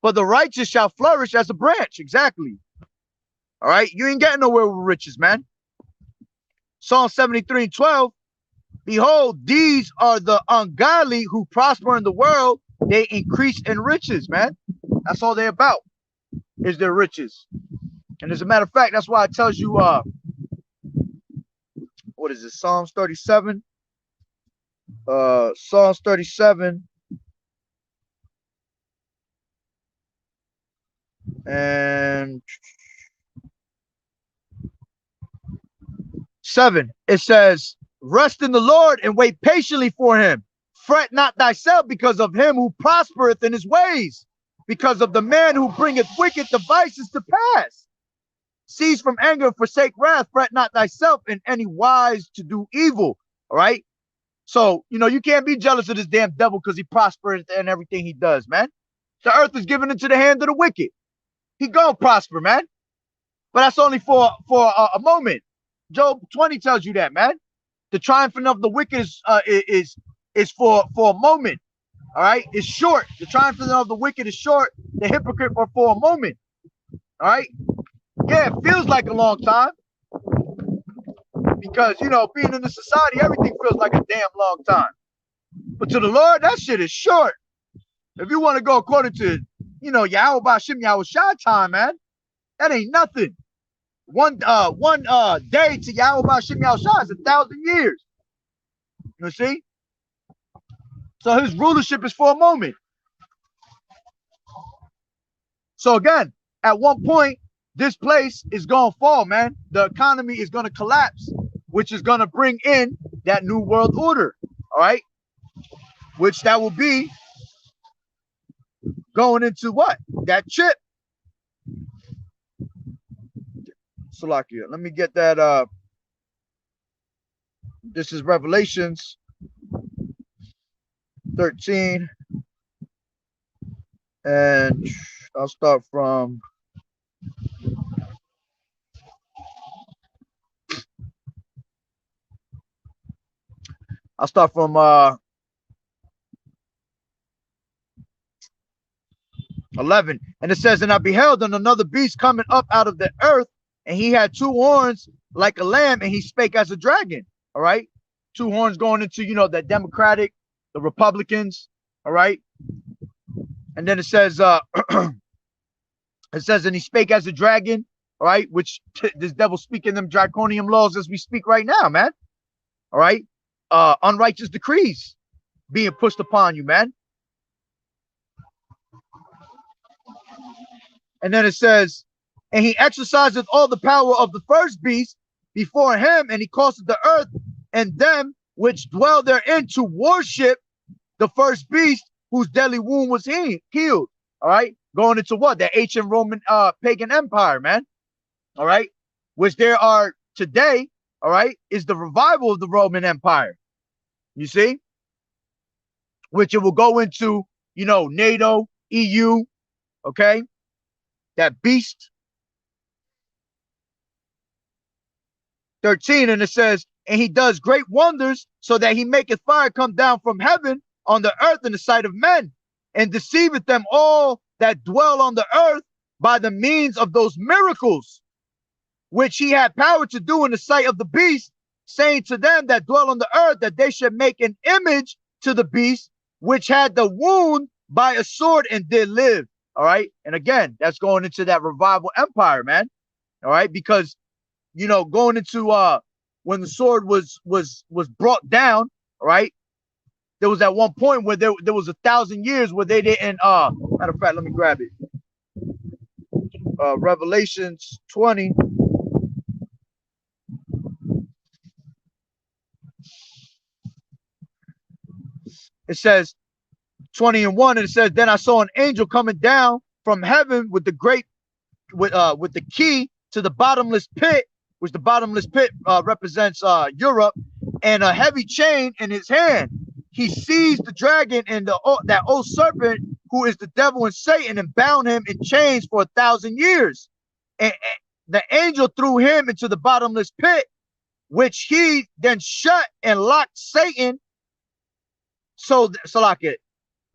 but the righteous shall flourish as a branch. Exactly. All right. You ain't getting nowhere with riches, man. Psalm 73 and 12. Behold, these are the ungodly who prosper in the world. They increase in riches, man. That's all they're about, is their riches. And as a matter of fact, that's why it tells you, what is it? Psalms 37. Psalms 37 and 7. It says, rest in the Lord and wait patiently for him. Fret not thyself because of him who prospereth in his ways, because of the man who bringeth wicked devices to pass. Cease from anger, forsake wrath, fret not thyself in any wise to do evil. All right. So, you can't be jealous of this damn devil because he prospers in everything he does, man. The earth is given into the hand of the wicked. He gonna prosper, man. But that's only for a moment. Job 20 tells you that, man. The triumphing of the wicked is for a moment. All right, it's short. The triumphing of the wicked is short. The hypocrite are for a moment. All right. Yeah, it feels like a long time because being in the society, everything feels like a damn long time. But to the Lord, that shit is short. If you want to go according to Yahweh Bashim Yahweh Shai time, man, that ain't nothing. One day to Yahweh Bashim Yahweh Shai is 1,000 years. You see? So his rulership is for a moment. So again, at one point, this place is going to fall, man. The economy is going to collapse, which is going to bring in that new world order. All right. Which that will be going into what? That chip. Salakia. Let me get that. This is Revelations 13. And I'll start from I'll start from 11. And it says, and I beheld another beast coming up out of the earth, and he had two horns like a lamb, and he spake as a dragon. All right. Two horns going into, the Democratic, the Republicans. All right. And then it says, and he spake as a dragon. All right. Which this devil speaking them draconian laws as we speak right now, man. All right. Unrighteous decrees being pushed upon you, man. And then it says, and he exerciseth all the power of the first beast before him, and he causeth the earth and them which dwell therein to worship the first beast whose deadly wound was healed. All right. Going into what? The ancient Roman pagan empire, man. All right. Which there are today, all right, is the revival of the Roman Empire. You see? Which it will go into, NATO, EU, okay? That beast. 13, and it says, and he does great wonders so that he maketh fire come down from heaven on the earth in the sight of men, and deceiveth them all that dwell on the earth by the means of those miracles, which he had power to do in the sight of the beast, saying to them that dwell on the earth that they should make an image to the beast, which had the wound by a sword and did live. All right. And again, that's going into that revival empire, man. All right. Because, going into when the sword was brought down, all right, there was at one point where there was 1,000 years where they didn't matter of fact, let me grab it. Revelations 20. It says 20:1, and it says, then I saw an angel coming down from heaven with the key to the bottomless pit, which the bottomless pit represents Europe, and a heavy chain in his hand. He seized the dragon and that old serpent, who is the devil and Satan, and bound him in chains for 1,000 years. And the angel threw him into the bottomless pit, which he then shut and locked Satan. So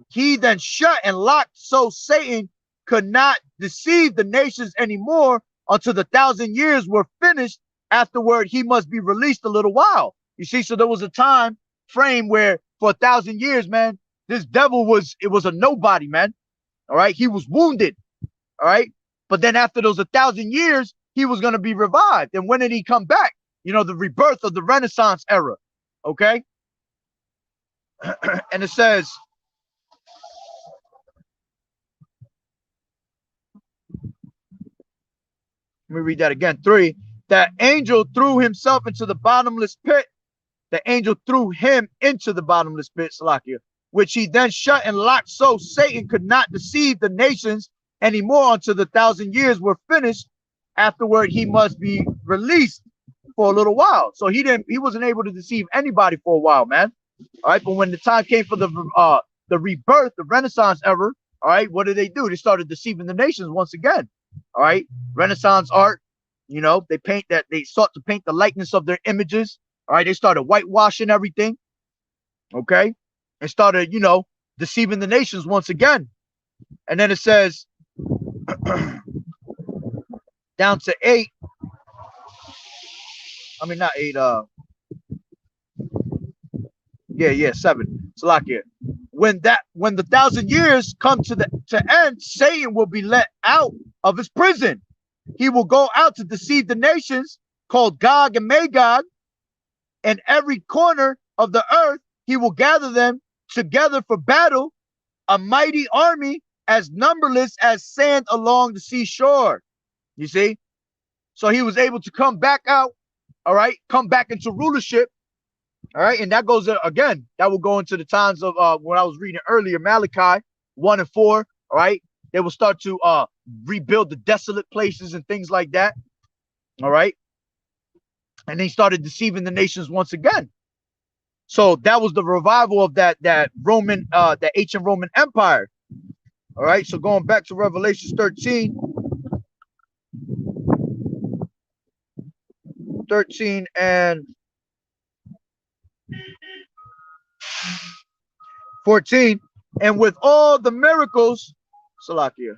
he then shut and locked, so Satan could not deceive the nations anymore until the 1,000 years were finished. Afterward, he must be released a little while. You see, so there was a time frame where for 1,000 years, man, this devil was a nobody, man. All right. He was wounded. All right. But then after those 1,000 years, he was going to be revived. And when did he come back? The rebirth of the Renaissance era. Okay. And it says, let me read that again. 3, that angel threw himself into the bottomless pit. The angel threw him into the bottomless pit, Salakia, which he then shut and locked, so Satan could not deceive the nations anymore until the 1,000 years were finished. Afterward, he must be released for a little while. So he wasn't able to deceive anybody for a while, man. All right, but when the time came for the rebirth, the Renaissance era, all right, what did they do? They started deceiving the nations once again. All right, Renaissance art, You know, they sought to paint the likeness of their images. All right, they started whitewashing everything. Okay, and started, you know, deceiving the nations once again. And then it says down to 8. I mean, not 8. Yeah, 7. Salakia. When the 1,000 years come to end, Satan will be let out of his prison. He will go out to deceive the nations called Gog and Magog, and every corner of the earth he will gather them together for battle, a mighty army as numberless as sand along the seashore. You see? So he was able to come back out, all right, come back into rulership. All right, and that goes again. That will go into the times of when I was reading earlier, Malachi 1 and 4. All right, they will start to rebuild the desolate places and things like that. All right, and they started deceiving the nations once again. So that was the revival of that Roman, that ancient Roman Empire. All right, so going back to Revelation 13. 13 and 14, and with all the miracles, Salakia.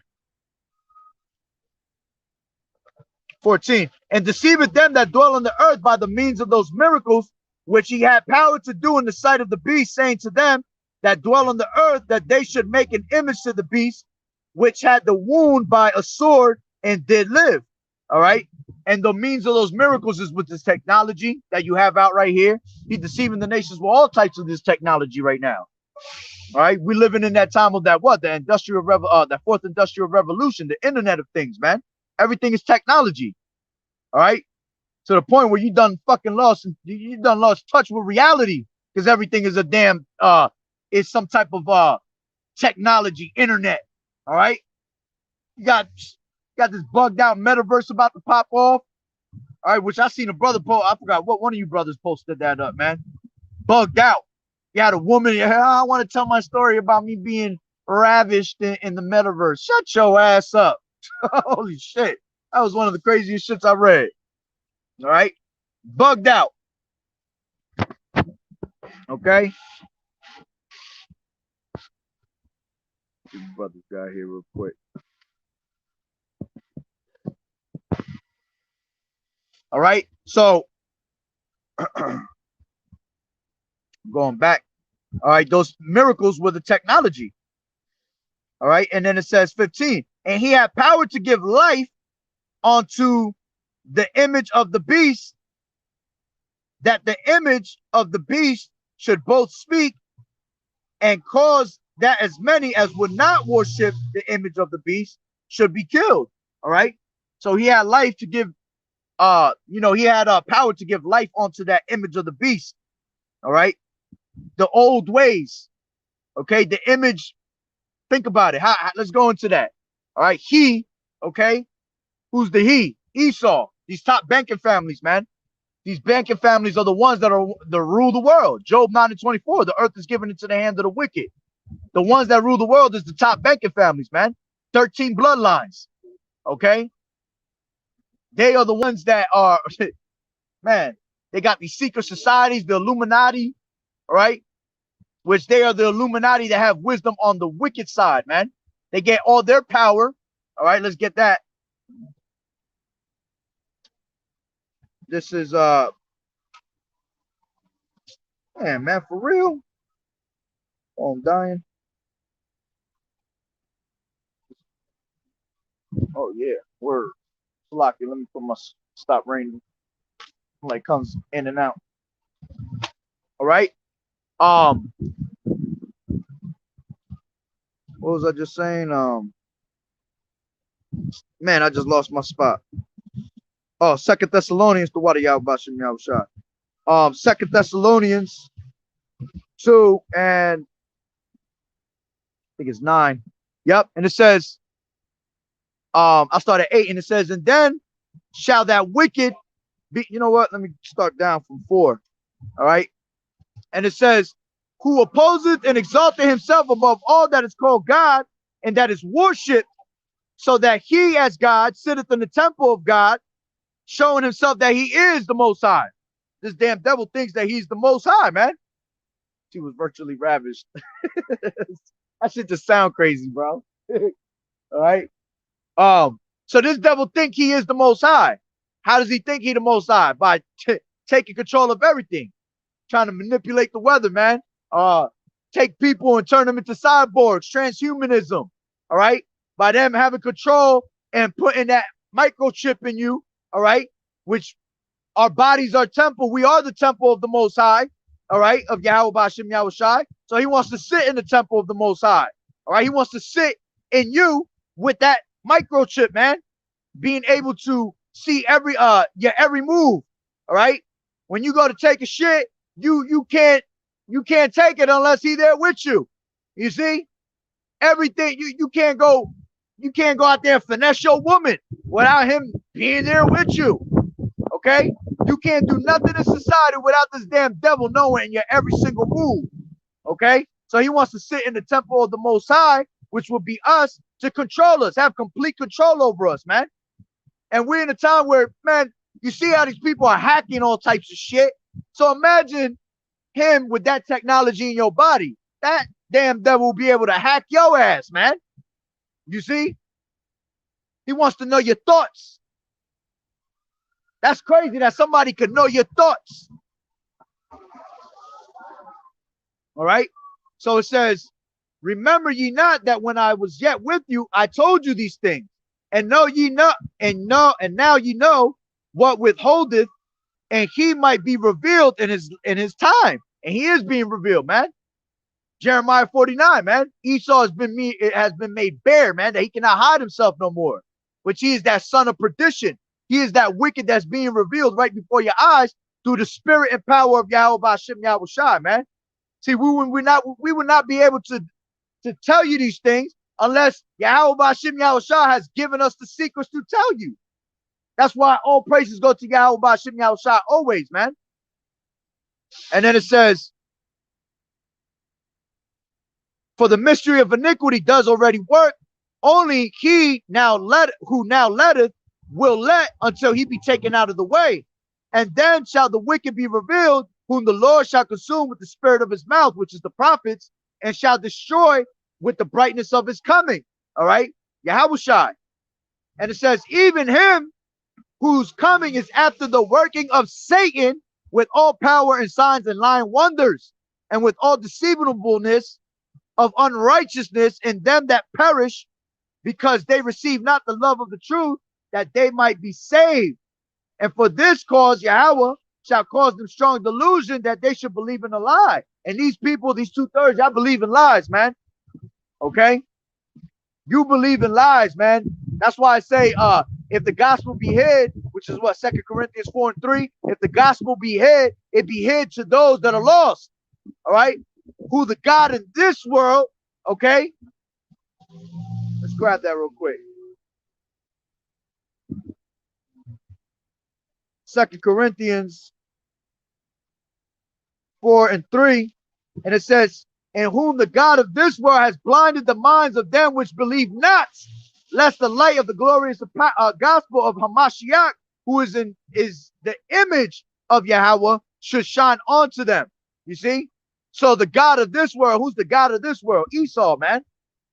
14, and deceiveth them that dwell on the earth by the means of those miracles which he had power to do in the sight of the beast, saying to them that dwell on the earth that they should make an image to the beast, which had the wound by a sword and did live. All right, and the means of those miracles is with this technology that you have out right here. He's deceiving the nations with all types of this technology right now. All right, we're living in that time of that that fourth industrial revolution, the internet of things, man. Everything is technology. All right, to the point where you done lost touch with reality, because everything is a damn is some type of technology, internet. All right, you got this bugged out metaverse about to pop off. All right, which I seen a brother post. I forgot what one of you brothers posted that up, man. Bugged out. You had a woman. I want to tell my story about me being ravished in the metaverse. Shut your ass up. Holy shit. That was one of the craziest shits I read. All right. Bugged out. Okay. This brother's guy here real quick. All right. So going back. All right. Those miracles were the technology. All right. And then it says 15. And he had power to give life onto the image of the beast, that the image of the beast should both speak and cause that as many as would not worship the image of the beast should be killed. All right. So he had life to give, he had power to give life onto that image of the beast. All right. The old ways. Okay. The image. Think about it. Let's go into that. All right. He, okay. Who's the he? Esau. These top banking families, man. These banking families are the ones that rule the world. Job 9:24. The earth is given into the hand of the wicked. The ones that rule the world is the top banking families, man. 13 bloodlines. Okay. They are the ones that are, man, they got these secret societies, the Illuminati, all right? Which they are the Illuminati that have wisdom on the wicked side, man. They get all their power. All right, let's get that. This is man, for real. Oh, I'm dying. Oh yeah, word. Slocky, let me put my stop raining. Like comes in and out. All right. What was I just saying? Man, I just lost my spot. Oh, 2 Thessalonians, the water y'all about Shimmy shot. 2 Thessalonians 2 and I think it's 9. Yep, and it says, I started 8, and it says, and then shall that wicked be, you know what? Let me start down from 4. All right. And it says, who opposeth and exalteth himself above all that is called God and that is worshipped, so that he as God sitteth in the temple of God, showing himself that he is the Most High. This damn devil thinks that he's the Most High, man. She was virtually ravished. That shit just sound crazy, bro. All right. So this devil think he is the Most High. How does he think he the Most High? By taking control of everything, trying to manipulate the weather, man. Take people and turn them into cyborgs, transhumanism. All right. By them having control and putting that microchip in you. All right. Which our bodies are temple. We are the temple of the Most High. All right. Of Yahweh Bashim Yahushai. So he wants to sit in the temple of the Most High. All right. He wants to sit in you with that microchip, man. Being able to see your every move. All right. When you go to take a shit, you can't take it unless he's there with you. You see? Everything you can't go out there and finesse your woman without him being there with you. Okay? You can't do nothing in society without this damn devil knowing your every single move. Okay? So he wants to sit in the temple of the Most High, which will be us, to control us, have complete control over us, man. And we're in a time where, man, you see how these people are hacking all types of shit. So imagine him with that technology in your body. That damn devil will be able to hack your ass, man. You see? He wants to know your thoughts. That's crazy that somebody could know your thoughts. All right. So it says, remember ye not that when I was yet with you, I told you these things, and know ye not, and now ye know what withholdeth, and he might be revealed in his time. And he is being revealed, man. Jeremiah 49, man. Esau has been made bare, man, that he cannot hide himself no more. Which he is that son of perdition. He is that wicked that's being revealed right before your eyes through the spirit and power of Yahweh Bashim Yahushai, man. See, we would not be able to tell you these things unless Yahweh Bashim Yahushai has given us the secrets to tell you. That's why all praises go to Yahweh Bashim Yahushai always, man. And then it says, for the mystery of iniquity does already work. Only he who now letteth will let until he be taken out of the way. And then shall the wicked be revealed, whom the Lord shall consume with the spirit of his mouth, which is the prophets, and shall destroy with the brightness of his coming. All right. Yahushai. And it says, even him whose coming is after the working of Satan with all power and signs and lying wonders, and with all deceivableness of unrighteousness in them that perish, because they receive not the love of the truth, that they might be saved. And for this cause Yahweh shall cause them strong delusion, that they should believe in a lie. And these people, these 2/3, y'all believe in lies, man. Okay? You believe in lies, man. That's why I say, if the gospel be hid, which is what 2 Corinthians 4:3, if the gospel be hid, it be hid to those that are lost. All right? Who the God in this world, okay? Let's grab that real quick. 2 Corinthians 4:3, and it says, in whom the God of this world has blinded the minds of them which believe not, lest the light of the glorious gospel of Hamashiach, who is the image of Yahweh, should shine onto them. You see? So the God of this world, who's the God of this world? Esau, man.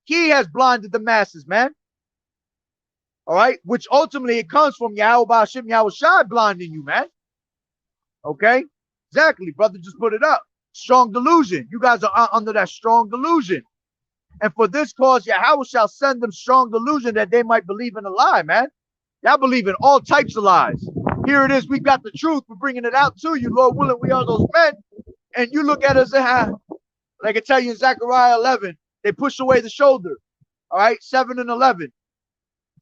He has blinded the masses, man. All right? Which ultimately it comes from Yahweh Bashim Yahushai blinding you, man. Okay? Exactly, brother. Just put it up. Strong delusion. You guys are under that strong delusion. And for this cause, Yahweh shall send them strong delusion, that they might believe in a lie, man. Y'all believe in all types of lies. Here it is. We got the truth. We're bringing it out to you. Lord willing, we are those men. And you look at us and like I tell you in Zechariah 11, they push away the shoulder. All right, 7 and 11.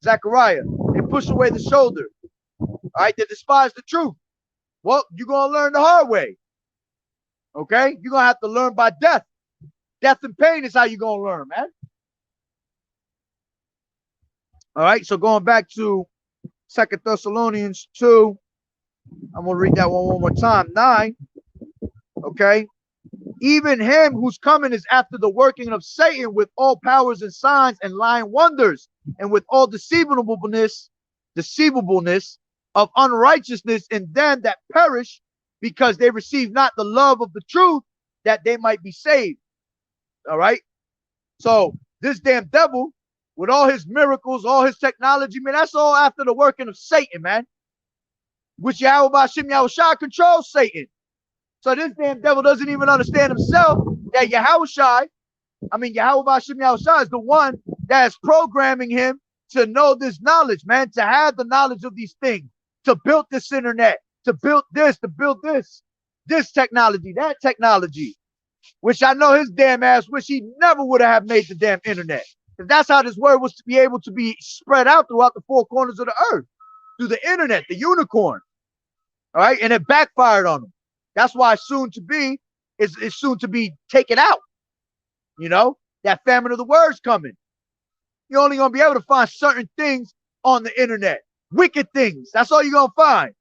Zechariah, they push away the shoulder. All right, they despise the truth. Well, you're going to learn the hard way. Okay, you're going to have to learn by death. Death and pain is how you're going to learn, man. All right, so going back to 2 Thessalonians 2, I'm going to read that one more time. 9. Okay. Even him whose coming is after the working of Satan with all powers and signs and lying wonders, and with all deceivableness, of unrighteousness in them that perish, because they receive not the love of the truth, that they might be saved. All right. So this damn devil, with all his miracles, all his technology, man, that's all after the working of Satan, man. Which Yahweh Bashim Yahushua controls Satan. So this damn devil doesn't even understand himself that Yahweh Bashim Yahushua is the one that is programming him to know this knowledge, man, to have the knowledge of these things, to build this internet, to build this technology, that technology, which I know his damn ass wish he never would have made the damn internet. If that's how this word was to be able to be spread out throughout the four corners of the earth, through the internet, the unicorn. All right, and it backfired on him. That's why soon to be is soon to be taken out. You know, that famine of the words coming. You're only gonna be able to find certain things on the internet. Wicked things. That's all you're gonna find.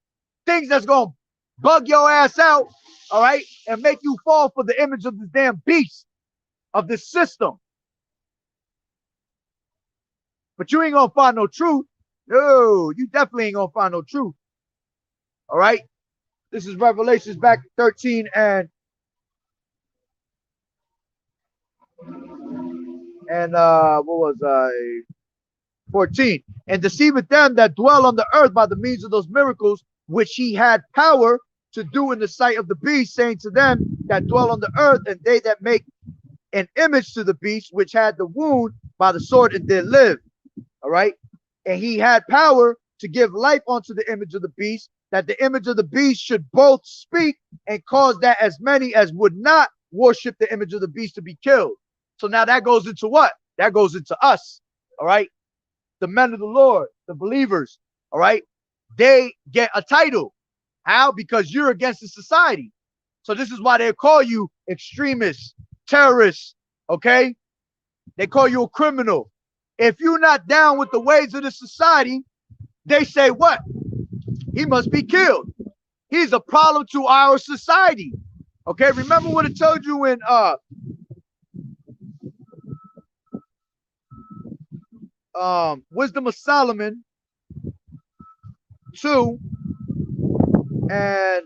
Things that's gonna bug your ass out, all right, and make you fall for the image of this damn beast of this system. But you ain't gonna find no truth. No, you definitely ain't gonna find no truth. All right. This is Revelations back 13 and what was I? 14. And deceiveth them that dwell on the earth by the means of those miracles which he had power to do in the sight of the beast, saying to them that dwell on the earth, and they that make an image to the beast which had the wound by the sword and did live. All right. And he had power to give life unto the image of the beast, that the image of the beast should both speak and cause that as many as would not worship the image of the beast to be killed. So now that goes into what? That goes into us. All right. The men of the Lord, the believers. All right. They get a title. How? Because you're against the society. So this is why they call you extremists, terrorists. Okay. They call you a criminal. If you're not down with the ways of the society, they say what? He must be killed. He's a problem to our society. Okay, remember what it told you in Wisdom of Solomon 2 and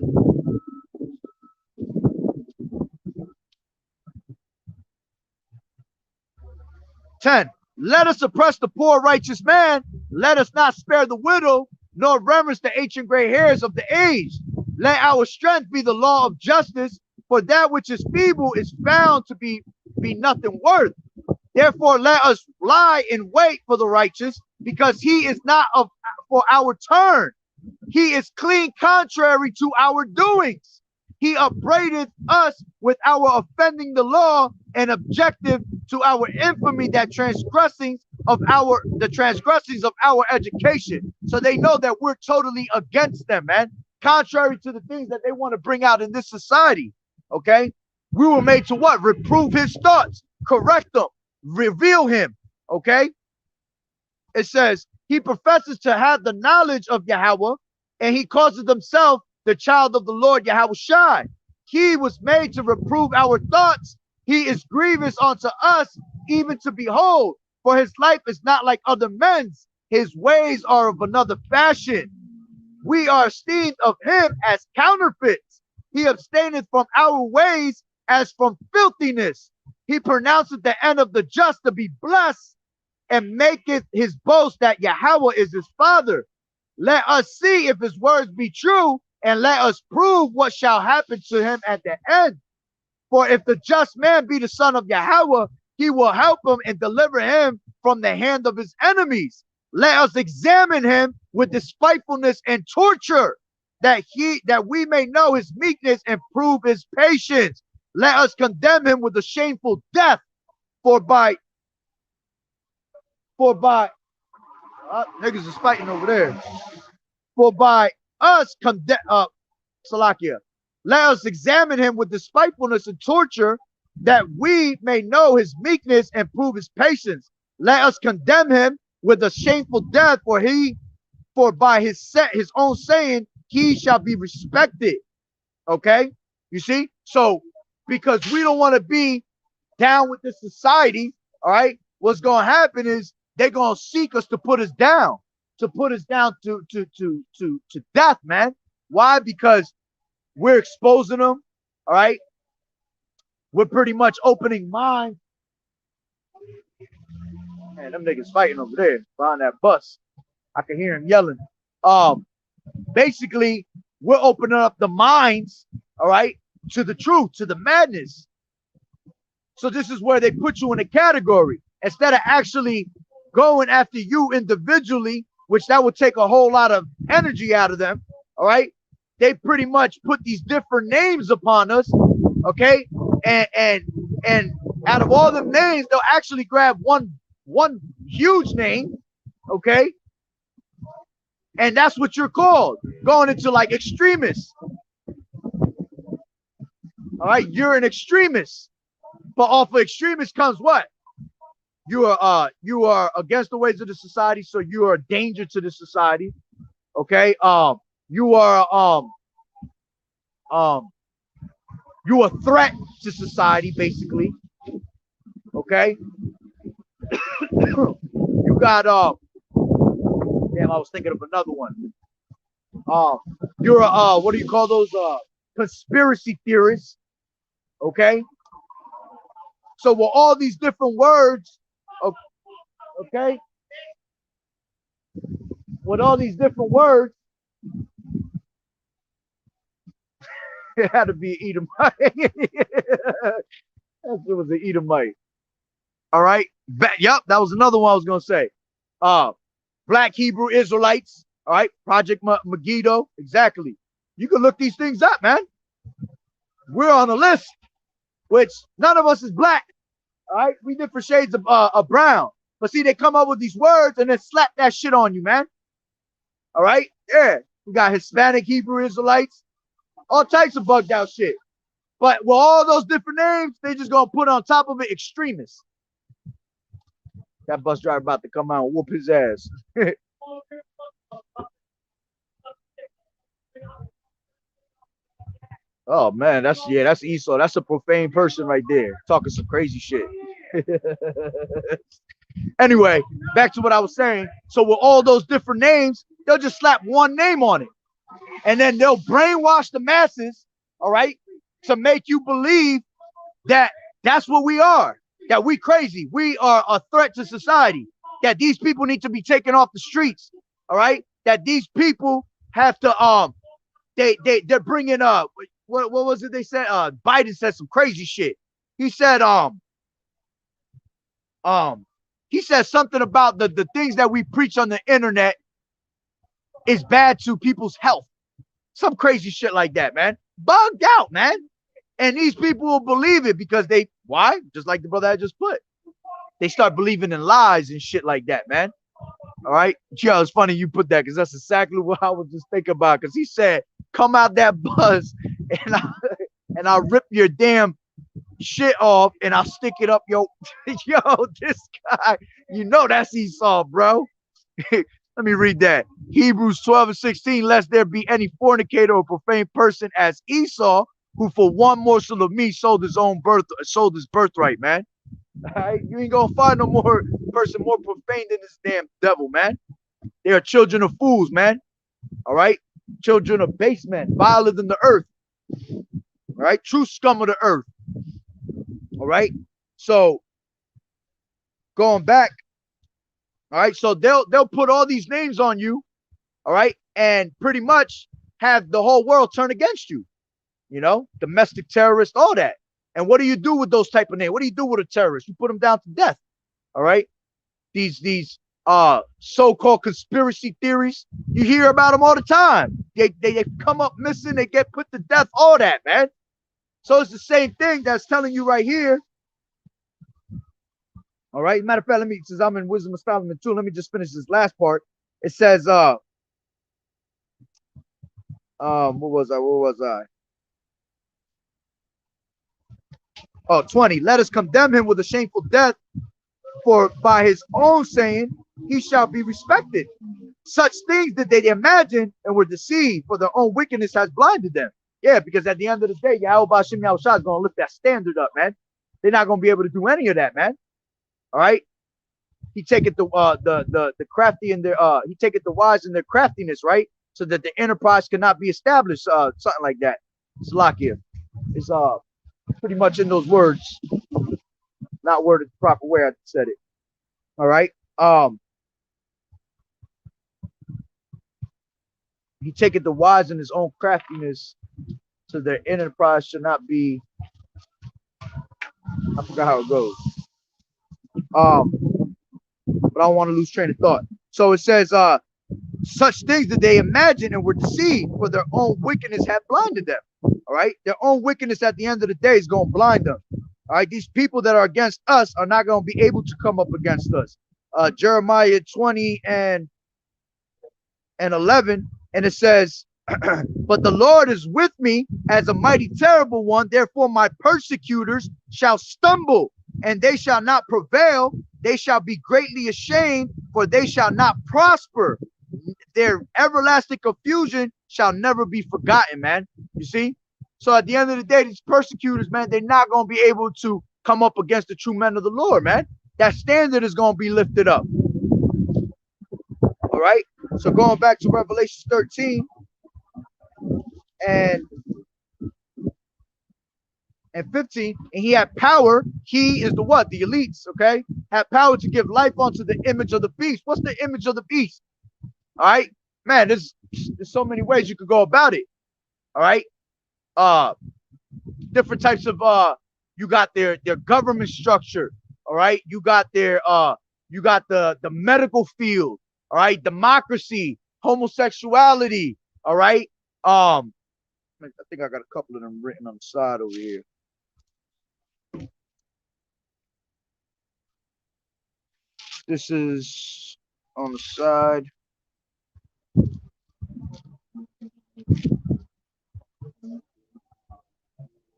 10. Let us oppress the poor righteous man. Let us not spare the widow, nor reverence the ancient gray hairs of the aged. Let our strength be the law of justice, for that which is feeble is found to be nothing worth. Therefore, let us lie in wait for the righteous, because he is not for our turn. He is clean contrary to our doings. He upbraideth us with our offending the law, and objective to our infamy, that the transgressings of our education. So they know that we're totally against them, man. Contrary to the things that they want to bring out in this society. Okay, we were made to what? Reprove his thoughts, correct them, reveal him. Okay, it says he professes to have the knowledge of Yahweh, and he causes himself the child of the Lord Yahushua. He was made to reprove our thoughts. He is grievous unto us, even to behold, for his life is not like other men's. His ways are of another fashion. We are esteemed of him as counterfeits. He abstaineth from our ways as from filthiness. He pronounceth the end of the just to be blessed, and maketh his boast that Yahweh is his father. Let us see if his words be true, and let us prove what shall happen to him at the end. For if the just man be the son of Yahweh, he will help him and deliver him from the hand of his enemies. Let us examine him with despitefulness and torture, that we may know his meekness and prove his patience. Let us condemn him with a shameful death, for by niggas is fighting over there. For by us Salakia. Let us examine him with despitefulness and torture, that we may know his meekness and prove his patience. Let us condemn him with a shameful death, for by his own saying he shall be respected. Okay, you see? So because we don't want to be down with this society, all right, what's going to happen is they're going to seek us to put us down. to put us down to death, man. Why? Because we're exposing them. All right. We're pretty much opening minds. Man, them niggas fighting over there behind that bus. I can hear him yelling. Basically, we're opening up the minds, all right, to the truth, to the madness. So this is where they put you in a category instead of actually going after you individually, which that would take a whole lot of energy out of them. All right. They pretty much put these different names upon us. Okay. And out of all the names, they'll actually grab one huge name. Okay. And that's what you're called, going into like extremists. All right. You're an extremist. But off of extremists comes what? You are against the ways of the society, so you are a danger to the society. Okay. You are you a threat to society, basically. Okay. You got damn, I was thinking of another one. You're a what do you call those conspiracy theorists? Okay. So with all these different words, okay, with all these different words, it had to be Edomite. It was an Edomite. All right. Yep, that was another one I was gonna say. Black Hebrew Israelites. All right. Project Megiddo. Exactly. You can look these things up, man. We're on a list, which none of us is black. All right. We different shades of brown. But see, they come up with these words and then slap that shit on you, man. All right. Yeah. We got Hispanic Hebrew Israelites. All types of bugged out shit. But with all those different names, they just gonna put on top of it extremists. That bus driver about to come out and whoop his ass. Oh man, that's Esau. That's a profane person right there, talking some crazy shit. Anyway, back to what I was saying. So with all those different names, they'll just slap one name on it. And then they'll brainwash the masses, all right, to make you believe that that's what we are, that we crazy. We are a threat to society, that these people need to be taken off the streets, all right, that these people have to, they're bringing up, what was it they said? Biden said some crazy shit. He said, he said something about the things that we preach on the internet is bad to people's health. Some crazy shit like that, man. Bugged out, man. And these people will believe it because why? Just like the brother I just put. They start believing in lies and shit like that, man. All right. Yo, it's funny you put that because that's exactly what I was just thinking about. Because he said, come out that bus and I'll rip your damn shit off and I'll stick it up yo. Yo, this guy, you know that's Esau, bro. Let me read that. Hebrews 12:16, lest there be any fornicator or profane person as Esau, who for one morsel of meat sold his birthright, man. All right? You ain't gonna find no more person more profane than this damn devil, man. They are children of fools, man. All right? Children of base men, viler than the earth. All right? True scum of the earth. All right? So going back. All right, so they'll put all these names on you, all right, and pretty much have the whole world turn against you. You know, domestic terrorist, all that. And what do you do with those type of names? What do you do with a terrorist? You put them down to death. All right. These so-called conspiracy theories, you hear about them all the time. They come up missing, they get put to death, all that, man. So it's the same thing that's telling you right here. All right. Matter of fact, since I'm in Wisdom of Solomon 2, let me just finish this last part. It says, where was I? Oh, 20. Let us condemn him with a shameful death, for by his own saying he shall be respected. Such things did they imagine and were deceived, for their own wickedness has blinded them. Yeah, because at the end of the day, Yahweh Hashem Yahushua is going to lift that standard up, man. They're not going to be able to do any of that, man. All right. he taketh the crafty and their he taketh the wise in their craftiness, right? So that the enterprise cannot be established, something like that. Salakia. It's pretty much in those words, not worded the proper way I said it. All right. He taketh the wise in his own craftiness, so their enterprise should not be. I forgot how it goes. But I don't want to lose train of thought. So it says, such things that they imagine and were deceived, for their own wickedness had blinded them. All right, their own wickedness at the end of the day is going to blind them. All right, these people that are against us are not going to be able to come up against us. Jeremiah 20 and 11, and it says, but the Lord is with me as a mighty terrible one. Therefore, my persecutors shall stumble, and they shall not prevail. They shall be greatly ashamed, for they shall not prosper. Their everlasting confusion shall never be forgotten, man. You see? So at the end of the day, these persecutors, man, they're not going to be able to come up against the true men of the Lord, man. That standard is going to be lifted up. All right? So going back to Revelation 13 and 15, and he had power. He is the what? The elites, okay? Had power to give life unto the image of the beast. What's the image of the beast? All right, man, there's so many ways you could go about it. All right, different types of you got their government structure. All right, you got their you got the medical field. All right, democracy, homosexuality. All right, I think I got a couple of them written on the side over here. This is on the side.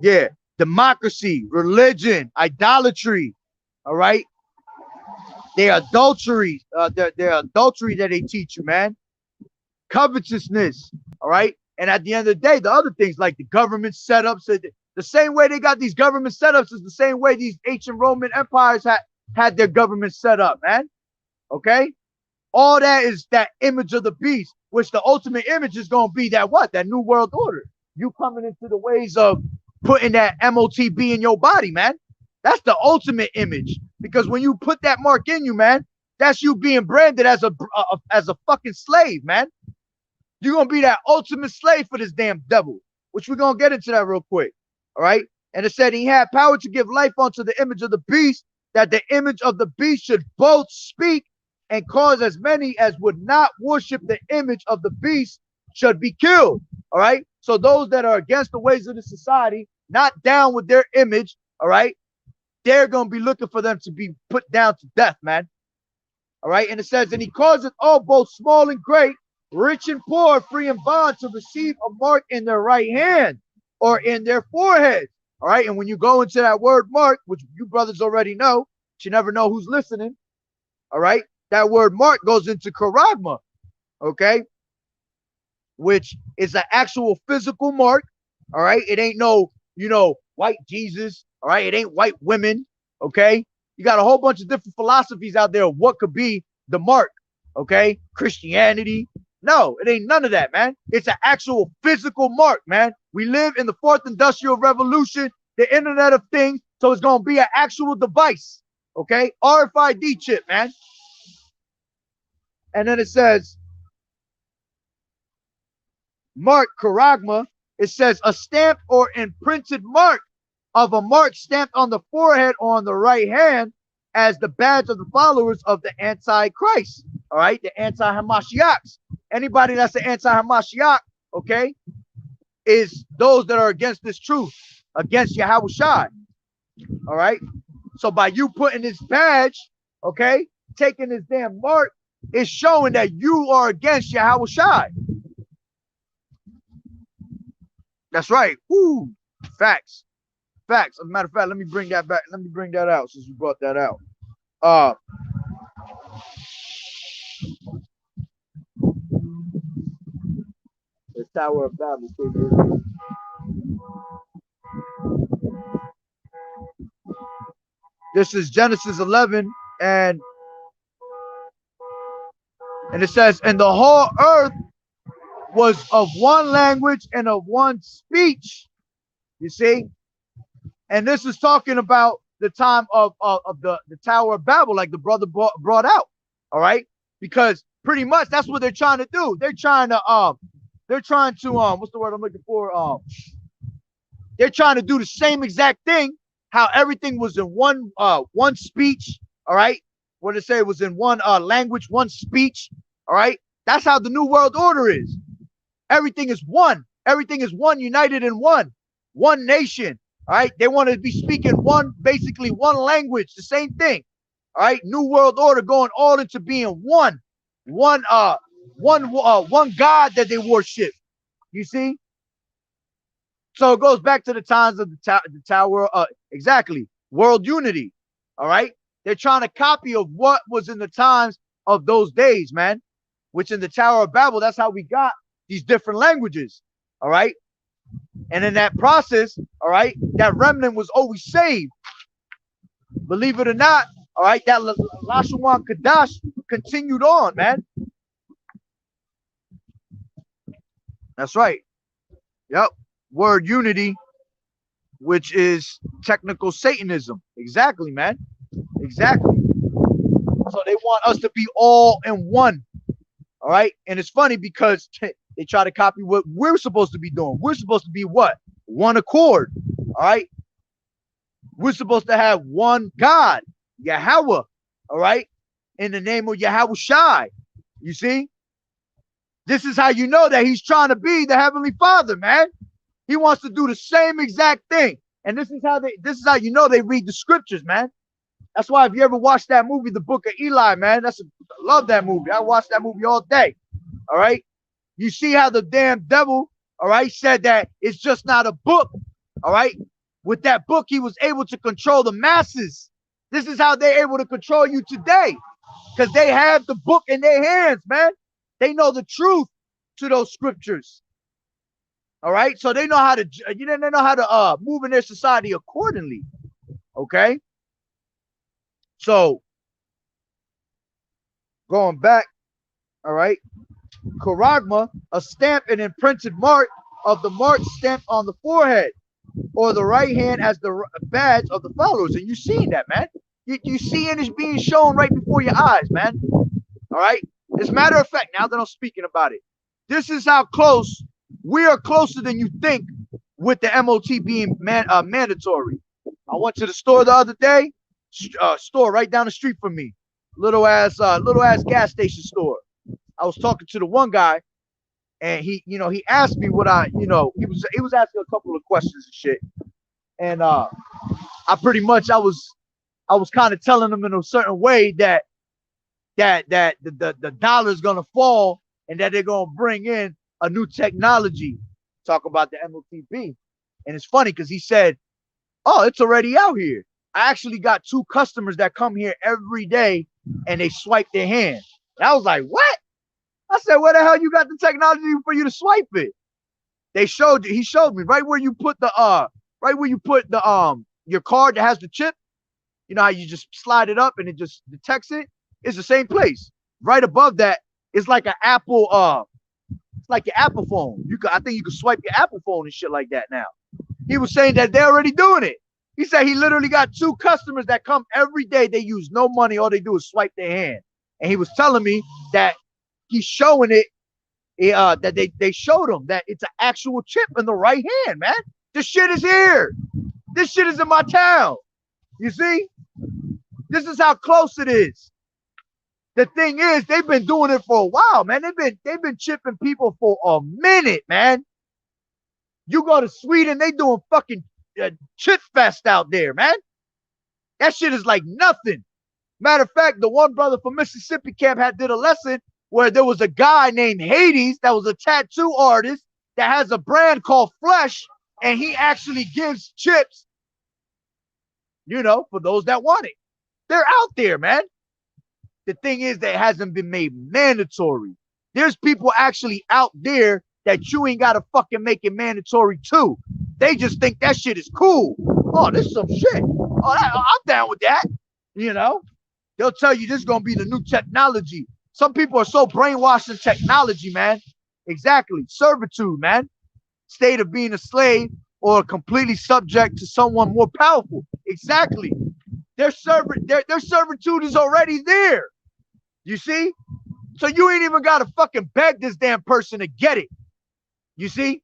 Yeah, democracy, religion, idolatry. All right, their adultery, their adultery that they teach you, man. Covetousness. All right, and at the end of the day, the other things like the government setups, the same way they got these government setups is the same way these ancient Roman empires had their government set up, man. Okay, all that is that image of the beast, which the ultimate image is going to be that what? That new world order. You coming into the ways of putting that MOTB in your body, man. That's the ultimate image. Because when you put that mark in you, man, that's you being branded as a fucking slave, man. You're going to be that ultimate slave for this damn devil, which we're going to get into that real quick. All right. And it said he had power to give life unto the image of the beast, that the image of the beast should both speak and cause as many as would not worship the image of the beast should be killed. All right. So those that are against the ways of the society, not down with their image, all right, they're going to be looking for them to be put down to death, man. All right. And it says, and he causeth all, both small and great, rich and poor, free and bond, to receive a mark in their right hand or in their forehead. All right. And when you go into that word mark, which you brothers already know, but you never know who's listening. All right. That word mark goes into charagma. Okay. Which is an actual physical mark. All right. It ain't no, white Jesus. All right. It ain't white women. Okay. You got a whole bunch of different philosophies out there of what could be the mark. Okay. Christianity. No, it ain't none of that, man. It's an actual physical mark, man. We live in the fourth industrial revolution, the Internet of Things. So it's going to be an actual device. Okay. RFID chip, man. And then it says, mark, charagma. It says a stamp or imprinted mark of a mark stamped on the forehead or on the right hand as the badge of the followers of the Antichrist. All right, the anti-Hamashiachs. Anybody that's the anti-Hamashiach, okay, is those that are against this truth, against Yahushua. All right. So by you putting this badge, okay, taking this damn mark, it's showing that you are against Yahushua. That's right. Woo. Facts. Facts. As a matter of fact, let me bring that back. Let me bring that out since you brought that out. The Tower of Babel. This is Genesis 11 and And it says, and the whole earth was of one language and of one speech. You see? And this is talking about the time of the Tower of Babel, like the brother brought out. All right. Because pretty much that's what they're trying to do. They're trying to what's the word I'm looking for? They're trying to do the same exact thing, how everything was in one speech. All right. What did it say? It was in one language, one speech. All right. That's how the New World Order is. Everything is one. Everything is one, united in one nation. All right. They want to be speaking basically one language, the same thing. All right. New World Order going all into being one God that they worship. You see? So it goes back to the times of the Tower. Exactly. World unity. All right. They're trying to copy of what was in the times of those days, man. Which in the Tower of Babel, that's how we got these different languages. All right. And in that process, all right, that remnant was always saved. Believe it or not, all right, that Lashawan Kadash continued on, man. That's right. Yep. Word unity, which is technical Satanism. Exactly, man. Exactly. So they want us to be all in one. All right. And it's funny because they try to copy what we're supposed to be doing. We're supposed to be what? One accord. All right. We're supposed to have one God, Yahweh. All right. In the name of Yahweh Shai. You see? This is how you know that he's trying to be the Heavenly Father, man. He wants to do the same exact thing. And this is how you know they read the scriptures, man. That's why if you ever watch that movie, The Book of Eli, man, I love that movie. I watch that movie all day. All right. You see how the damn devil, all right, said that it's just not a book. All right. With that book, he was able to control the masses. This is how they're able to control you today. Because they have the book in their hands, man. They know the truth to those scriptures. All right. So they know how to, they know how to move in their society accordingly. Okay. So going back, all right. Charagma, a stamp and imprinted mark of the mark stamped on the forehead or the right hand as the badge of the followers. And you see that, man. You see it is being shown right before your eyes, man. All right. As a matter of fact, now that I'm speaking about it, this is how close we are, closer than you think, with the MOT being mandatory. I went to the store the other day, store right down the street from me, little ass gas station store. I was talking to the one guy, and he asked me what he was asking a couple of questions and shit, and I was kind of telling him in a certain way that the dollar is gonna fall and that they're gonna bring in a new technology. Talk about the MOTB, and it's funny because he said, "Oh, it's already out here." I actually got 2 customers that come here every day, and they swipe their hand. And I was like, "What?" I said, "Where the hell you got the technology for you to swipe it?" He showed me right where you put your card that has the chip. You know how you just slide it up and it just detects it? It's the same place. Right above that is like an Apple, it's like your Apple phone. I think you can swipe your Apple phone and shit like that now. He was saying that they're already doing it. He said he literally got 2 customers that come every day. They use no money. All they do is swipe their hand. And he was telling me that he's showing it, that they showed him that it's an actual chip in the right hand, man. This shit is here. This shit is in my town. You see? This is how close it is. The thing is, they've been doing it for a while, man. They've been chipping people for a minute, man. You go to Sweden, they doing fucking chip fest out there, man. That shit is like nothing. Matter of fact, the one brother from Mississippi camp did a lesson where there was a guy named Hades that was a tattoo artist that has a brand called Flesh, and he actually gives chips, for those that want it. They're out there, man. The thing is that it hasn't been made mandatory. There's people actually out there that you ain't got to fucking make it mandatory too. They just think that shit is cool. Oh, this is some shit. Oh, I'm down with that. They'll tell you this is going to be the new technology. Some people are so brainwashed in technology, man. Exactly. Servitude, man. State of being a slave or completely subject to someone more powerful. Exactly. Their servitude is already there. You see? So you ain't even got to fucking beg this damn person to get it. You see?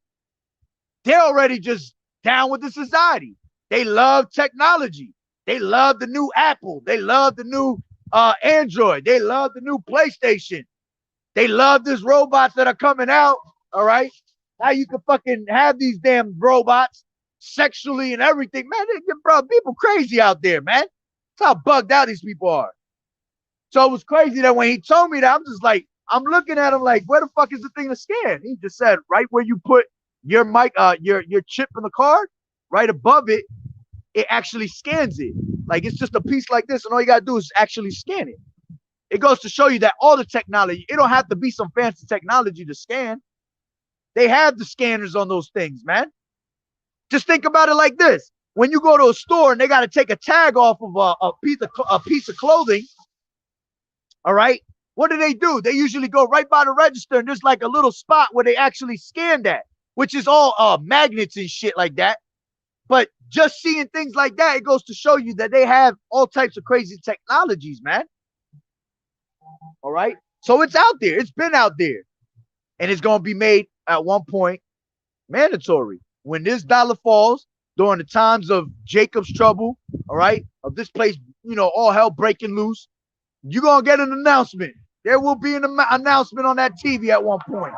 They're already just down with the society. They love technology. They love the new Apple. They love the new Android. They love the new PlayStation. They love these robots that are coming out. All right. Now you can fucking have these damn robots sexually and everything. Man, bro, people crazy out there, man. That's how bugged out these people are. So it was crazy that when he told me that, I'm just like, I'm looking at him like, where the fuck is the thing to scan? He just said, right where you put your mic, your chip in the card, right above it, it actually scans it. Like it's just a piece like this, and all you gotta do is actually scan it. It goes to show you that all the technology, it don't have to be some fancy technology to scan. They have the scanners on those things, man. Just think about it like this. When you go to a store and they got to take a tag off of a piece of clothing, all right, what do? They usually go right by the register, and there's like a little spot where they actually scan that, which is all magnets and shit like that. But just seeing things like that, it goes to show you that they have all types of crazy technologies, man. All right. So it's out there. It's been out there. And it's going to be made at one point mandatory. When this dollar falls during the times of Jacob's trouble, all right, of this place, you know, all hell breaking loose, you're going to get an announcement. There will be an announcement on that TV at one point.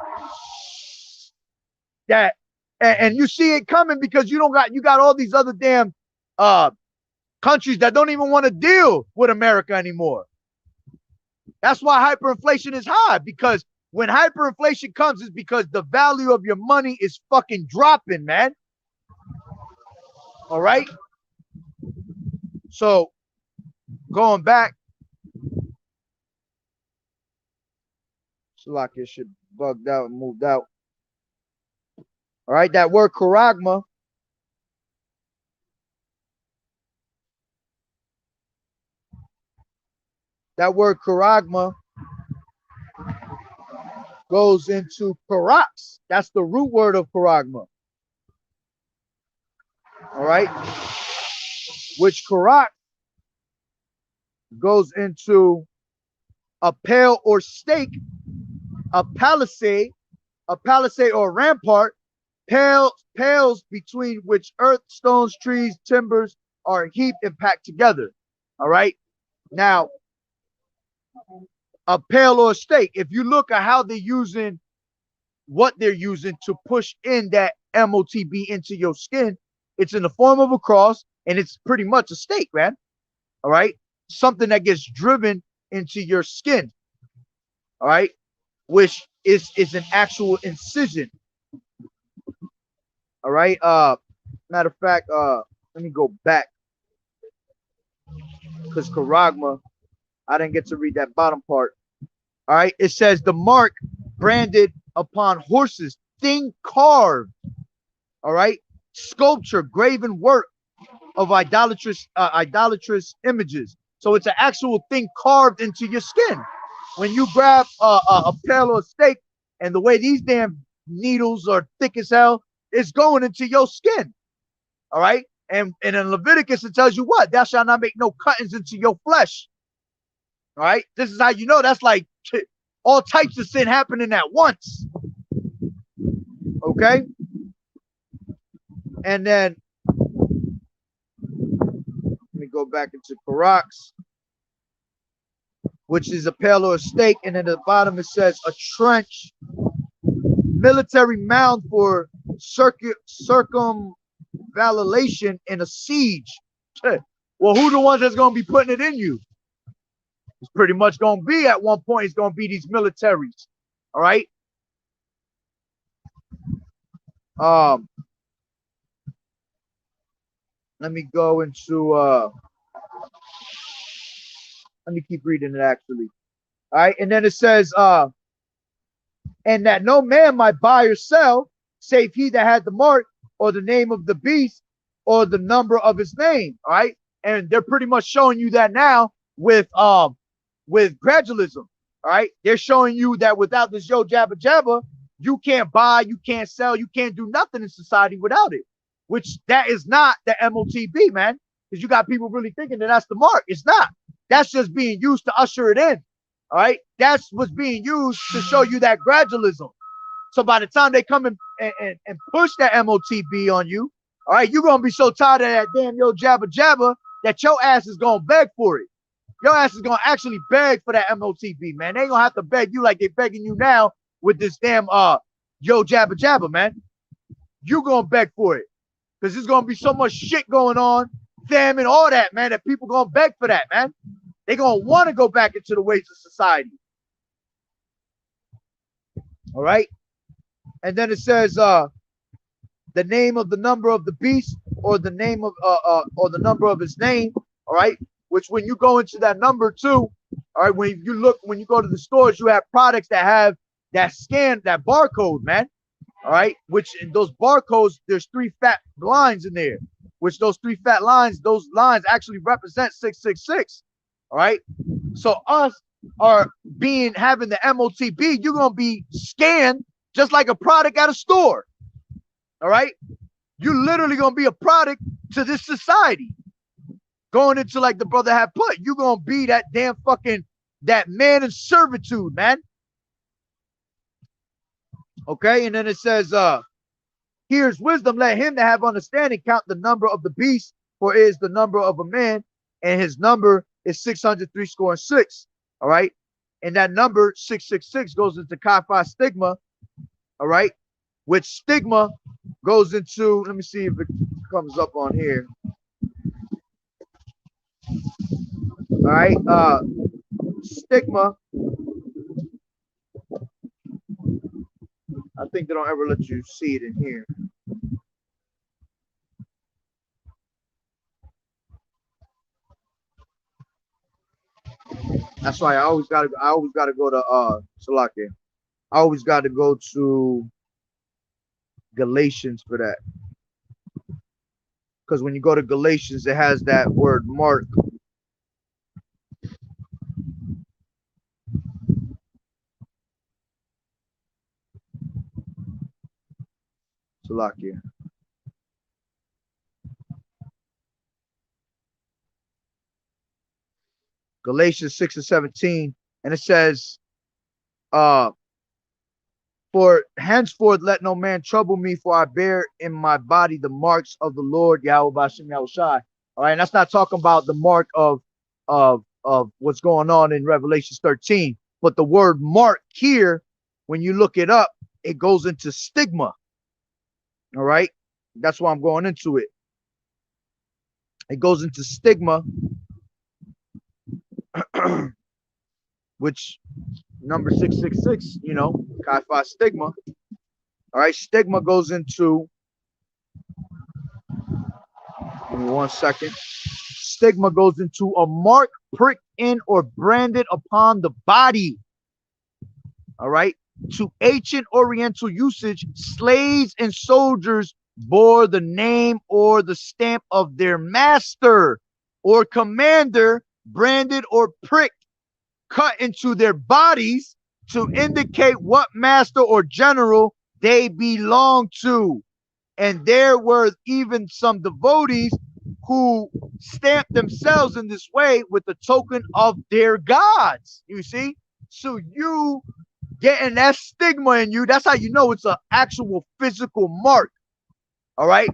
That, and you see it coming because you got all these other damn countries that don't even want to deal with America anymore. That's why hyperinflation is high, because when hyperinflation comes, it's because the value of your money is fucking dropping, man. All right. So going back, Shalakia shit bugged out and moved out. All right, that word charagma. That word charagma goes into karax. That's the root word of charagma. All right. Which karax goes into a pale or stake, a palisade or rampart, pales between which earth, stones, trees, timbers are heaped and packed together. All right. Now, a pale or a stake, if you look at how they're using, what they're using to push in that MOTB into your skin, it's in the form of a cross, and it's pretty much a stake, man. All right. Something that gets driven into your skin. All right. Which is an actual incision. All right. Matter of fact, let me go back, because charagma, I didn't get to read that bottom part. All right. It says the mark branded upon horses, thing carved. All right. Sculpture, graven work of idolatrous images. So it's an actual thing carved into your skin. When you grab a pale or a stake, and the way these damn needles are thick as hell, it's going into your skin. All right. And in Leviticus, it tells you what? Thou shalt not make no cuttings into your flesh. All right. This is how you know that's like all types of sin happening at once. Okay. And then let me go back into karax, which is a pale or a stake. And then at the bottom it says a trench, military mound for circumvallation in a siege. Well, who the ones that's going to be putting it in you? It's pretty much going to be, at one point, it's going to be these militaries. All right. Let me go into let me keep reading it actually. All right. And then it says, and that no man might buy or sell, save he that had the mark, or the name of the beast, or the number of his name. All right. And they're pretty much showing you that now with gradualism. All right. They're showing you that without this Yo Jabba Jabba, you can't buy, you can't sell, you can't do nothing in society without it. Which that is not the MOTB, man. Because you got people really thinking that that's the mark. It's not. That's just being used to usher it in. All right. That's what's being used to show you that gradualism. So by the time they come and push that MOTB on you, all right, you're gonna be so tired of that damn Yo Jabba Jabba that your ass is gonna beg for it. Your ass is gonna actually beg for that MOTB, man. They ain't gonna have to beg you like they're begging you now with this damn Yo Jabba Jabba, man. You gonna beg for it. Because there's gonna be so much shit going on, famine, all that, man, that people gonna beg for that, man. They're gonna want to go back into the ways of society. All right. And then it says the name of the number of the beast, or the name of or the number of his name. All right. Which when you go into that number too, all right, when you go to the stores, you have products that have that scan, that barcode, man. All right, which in those barcodes, there's 3 fat lines in there, which those 3 fat lines, those lines actually represent 666. All right. So us are having the MOTB, you're gonna be scanned just like a product at a store. All right. You literally gonna be a product to this society. Going into, like the brother had put, you're gonna be that damn fucking that man in servitude, man. Okay, and then it says, here's wisdom, let him that have understanding count the number of the beast, for it is the number of a man, and his number is 603 score and 6. All right, and that number 666 goes into Chi Phi stigma. All right, which stigma goes into, let me see if it comes up on here. All right, stigma, I think they don't ever let you see it in here. That's why I always gotta go to Salakia. I always gotta go to Galatians for that. Because when you go to Galatians, it has that word mark. Salakia. Galatians 6 and 17, and it says, for henceforth let no man trouble me, for I bear in my body the marks of the Lord Yahweh Bashem Yahushai. All right, and that's not talking about the mark of what's going on in Revelation 13, but the word mark here, when you look it up, it goes into stigma. All right, that's why I'm going into it. It goes into stigma, which number 666, you know, Chi Phi stigma. All right, stigma goes into, give me 1 second. Stigma goes into a mark pricked in or branded upon the body. All right, to ancient Oriental usage, slaves and soldiers bore the name or the stamp of their master or commander, branded or pricked, cut into their bodies to indicate what master or general they belong to. And there were even some devotees who stamped themselves in this way with the token of their gods. You see? So you getting that stigma in you, that's how you know it's an actual physical mark. All right?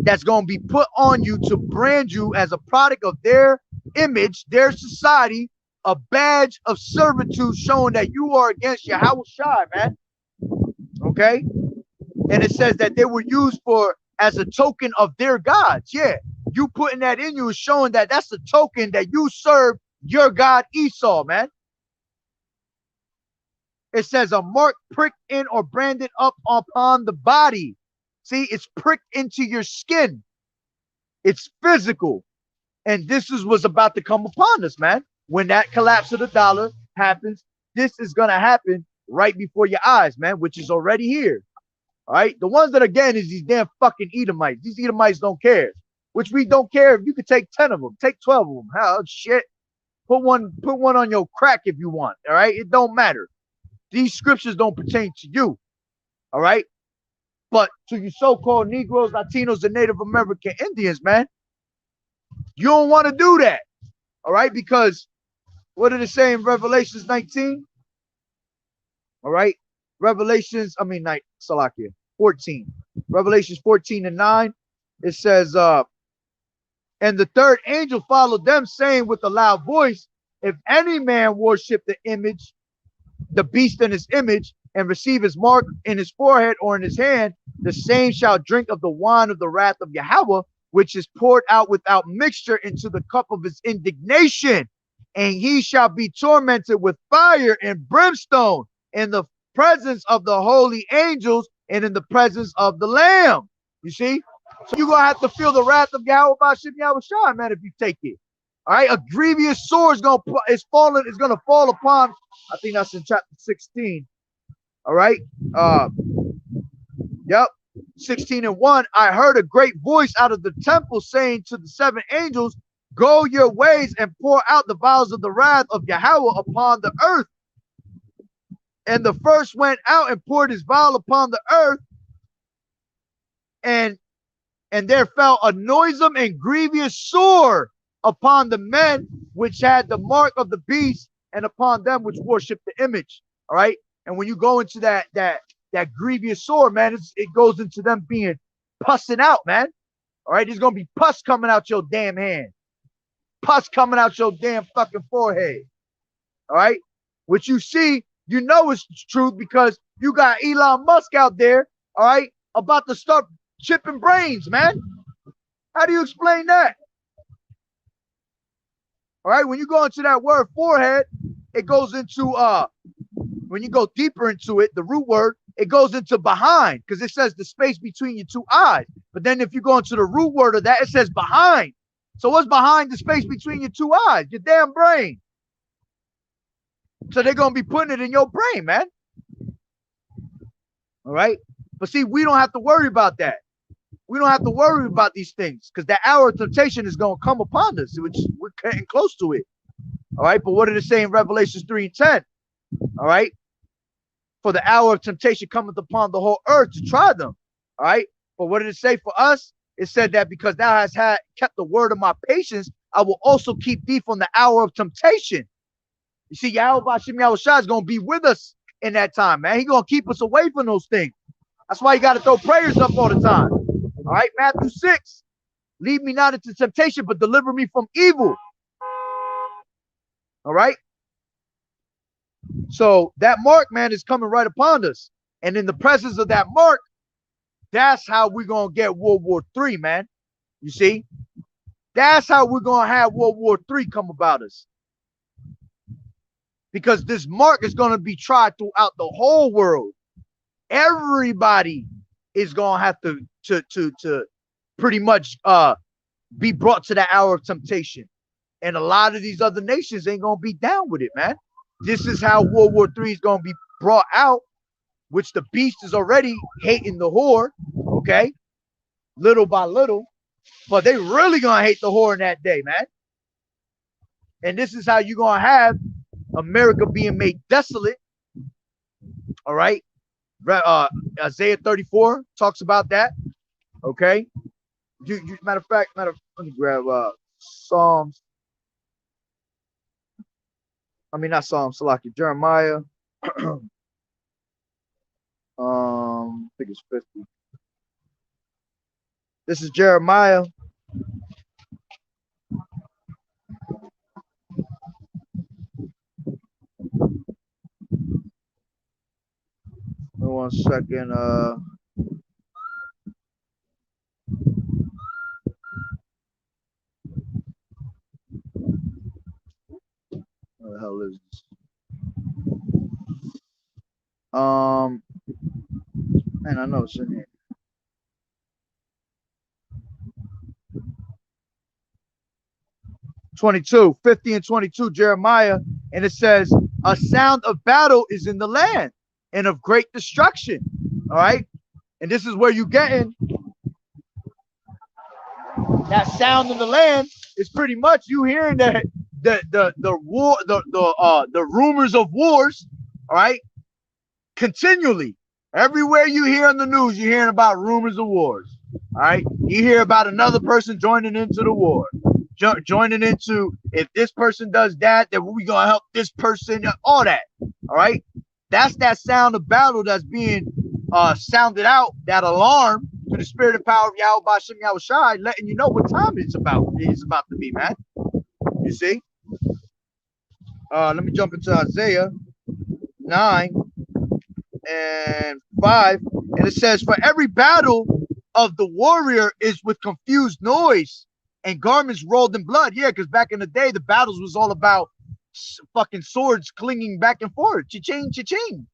That's going to be put on you to brand you as a product of their image, their society, a badge of servitude showing that you are against Yahweh Shai, man. Okay? And it says that they were used for as a token of their gods. Yeah, you putting that in you is showing that that's a token that you serve your god Esau, man. It says a mark pricked in or branded up upon the body. See, it's pricked into your skin. It's physical. And this is what's about to come upon us, man. When that collapse of the dollar happens, this is going to happen right before your eyes, man, which is already here. All right. The ones that are getting is these damn fucking Edomites. These Edomites don't care, which we don't care if you could take 10 of them, take 12 of them. Hell, shit. Put one on your crack if you want. All right. It don't matter. These scriptures don't pertain to you. All right. But to you so-called Negroes, Latinos, and Native American Indians, man, you don't want to do that. All right. Because what did it say in Revelations 19? All right. Revelations, I mean, Salakia, 14. Revelations 14:9. It says, and the third angel followed them, saying with a loud voice, if any man worship the image, the beast in his image, and receive his mark in his forehead or in his hand, the same shall drink of the wine of the wrath of Yahweh, which is poured out without mixture into the cup of his indignation. And he shall be tormented with fire and brimstone in the presence of the holy angels and in the presence of the Lamb. You see? So you're going to have to feel the wrath of Yahweh Bashim Yahushua, man, if you take it. All right? A grievous sword is going to fall upon, I think that's in chapter 16. All right? Yep. 16:1. I heard a great voice out of the temple saying to the seven angels, go your ways and pour out the vials of the wrath of Yahweh upon the earth. And the first went out and poured his vial upon the earth, and there fell a noisome and grievous sore upon the men which had the mark of the beast, and upon them which worship the image. All right. And when you go into that grievous sore, man, it goes into them being pussing out, man. All right. There's gonna be pus coming out your damn hand, pus coming out your damn fucking forehead. All right. What you see, you know it's truth, because you got Elon Musk out there, all right, about to start chipping brains, man. How do you explain that? All right, when you go into that word forehead, it goes into when you go deeper into it, the root word, it goes into behind, because it says the space between your two eyes. But then if you go into the root word of that, it says behind. So what's behind the space between your two eyes? Your damn brain. So they're going to be putting it in your brain, man. All right. But see, we don't have to worry about that. We don't have to worry about these things, because the hour of temptation is going to come upon us, which we're getting close to it. All right. But what did it say in Revelations 3:10? All right. For the hour of temptation cometh upon the whole earth to try them. All right. But what did it say for us? It said that because thou hast kept the word of my patience, I will also keep thee from the hour of temptation. You see, Yahweh Bashim Yahushua is going to be with us in that time, man. He's going to keep us away from those things. That's why you got to throw prayers up all the time. All right, Matthew 6. Lead me not into temptation, but deliver me from evil. All right. So that mark, man, is coming right upon us. And in the presence of that mark, that's how we're going to get World War III, man. You see? That's how we're going to have World War III come about us. Because this mark is going to be tried throughout the whole world. Everybody is going to have to pretty much be brought to the hour of temptation. And a lot of these other nations ain't going to be down with it, man. This is how World War III is going to be brought out, which the beast is already hating the whore, okay? Little by little. But they really going to hate the whore in that day, man. And this is how you're going to have America being made desolate. All right. Isaiah 34 talks about that. Okay. Matter of fact, let me grab Psalms. I mean, not Psalms, Salaki, Jeremiah. I think it's 50. This is Jeremiah. One second. What the hell is this? Man, I know it's in here. (22) 50 and 22, Jeremiah, and it says, a sound of battle is in the land and of great destruction. All right. And this is where you getting that sound in the land is pretty much you hearing that the rumors of wars, all right, continually. Everywhere you hear on the news, you're hearing about rumors of wars. All right, you hear about another person joining into the war, joining into, if this person does that, then we gonna help this person, all that. All right, that's that sound of battle that's being sounded out, that alarm to the spirit and power of Yahweh Bashem Yahweh Shai, letting you know what time it's about. It's about to be, man. You see? Let me jump into Isaiah 9 and 5, and it says, for every battle of the warrior is with confused noise and garments rolled in blood. Yeah, because back in the day, the battles was all about fucking swords clinging back and forth. Cha-ching, cha-ching.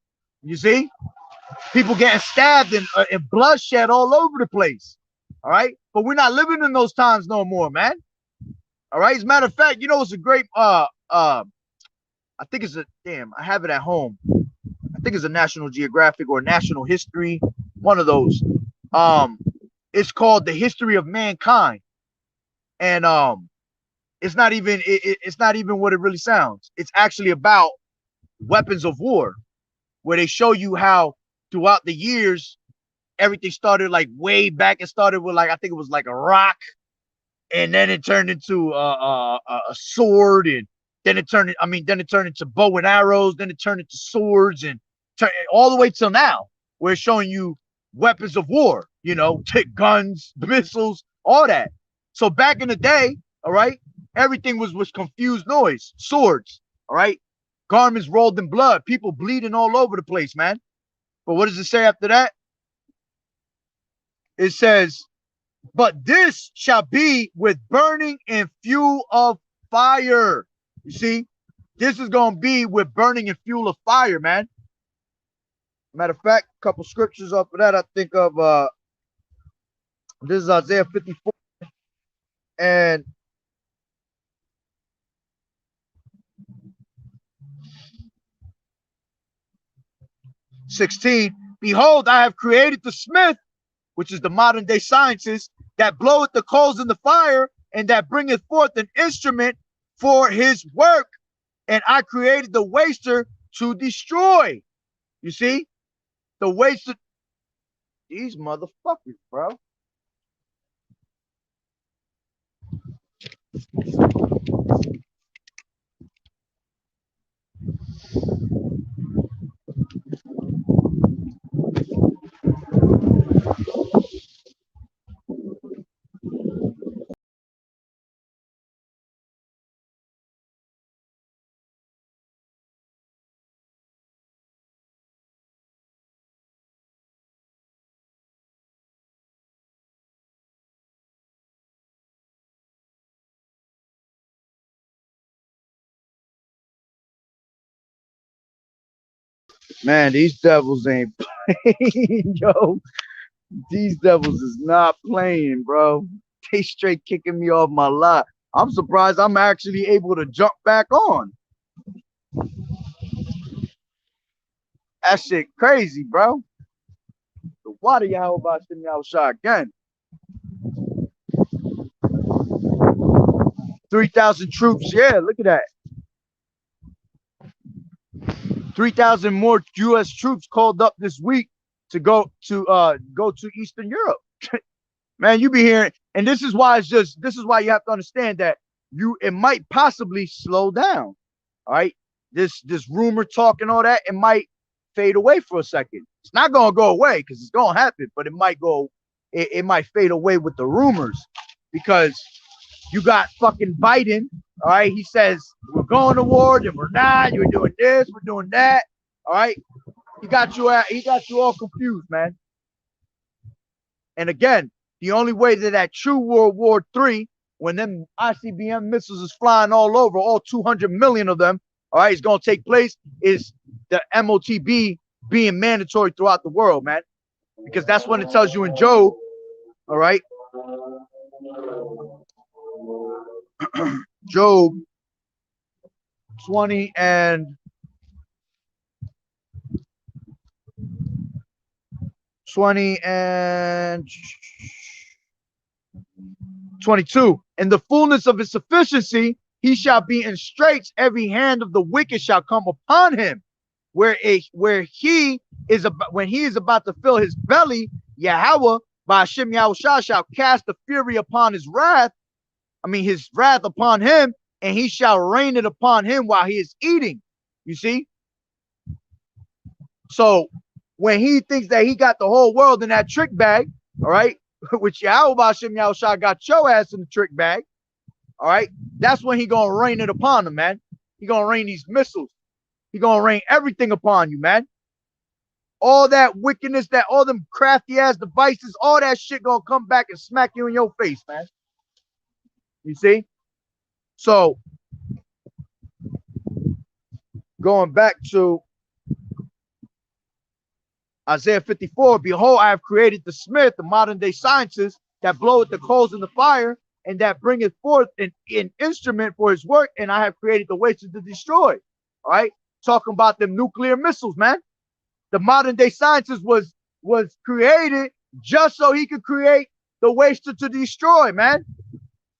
You see? People getting stabbed and bloodshed all over the place. All right? But we're not living in those times no more, man. All right? As a matter of fact, you know, it's a great, I think it's a, damn, I have it at home. I think it's a National Geographic or National History, one of those. It's called The History of Mankind, and it's not even it's not even what it really sounds. It's actually about weapons of war, where they show you how throughout the years everything started like way back. It started with, like, I think it was like a rock, and then it turned into a sword, and then it turned, then it turned into bow and arrows, then it turned into swords, and all the way till now, where it's showing you weapons of war, you know, guns, missiles, all that. So back in the day, all right, everything was confused noise, swords, all right, garments rolled in blood, people bleeding all over the place, man. But what does it say after that? It says, but this shall be with burning and fuel of fire. You see, this is going to be with burning and fuel of fire, man. Matter of fact, a couple scriptures off of that. I think of this is Isaiah 54 and 16. Behold, I have created the smith, which is the modern day scientist, that bloweth the coals in the fire, and that bringeth forth an instrument for his work. And I created the waster to destroy. You see? The waster. These motherfuckers, bro. Man, these devils ain't playing, yo. These devils is not playing, bro. They straight kicking me off my lot. I'm surprised I'm actually able to jump back on. That shit crazy, bro. So why do y'all about to me outside again? 3,000 troops. Yeah, look at that. 3,000 more U.S. troops called up this week to go to Eastern Europe. Man, you be hearing, and this is why you have to understand that it might possibly slow down. All right, this rumor talk and all that, it might fade away for a second. It's not gonna go away because it's gonna happen, but it might fade away with the rumors, because you got fucking Biden. All right, he says we're going to war, then we're not. You're doing this, we're doing that. All right, he got you all confused, man. And again, the only way that true World War III, when them ICBM missiles is flying all over, all 200 million of them, all right, is going to take place, is the MOTB being mandatory throughout the world, man. Because that's when it tells you in Job, all right, Job 20 and 22. In the fullness of his sufficiency, he shall be in straits, every hand of the wicked shall come upon him. When he is about to fill his belly, Yahweh by Hashem Yahushua shall cast the fury upon his wrath. His wrath upon him, and he shall rain it upon him while he is eating. You see? So when he thinks that he got the whole world in that trick bag, all right, which Yahweh by Hashem Yahushua got your ass in the trick bag, all right, that's when he gonna rain it upon him, man. He gonna rain these missiles. He gonna rain everything upon you, man. All that wickedness, that all them crafty ass devices, all that shit gonna come back and smack you in your face, man. You see? So going back to Isaiah 54, behold, I have created the smith, the modern day scientist, that bloweth the coals in the fire, and that bringeth forth an instrument for his work, and I have created the waster to destroy. All right, talking about them nuclear missiles, man. The modern day scientist was created just so he could create the waster to destroy, man.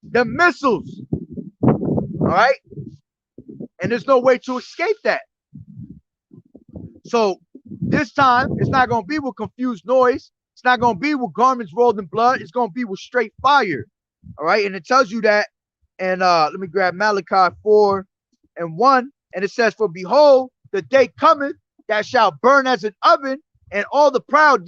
The missiles. All right, and there's no way to escape that. So this time, it's not going to be with confused noise. It's not going to be with garments rolled in blood. It's going to be with straight fire. All right. And it tells you that. And let me grab Malachi 4:1. And it says, for behold, the day cometh that shall burn as an oven, and all the proud,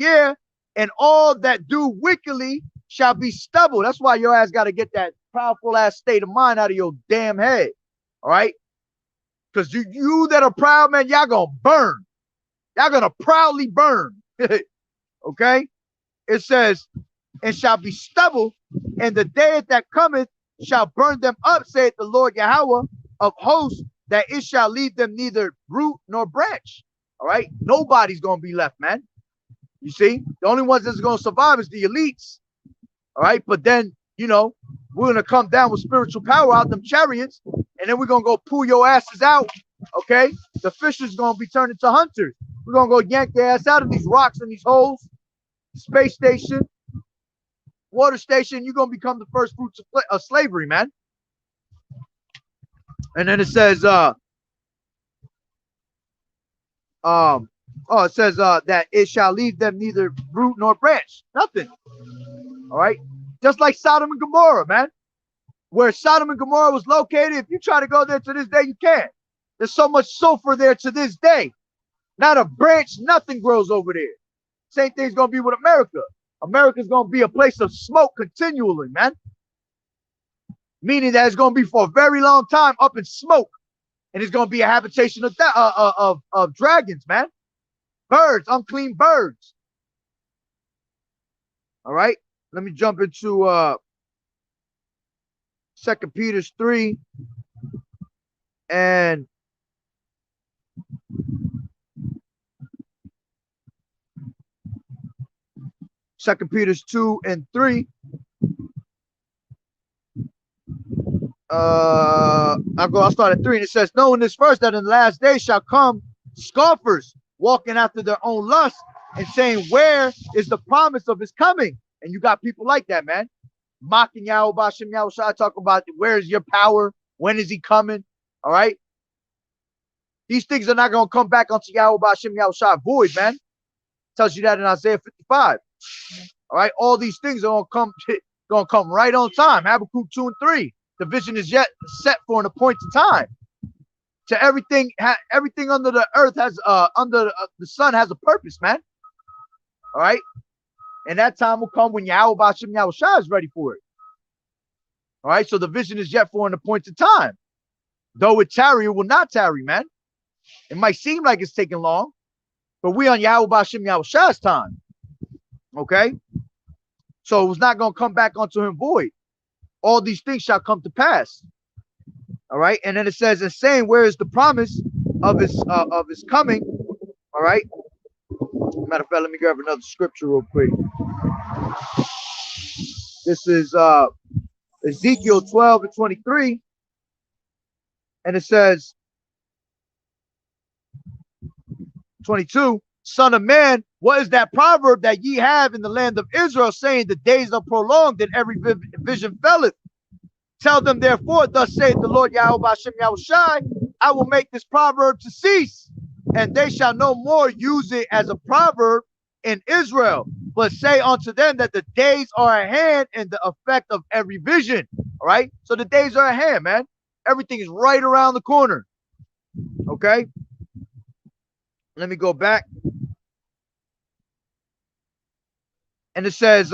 and all that do wickedly shall be stubble. That's why your ass got to get that powerful ass state of mind out of your damn head. All right. Because you that are proud, man, y'all going to burn. Y'all gonna proudly burn. Okay? It says, and shall be stubble, and the day that cometh shall burn them up, saith the Lord Yahweh of hosts, that it shall leave them neither root nor branch. All right? Nobody's gonna be left, man. You see? The only ones that's gonna survive is the elites. All right? But then, you know, we're gonna come down with spiritual power out them chariots, and then we're gonna go pull your asses out. Okay? The fishers gonna be turned into hunters. We're going to go yank their ass out of these rocks and these holes. Space station, water station. You're going to become the first fruits of slavery, man. And then it says, it says that it shall leave them neither root nor branch. Nothing. All right. Just like Sodom and Gomorrah, man. Where Sodom and Gomorrah was located, if you try to go there to this day, you can't. There's so much sulfur there to this day. Not a branch, nothing grows over there. Same thing's going to be with America. America's going to be a place of smoke continually, man. Meaning that it's going to be for a very long time up in smoke. And it's going to be a habitation of dragons, man. Birds, unclean birds. All right. Let me jump into 2 Peter 3 and 2 Peter 2 and 3. I'll start at 3, and it says, knowing this first, that in the last days shall come scoffers, walking after their own lust, and saying, where is the promise of his coming? And you got people like that, man, mocking Yahweh Bashem Yahushua, talking about where is your power? When is he coming? All right. These things are not going to come back onto Yahweh Bashem Yahushua void, man. Tells you that in Isaiah 55. All right, all these things are gonna come right on time. Habakkuk 2 and 3. The vision is yet set for an appointed time. To everything under the earth has under the sun has a purpose, man. All right, and that time will come when Yahweh Bashem Yahushua is ready for it. All right, so the vision is yet for an appointed time. Though it tarry, it will not tarry, man. It might seem like it's taking long, but we on Yahweh Bashem Yahushua's time. Okay, so it was not going to come back onto him void. All these things shall come to pass. All right, and then it says, and saying, where is the promise of his coming? All right. Matter of fact, let me grab another scripture real quick. This is Ezekiel 12 and 23, and it says 22. Son of man, what is that proverb that ye have in the land of Israel, saying the days are prolonged and every vision felleth? Tell them, therefore, thus saith the Lord Yahweh Hashem Yahushai, I will make this proverb to cease, and they shall no more use it as a proverb in Israel, but say unto them that the days are at hand and the effect of every vision. All right. So the days are at hand, man. Everything is right around the corner. Okay. Let me go back. And it says,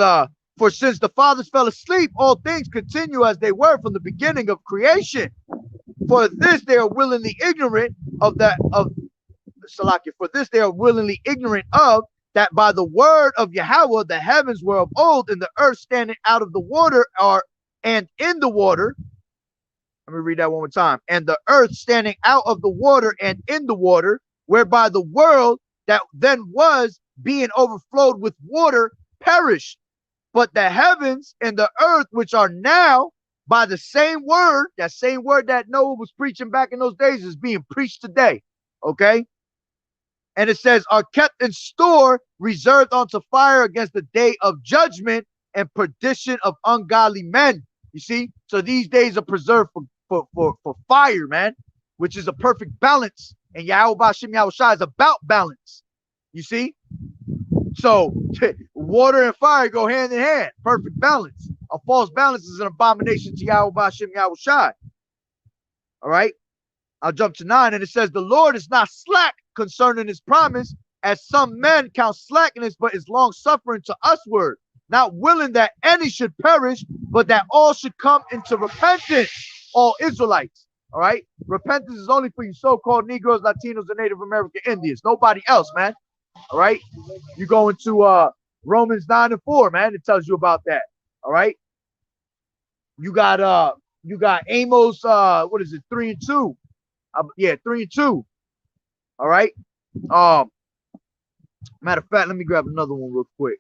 for since the fathers fell asleep, all things continue as they were from the beginning of creation. For this they are willingly ignorant of that of Salakia. For this they are willingly ignorant of that by the word of Yahweh the heavens were of old, and the earth standing out of the water and in the water. Let me read that one more time. And the earth standing out of the water and in the water, whereby the world that then was being overflowed with water perished. But the heavens and the earth, which are now by the same word, that same word that Noah was preaching back in those days, is being preached today. Okay. And it says, are kept in store, reserved unto fire against the day of judgment and perdition of ungodly men. You see? So these days are preserved for fire, man, which is a perfect balance. And Yahweh Hashem Yahushua is about balance. You see? So water and fire go hand in hand. Perfect balance. A false balance is an abomination to Yahweh Hashem Yahushua. All right. I'll jump to 9, and it says, the Lord is not slack concerning his promise, as some men count slackness, but is long suffering to usward, not willing that any should perish, but that all should come into repentance, all Israelites. All right. Repentance is only for you so-called Negroes, Latinos, and Native American Indians. Nobody else, man. All right. You go into Romans 9:4, man. It tells you about that. All right. You got Amos, what is it, 3:2? Yeah, 3:2. All right. Matter of fact, let me grab another one real quick.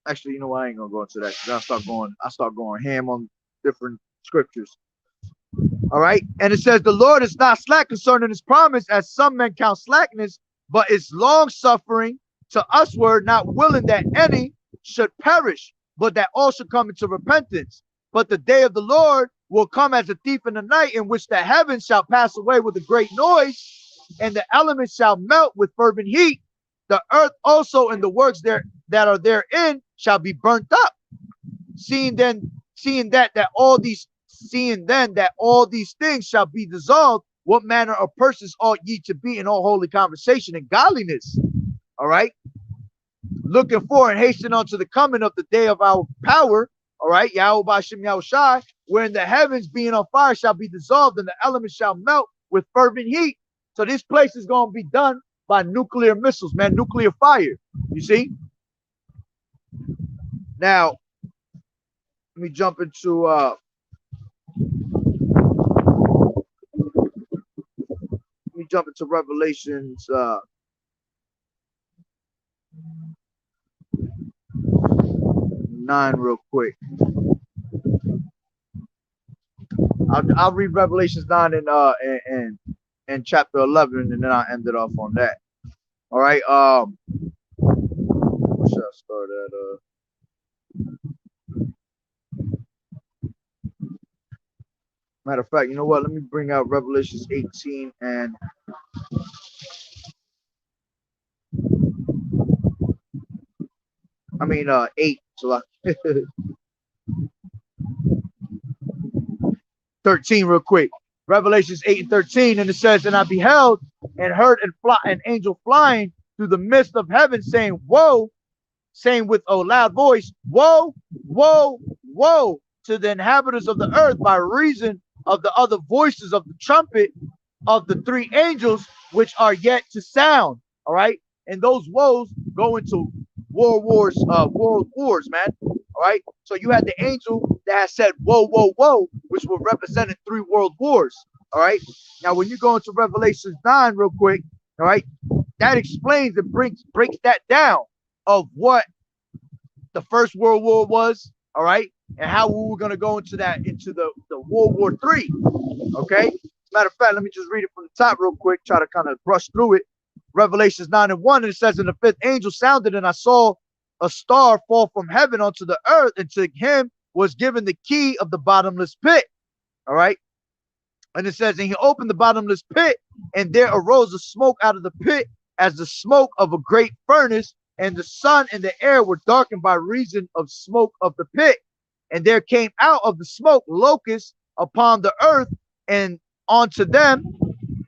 Actually, you know what? I ain't gonna go into that because I start going ham on different scriptures. All right. And it says, the Lord is not slack concerning his promise, as some men count slackness, but is long suffering to usward, not willing that any should perish, but that all should come into repentance. But the day of the Lord will come as a thief in the night, in which the heavens shall pass away with a great noise, and the elements shall melt with fervent heat. The earth also and the works there that are therein shall be burnt up. Seeing then that all these things shall be dissolved, what manner of persons ought ye to be in all holy conversation and godliness? All right. Looking for and hasten unto the coming of the day of our power. All right. Yahweh Hashem Yahushai, wherein the heavens being on fire shall be dissolved, and the elements shall melt with fervent heat. So this place is going to be done by nuclear missiles, man, nuclear fire. You see? Now, let me jump into Revelations 9 real quick. I'll read Revelations 9 and chapter 11, and then I'll end it off on that. All right. Where should I start at? Matter of fact, you know what? Let me bring out Revelations 18 and I mean 8. So 13 real quick. Revelations 8 and 13, and it says, and I beheld and heard an angel flying through the midst of heaven, saying, woe, saying with a loud voice, woe, woe, woe to the inhabitants of the earth, by reason of the other voices of the trumpet of the 3 angels which are yet to sound. All right. And those woes go into world wars, man. All right. So you had the angel that said, whoa, whoa, whoa, which were representing 3 world wars. All right. Now, when you go into Revelation 9 real quick, all right, that explains and breaks that down of what the first World War was. All right. And how we were going to go into the World War III. Okay. Matter of fact, let me just read it from the top real quick, try to kind of brush through it. Revelations 9 and 1, and it says, and the 5th angel sounded, and I saw a star fall from heaven unto the earth, and to him was given the key of the bottomless pit. All right. And it says, and he opened the bottomless pit, and there arose a smoke out of the pit as the smoke of a great furnace, and the sun and the air were darkened by reason of smoke of the pit. And there came out of the smoke locusts upon the earth, and unto them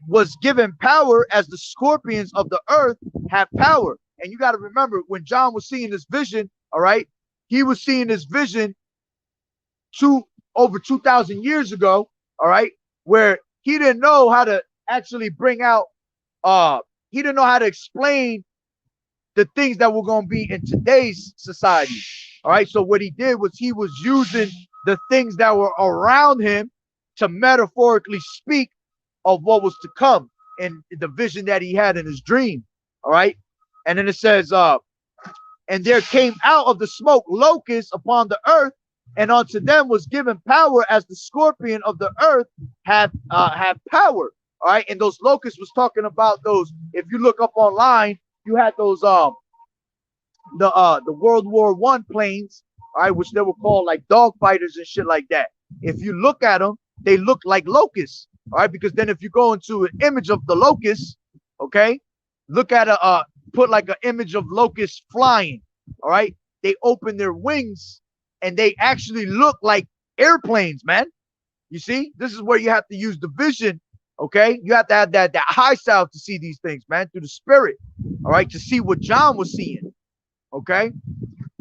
was given power as the scorpions of the earth have power. And you got to remember, when John was seeing this vision, all right, he was seeing this vision over 2,000 years ago, all right, where he didn't know how to actually bring out, he didn't know how to explain the things that were going to be in today's society. All right. So what he did was he was using the things that were around him to metaphorically speak of what was to come in the vision that he had in his dream. All right. And then it says, and there came out of the smoke locusts upon the earth, and unto them was given power as the scorpion of the earth have power. All right. And those locusts was talking about those. If you look up online, you had those the World War I planes, all right, which they were called like dog fighters and shit like that. If you look at them, they look like locusts. All right, because then if you go into an image of the locusts, okay, look at put like an image of locusts flying. All right, they open their wings and they actually look like airplanes, man. You see, this is where you have to use the vision. Okay, you have to have that high sound to see these things, man, through the spirit. All right, to see what John was seeing. Okay,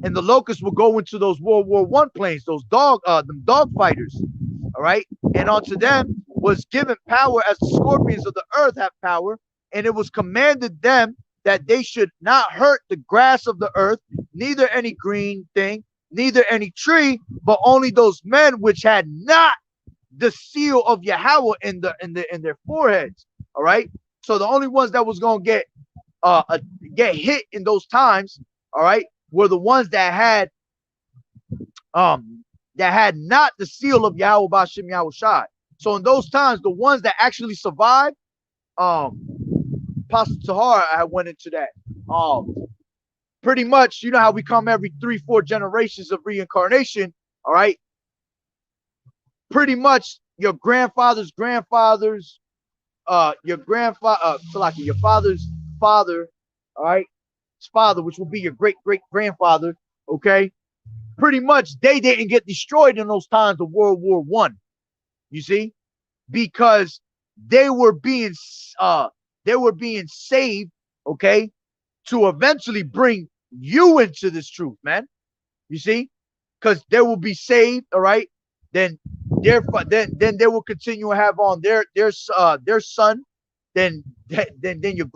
and the locusts will go into those World War I planes, those dog fighters. All right, and unto them was given power as the scorpions of the earth have power, and it was commanded them that they should not hurt the grass of the earth, neither any green thing, neither any tree, but only those men which had not the seal of Yahweh in their foreheads. All right. So the only ones that was gonna get hit in those times, all right, were the ones that had not the seal of Yahweh Bashim Yahushai. So in those times, the ones that actually survived, Pastor Tahar, I went into that. Pretty much, you know how we come every 3-4 generations of reincarnation, all right? Pretty much your grandfather's grandfathers, your father's father, all right, his father, which will be your great-great-grandfather, okay? Pretty much they didn't get destroyed in those times of World War I, you see, because they were being saved, okay, to eventually bring you into this truth, man. You see, because they will be saved, all right. Then they will continue to have on their son. Then your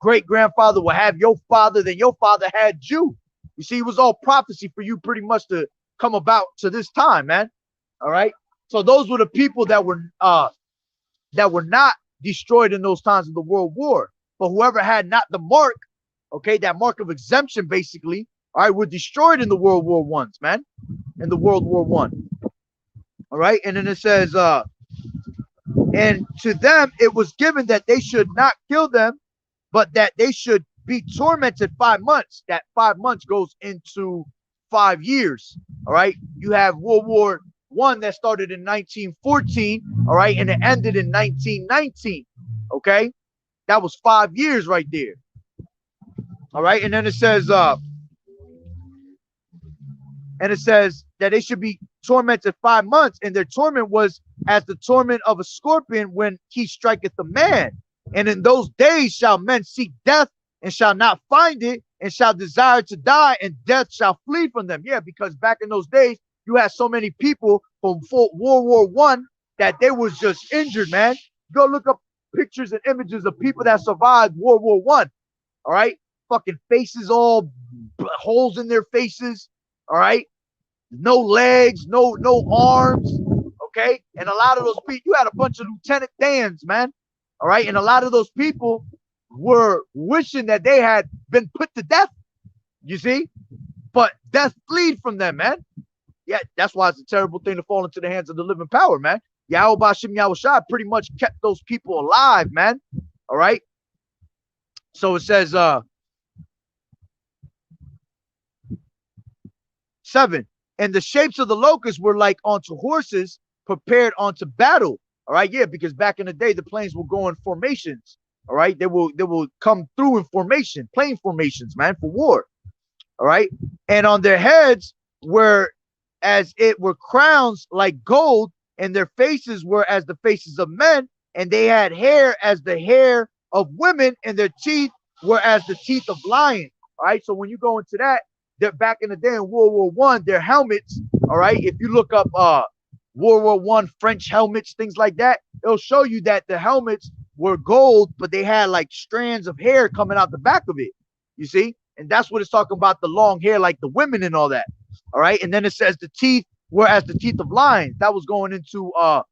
great grandfather will have your father. Then your father had you. You see, it was all prophecy for you, pretty much, to come about to this time, man. All right. So those were the people that were not destroyed in those times of the World War. But whoever had not the mark, okay, that mark of exemption, basically, all right, were destroyed in the World War Ones, man, in the World War I. All right, and then it says, and to them it was given that they should not kill them, but that they should be tormented 5 months. That 5 months goes into 5 years. All right, you have World War I that started in 1914, all right, and it ended in 1919. Okay, that was 5 years right there. All right, and then it says, that they should be tormented 5 months, and their torment was as the torment of a scorpion when he striketh a man. And in those days shall men seek death and shall not find it, and shall desire to die, and death shall flee from them. Yeah, because back in those days, you had so many people from World War I that they was just injured, man. Go look up pictures and images of people that survived World War I. All right, fucking faces, all holes in their faces. All right, no legs, no arms. Okay, and a lot of those people, you had a bunch of Lieutenant Dans, man. All right, and a lot of those people were wishing that they had been put to death. You see, but death fled from them, man. Yeah, that's why it's a terrible thing to fall into the hands of the living power, man. Yahweh Bashim Yahushua pretty much kept those people alive, man. All right. So it says, 7. And the shapes of the locusts were like onto horses prepared onto battle. All right, yeah, because back in the day, the planes will go in formations. All right, they will come through in formation, plane formations, man, for war. All right, and on their heads were as it were crowns like gold, and their faces were as the faces of men, and they had hair as the hair of women, and their teeth were as the teeth of lions. All right, so when you go into that, they're back in the day in World War One, their helmets. All right, if you look up World War One French helmets, things like that, it'll show you that the helmets were gold, but they had like strands of hair coming out the back of it. You see, and that's what it's talking about, the long hair, like the women and all that. All right, and then it says the teeth were as the teeth of lions. That was going into I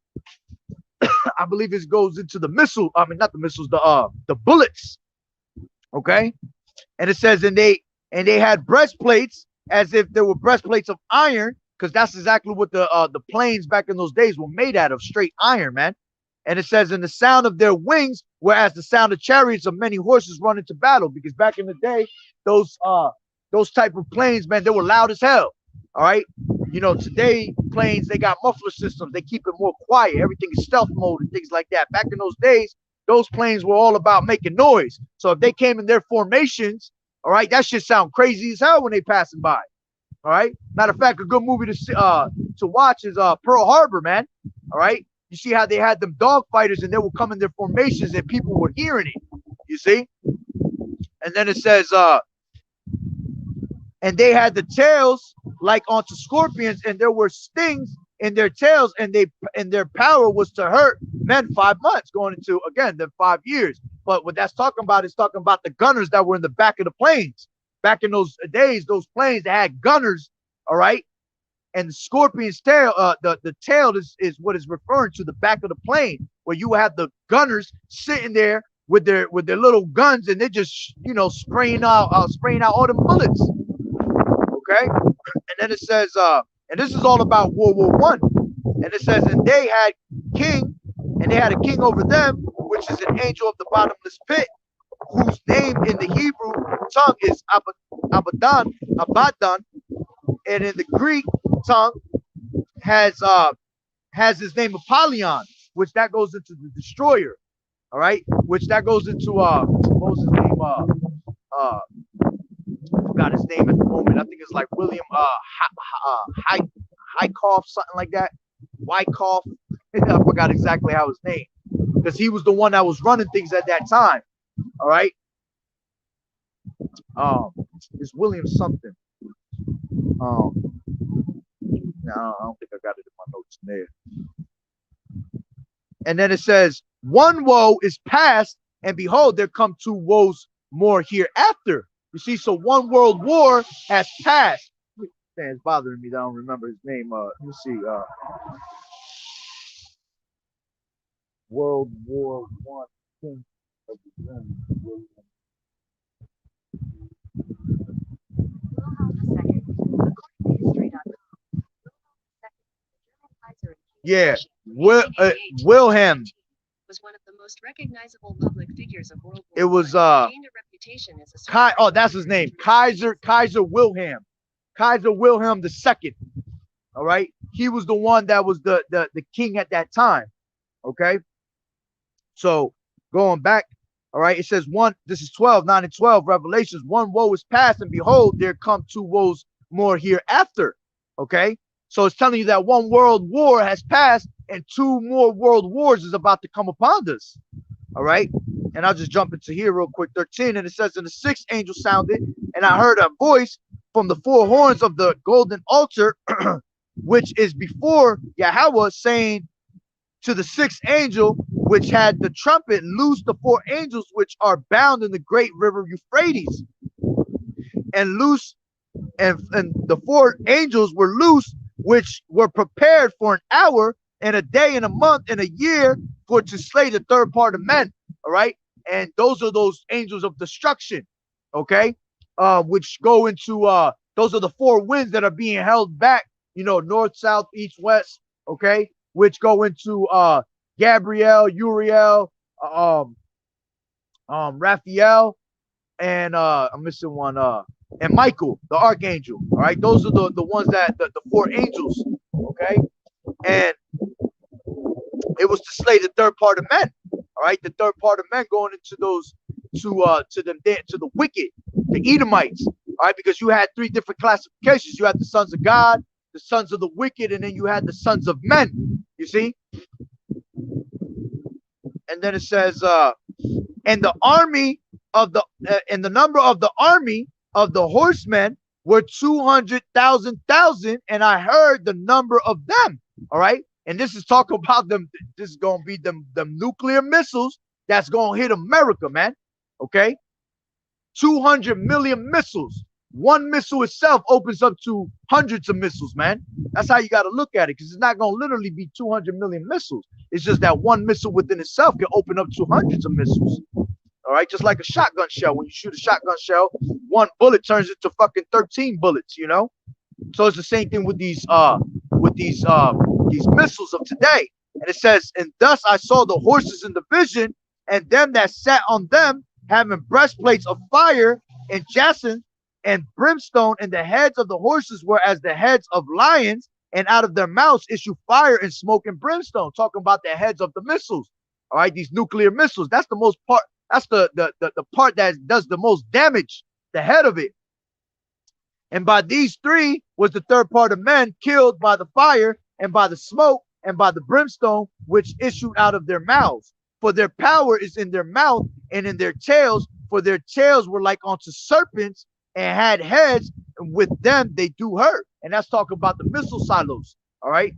believe it goes into the missile. I mean, not the missiles, the bullets. Okay, and it says and they had breastplates as if there were breastplates of iron, because that's exactly what the planes back in those days were made out of, straight iron, man. And it says, in the sound of their wings, whereas the sound of chariots of many horses run into battle, because back in the day, those type of planes, man, they were loud as hell. All right, you know, today planes, they got muffler systems, they keep it more quiet, everything is stealth mode and things like that. Back in those days, those planes were all about making noise. So if they came in their formations, all right, that shit sound crazy as hell when they passing by. All right. Matter of fact, a good movie to watch is Pearl Harbor, man. All right. You see how they had them dog fighters and they would come in their formations and people were hearing it. You see? And then it says and they had the tails like onto scorpions, and there were stings in their tails, and their power was to hurt men 5 months, going into again the 5 years. But what that's talking about is talking about the gunners that were in the back of the planes. Back in those days, those planes that had gunners, all right. And the scorpion's tail, the tail is what is referring to the back of the plane, where you have the gunners sitting there with their little guns, and they're just, you know, spraying out all the bullets. Okay, and then it says, and this is all about World War One, and it says, and they had a king over them, which is an angel of the bottomless pit, whose name in the Hebrew tongue is Abaddon, and in the Greek tongue has his name Apollyon, which that goes into the destroyer. All right, which that goes into what was his name? I forgot his name at the moment. I think it's like William Hykoff, something like that. Wyckoff. I forgot exactly how his name, because he was the one that was running things at that time. All right. It's William something. No, I don't think I got it in my notes there. And then it says, one woe is past, and behold, there come 2 woes more hereafter. You see, so one world war has passed. It's bothering me that I don't remember his name. Let me see. World War One, King of the Germans. Yeah, Wilhelm was one of the most recognizable public figures of World War It was gained a reputation as a oh, that's his name, Kaiser Wilhelm II. All right, he was the one that was the king at that time. Okay, so going back, all right, it says one. This is 12, 9 and 12 Revelations. One woe is past, and behold, there come 2 woes more hereafter. Okay, so it's telling you that one world war has passed, and 2 more world wars is about to come upon us. All right, and I'll just jump into here real quick. 13, and it says, and the 6th angel sounded, and I heard a voice from the 4 horns of the golden altar, which is before Yahweh, saying to the 6th angel, which had the trumpet, loose the 4 angels which are bound in the great river Euphrates, and loose, and the 4 angels were loose, which were prepared for an hour and a day and a month and a year for to slay the 3rd part of men. All right, and those are those angels of destruction. Okay, which go into those are the 4 winds that are being held back, you know, north, south, east, west. Okay, which go into Gabriel, Uriel, Raphael, and I'm missing one, and Michael, the archangel. All right, those are the ones that the four angels. Okay, and it was to slay the third part of men. All right, the third part of men going into those to the wicked, the Edomites. All right, because you had three different classifications. You had the sons of God, the sons of the wicked, and then you had the sons of men. You see, and then it says, and the army of the and the number of the army of the horsemen were 200,000, and I heard the number of them. All right, and this is talking about them. This is gonna be them nuclear missiles that's gonna hit America, man. Okay, 200 million missiles. One missile itself opens up to hundreds of missiles, man. That's how you got to look at it, because it's not going to literally be 200 million missiles. It's just that one missile within itself can open up to hundreds of missiles. All right, just like a shotgun shell. When you shoot a shotgun shell, one bullet turns into fucking 13 bullets, you know? So it's the same thing with these missiles of today. And it says, and thus I saw the horses in the vision, and them that sat on them, having breastplates of fire and jacinth and brimstone, and the heads of the horses were as the heads of lions, and out of their mouths issue fire and smoke and brimstone. Talking about the heads of the missiles. All right, these nuclear missiles. That's the most part. That's the part that does the most damage. The head of it. And by these three was the third part of men killed by the fire and by the smoke and by the brimstone which issued out of their mouths. For their power is in their mouth and in their tails. For their tails were like unto serpents, and had heads, and with them they do hurt. And that's talking about the missile silos. All right,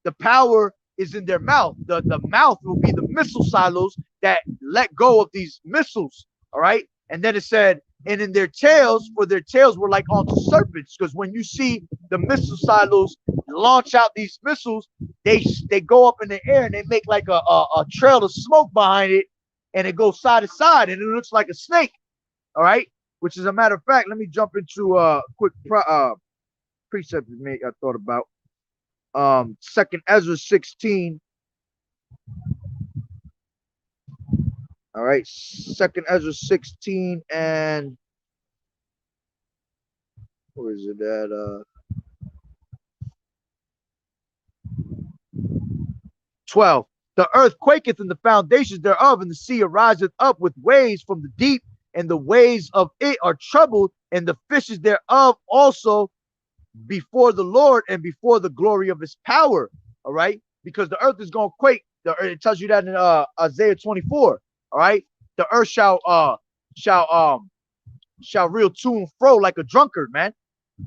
the power is in their mouth. The mouth will be the missile silos that let go of these missiles. All right, and then it said, and in their tails, for their tails were like unto serpents. Because when you see the missile silos launch out these missiles, they go up in the air and they make like a trail of smoke behind it, and it goes side to side, and it looks like a snake. All right, which is a matter of fact. Let me jump into a quick precept I thought about. 2nd Ezra 16. All right, 2nd Ezra 16, and where is it at? 12. The earth quaketh and the foundations thereof, and the sea ariseth up with waves from the deep, and the waves of it are troubled, and the fishes thereof also before the Lord and before the glory of his power. All right, because the earth is going to quake. It tells you that in Isaiah 24. All right, the earth shall reel to and fro like a drunkard, man.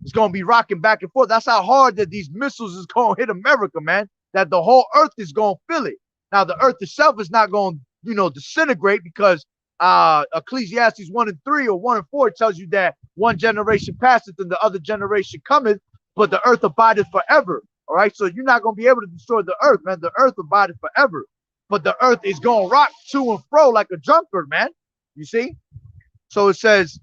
It's going to be rocking back and forth. That's how hard that these missiles is going to hit America, man. That the whole earth is going to feel it. Now the earth itself is not going to, disintegrate, because Ecclesiastes 1 and 3 or 1 and 4 tells you that one generation passeth and the other generation cometh, but the earth abideth forever. All right, so you're not going to be able to destroy the earth, man. The earth abideth forever, but the earth is going to rock to and fro like a drunkard, man. You see? So it says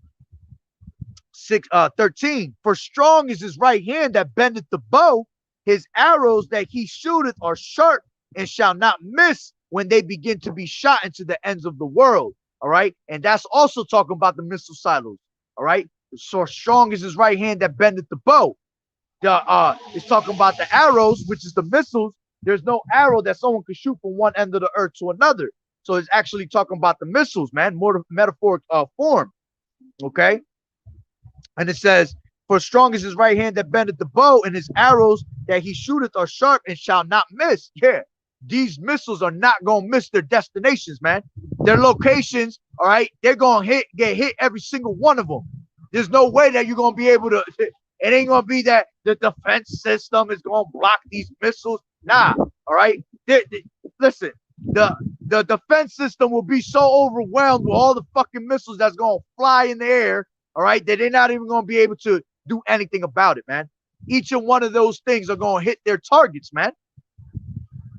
13, for strong is his right hand that bendeth the bow, his arrows that he shooteth are sharp and shall not miss when they begin to be shot into the ends of the world. All right, and that's also talking about the missile silos. All right, so strong is his right hand that bendeth the bow. It's talking about the arrows, which is the missiles. There's no arrow that someone could shoot from one end of the earth to another. So it's actually talking about the missiles, man, more metaphoric form. Okay, and it says, for strong is his right hand that bendeth the bow, and his arrows that he shooteth are sharp and shall not miss. Yeah, these missiles are not going to miss their destinations, man. Their locations, all right, they're going to get hit every single one of them. There's no way that you're going to be able to, it ain't going to be that the defense system is going to block these missiles. Nah, all right. Listen, the defense system will be so overwhelmed with all the fucking missiles that's going to fly in the air, all right, that they're not even going to be able to do anything about it, man. Each and one of those things are going to hit their targets, man.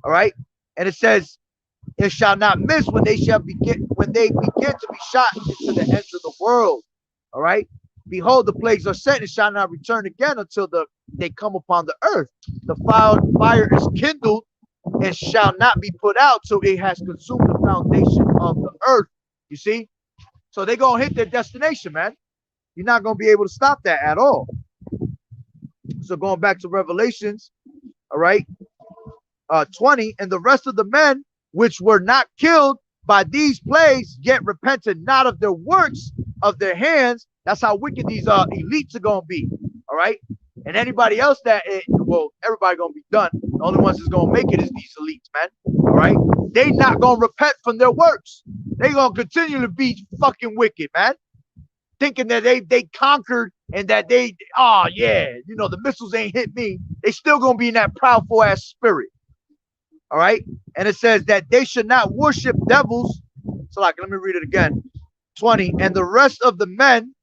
All right, and it says, it shall not miss when they begin to be shot into the ends of the world. All right, behold, the plagues are set and shall not return again until they come upon the earth. The fire is kindled and shall not be put out till it has consumed the foundation of the earth. You see, so they're gonna hit their destination, man. You're not going to be able to stop that at all. So going back to Revelations, all right, 20, and the rest of the men which were not killed by these plagues, yet repented not of their works of their hands. That's how wicked these elites are going to be. All right. And anybody else well, everybody going to be done. The only ones that's going to make it is these elites, man. All right. They not going to repent from their works. They going to continue to be fucking wicked, man. Thinking that they conquered and that yeah, you know, the missiles ain't hit me. They still going to be in that proudful ass spirit. All right. And it says that they should not worship devils. So like, let me read it again. 20. And the rest of the men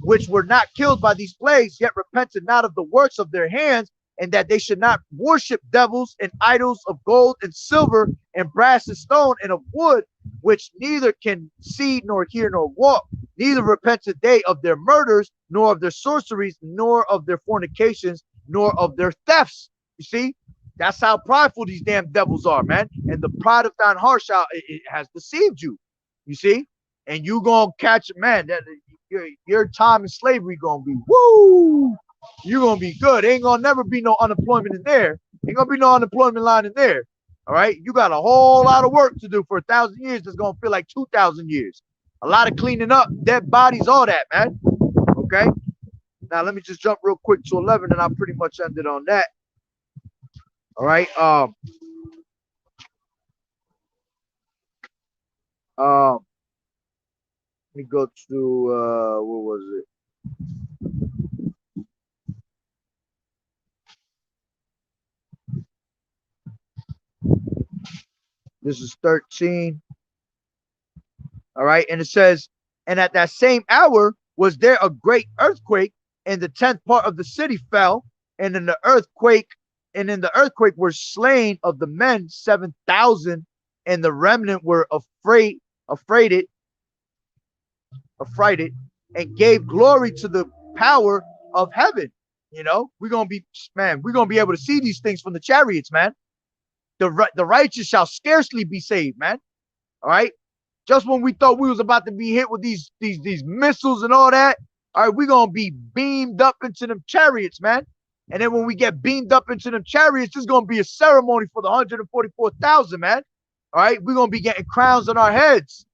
which were not killed by these plagues, yet repented not of the works of their hands, and that they should not worship devils and idols of gold and silver and brass and stone and of wood, which neither can see nor hear nor walk. Neither repented they of their murders, nor of their sorceries, nor of their fornications, nor of their thefts. You see? That's how prideful these damn devils are, man. And the pride of thine heart it has deceived you. You see? And you gonna catch, man, that your time in slavery gonna be woo. You're gonna be good. Ain't gonna never be no unemployment in there. Ain't gonna be no unemployment line in there. All right. You got a whole lot of work to do for 1,000 years. That's gonna feel like 2,000 years. A lot of cleaning up, dead bodies, all that, man. Okay. Now let me just jump real quick to 11, and I pretty much ended on that. All right. Let me go to what was it? This is 13. All right, and it says, and at that same hour was there a great earthquake, and the 10th part of the city fell, and in the earthquake were slain of the men 7,000, and the remnant were affrighted, and gave glory to the power of heaven. You know, we're gonna be able to see these things from the chariots, man. The righteous shall scarcely be saved, man. All right. Just when we thought we was about to be hit with these missiles and all that, all right, we're gonna be beamed up into them chariots, man. And then when we get beamed up into them chariots, there's gonna be a ceremony for the 144,000, man. All right, we're gonna be getting crowns on our heads.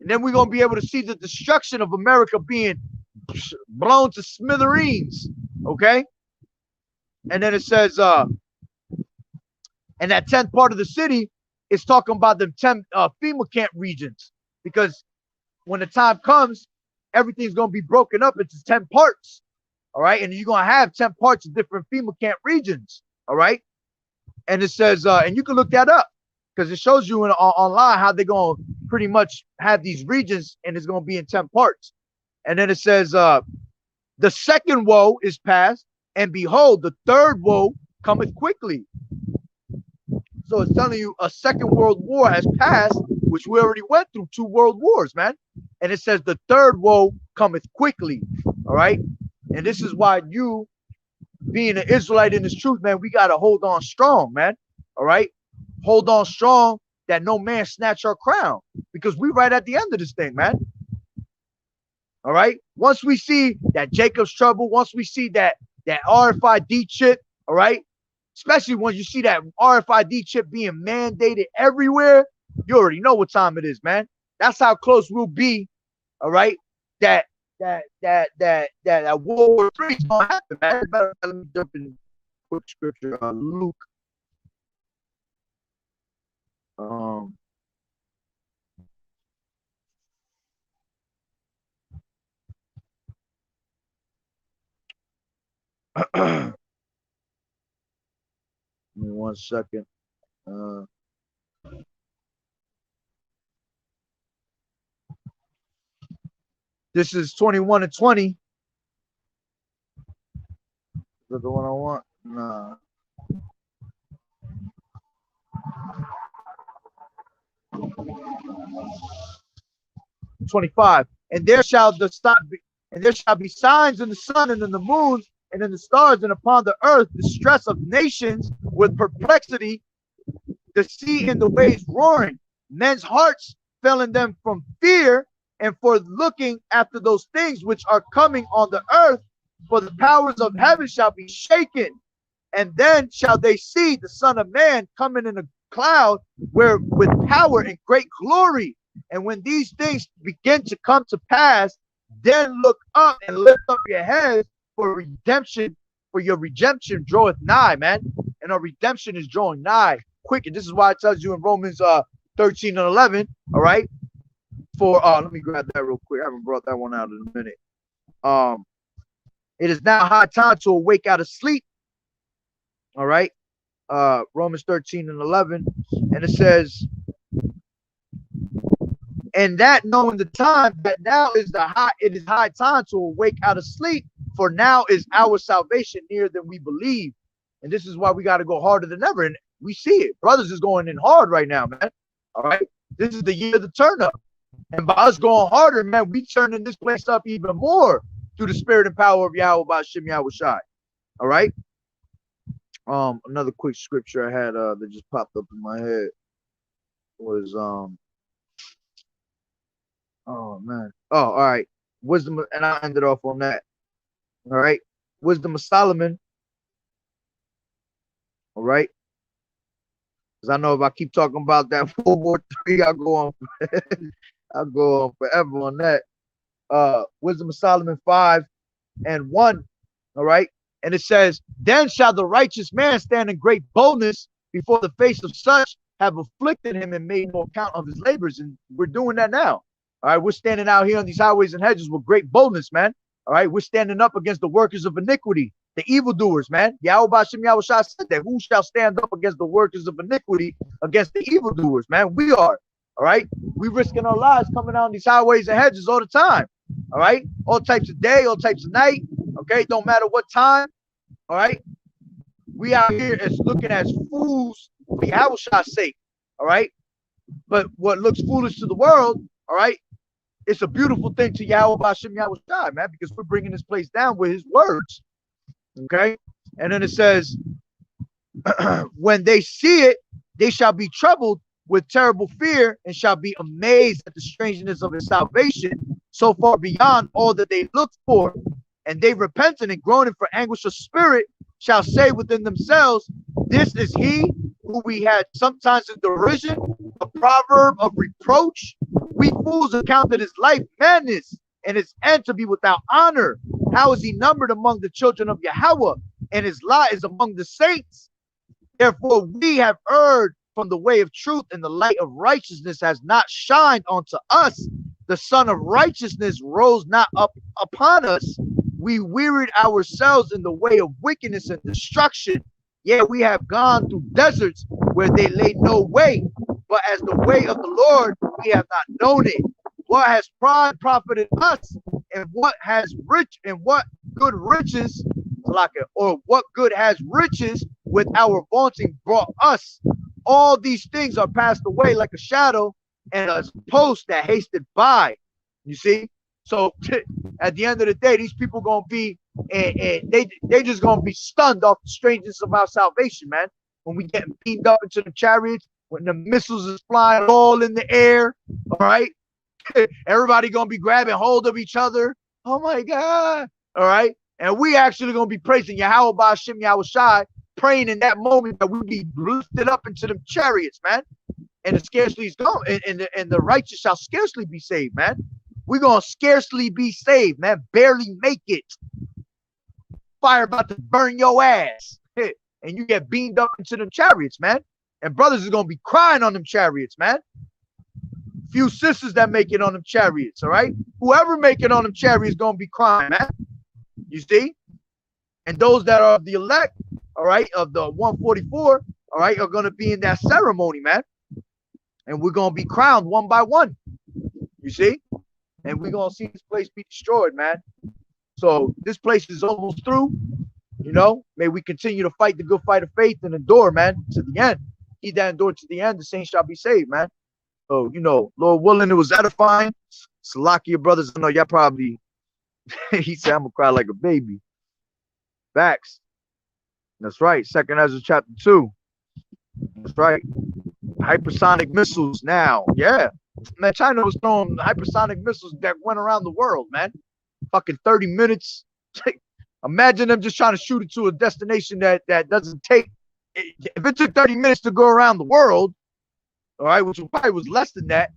And then we're going to be able to see the destruction of America being blown to smithereens. Okay. And then it says, and that 10th part of the city is talking about the 10 FEMA camp regions, because when the time comes, everything's going to be broken up into 10 parts. All right. And you're going to have 10 parts of different FEMA camp regions. All right. And it says, and you can look that up, because it shows you online how they're going to pretty much have these regions, and it's going to be in 10 parts. And then it says, the second woe is past, and behold, the third woe cometh quickly. So it's telling you a second world war has passed, which we already went through 2 world wars, man. And it says the third woe cometh quickly. All right. And this is why you, being an Israelite in this truth, man, we got to hold on strong, man. All right. Hold on strong, that no man snatch our crown, because we right at the end of this thing, man. All right. Once we see that Jacob's trouble, once we see that RFID chip, all right, especially when you see that RFID chip being mandated everywhere, you already know what time it is, man. That's how close we'll be. All right. That World War III is gonna happen, man. Let me jump in quick scripture. Luke. Give me 1 second. This is 21 and 20. Is that the one I want? Nah. 25. And there shall be signs in the sun and in the moon and in the stars, and upon the earth distress of nations with perplexity, the sea and the waves roaring. Men's hearts fell in them from fear, and for looking after those things which are coming on the earth, for the powers of heaven shall be shaken. And then shall they see the Son of Man coming in a cloud where with power and great glory. And when these things begin to come to pass, then look up and lift up your heads, for redemption, for your redemption draweth nigh, man. And our redemption is drawing nigh quick. And this is why it tells you in Romans 13 and 11, all right? For let me grab that real quick. I haven't brought that one out in a minute. It is now high time to awake out of sleep. All right. Romans 13 and 11. And it says, and that knowing the time, that now is it is high time to awake out of sleep, for now is our salvation nearer than we believe. And this is why we got to go harder than ever. And we see it. Brothers is going in hard right now, man. All right. This is the year of the turn up. And by us going harder, man, we turning this place up even more through the spirit and power of Yahweh Ba'Shem Yahweh Shai. All right. Another quick scripture I had that just popped up in my head was oh man. Oh, all right. Wisdom, and I ended off on that. All right. Wisdom of Solomon. All right. Because I know if I keep talking about that World War III, I'll go on forever on that. Wisdom of Solomon 5 and 1. All right. And it says, then shall the righteous man stand in great boldness before the face of such have afflicted him and made no account of his labors. And we're doing that now. All right. We're standing out here on these highways and hedges with great boldness, man. All right. We're standing up against the workers of iniquity, the evildoers, man. Yahweh Ba'Shem Yahweh Shai said that. Who shall stand up against the workers of iniquity, against the evildoers, man? We are. All right. We risking our lives coming down these highways and hedges all the time. All right. All types of day, all types of night. Okay. Don't matter what time. All right. We out here as looking as fools for Yahweh Shai's sake. All right. But what looks foolish to the world, all right, it's a beautiful thing to Yahweh Ba'Shem Yahweh Shai, man, because we're bringing this place down with his words. Okay. And then it says, when they see it, they shall be troubled with terrible fear and shall be amazed at the strangeness of his salvation, so far beyond all that they looked for. And they repenting and groaning for anguish of spirit shall say within themselves, this is he who we had sometimes in derision, a proverb of reproach. We fools accounted his life madness and his end to be without honor. How is he numbered among the children of Yahweh, and his lot is among the saints? Therefore we have erred from the way of truth, and the light of righteousness has not shined unto us. The Son of Righteousness rose not up upon us. We wearied ourselves in the way of wickedness and destruction. Yeah, we have gone through deserts where they laid no way, but as the way of the Lord, we have not known it. What has pride profited us, and what good riches, or what good has riches with our vaunting brought us? All these things are passed away like a shadow and a post that hasted by. You see? So at the end of the day, these people gonna be, and they just gonna be stunned off the strangeness of our salvation, man. When we get beamed up into the chariots, when the missiles is flying all in the air, all right? Everybody gonna be grabbing hold of each other. Oh my God. All right. And we actually gonna be praising Yahweh Ba'Shem Yahweh Shai, praying in that moment that we be lifted up into them chariots, man. And it scarcely is gone, and the righteous shall scarcely be saved, man. We're gonna scarcely be saved, man. Barely make it. Fire about to burn your ass. And you get beamed up into them chariots, man. And brothers is gonna be crying on them chariots, man. Few sisters that make it on them chariots, all right? Whoever make it on them chariots is gonna be crying, man. You see? And those that are of the elect, all right, of the 144, all right, are gonna be in that ceremony, man. And we're gonna be crowned one by one. You see? And we're gonna see this place be destroyed, man. So this place is almost through. You know, may we continue to fight the good fight of faith and endure, man, to the end. He that endured to the end, the saints shall be saved, man. So, you know, Lord willing, it was edifying. Salakia brothers, I know y'all probably, he said, I'm gonna cry like a baby. Facts. That's right. 2nd Ezra chapter 2. That's right. Hypersonic missiles now. Yeah. Man, China was throwing hypersonic missiles that went around the world, man. Fucking 30 minutes. Imagine them just trying to shoot it to a destination that doesn't take. If it took 30 minutes to go around the world, all right, which probably was less than that.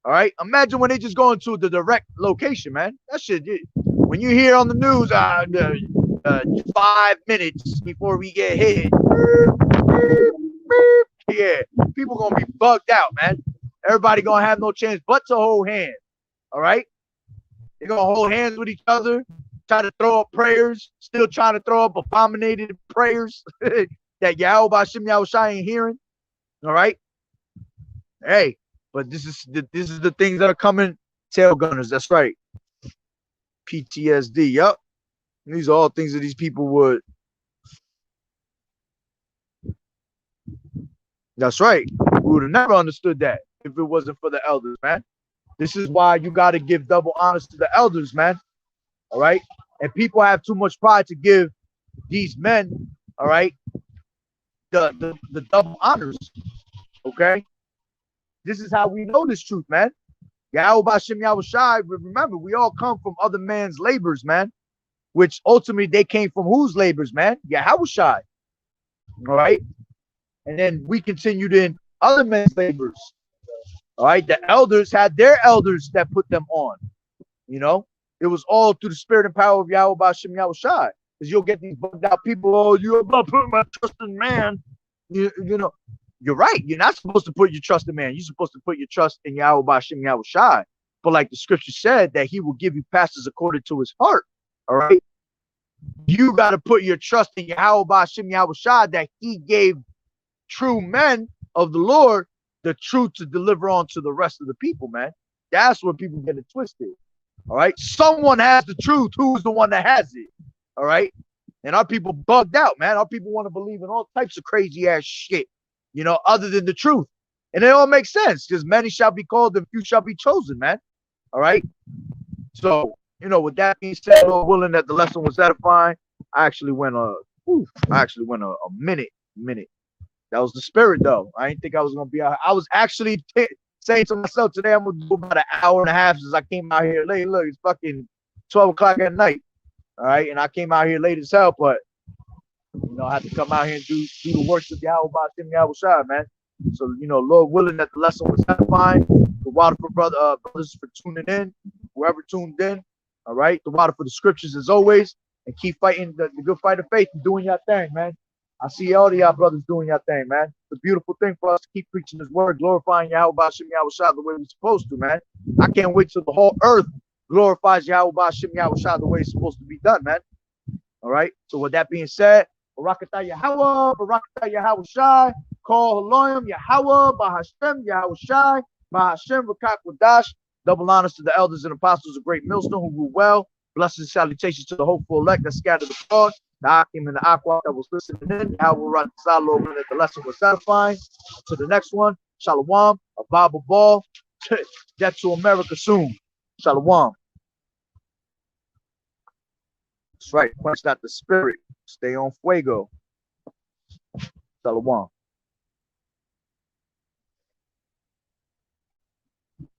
All right, imagine when they just go into the direct location, man. That shit. When you hear on the news, 5 minutes before we get hit, yeah, people gonna be bugged out, man. Everybody gonna have no chance but to hold hands. All right, they're gonna hold hands with each other, try to throw up prayers, still trying to throw up abominated prayers that Yahweh Bashim Yahushai ain't hearing. All right, hey, but this is the things that are coming. Tail gunners, that's right. PTSD, yup. These are all things that these people would. That's right. We would have never understood that if it wasn't for the elders, man. This is why you got to give double honors to the elders, man. All right. And people have too much pride to give these men, all right, the double honors. Okay. This is how we know this truth, man. Yahweh Bashim Yahushai, remember, we all come from other man's labors, man. Which ultimately they came from whose labors, man? Yahushai. All right. And then we continued in other men's labors. All right. The elders had their elders that put them on. You know, it was all through the spirit and power of Yahweh Bashim Yahushai. Because you'll get these bugged out people, oh, you're about putting my trust in man. You know, you're right. You're not supposed to put your trust in man. You're supposed to put your trust in Yahweh Bashim Yahushai. But like the scripture said, that he will give you pastors according to his heart. All right. You got to put your trust in Yahweh Bashim Yahushai, that he gave true men of the Lord the truth to deliver on to the rest of the people, man. That's where people get it twisted. All right. Someone has the truth. Who's the one that has it? All right. And our people bugged out, man. Our people want to believe in all types of crazy ass shit, you know, other than the truth. And it all makes sense because many shall be called and few shall be chosen, man. All right. So, you know, with that being said, Lord willing that the lesson was edifying, I actually went a minute. That was the spirit, though. I didn't think I was gonna be out. I was actually saying to myself today, I'm gonna do about an hour and a half since I came out here late. Look, it's fucking 12 o'clock at night. All right, and I came out here late as hell, but you know, I had to come out here and do the works of Yahweh Bashim Yahushai, man. So, you know, Lord willing that the lesson was edifying. The water for brothers for tuning in, whoever tuned in. All right, the water for the scriptures as always, and keep fighting the good fight of faith and doing your thing, man. I see all of y'all brothers doing your thing, man. It's a beautiful thing for us to keep preaching His word, glorifying Yahweh Bashim Yahushai the way we're supposed to, man. I can't wait till the whole earth glorifies Yahweh Bashim Yahushai the way it's supposed to be done, man. All right. So with that being said, Barakatah Yahweh, Barakatah Yahushai, Call Haloyim Yahweh, Bahashem Yahushai, Bahashem Rakak Wadash. Double honors to the elders and apostles of Great Millstone who rule well. Blessings and salutations to the hopeful elect that scattered abroad. The Akim and the Aqua that was listening in. I will run Salo when the lesson was satisfying. To the next one, Shalom, a Bible ball. Get to America soon. Shalom. That's right. Quench not the spirit. Stay on fuego. Shalom.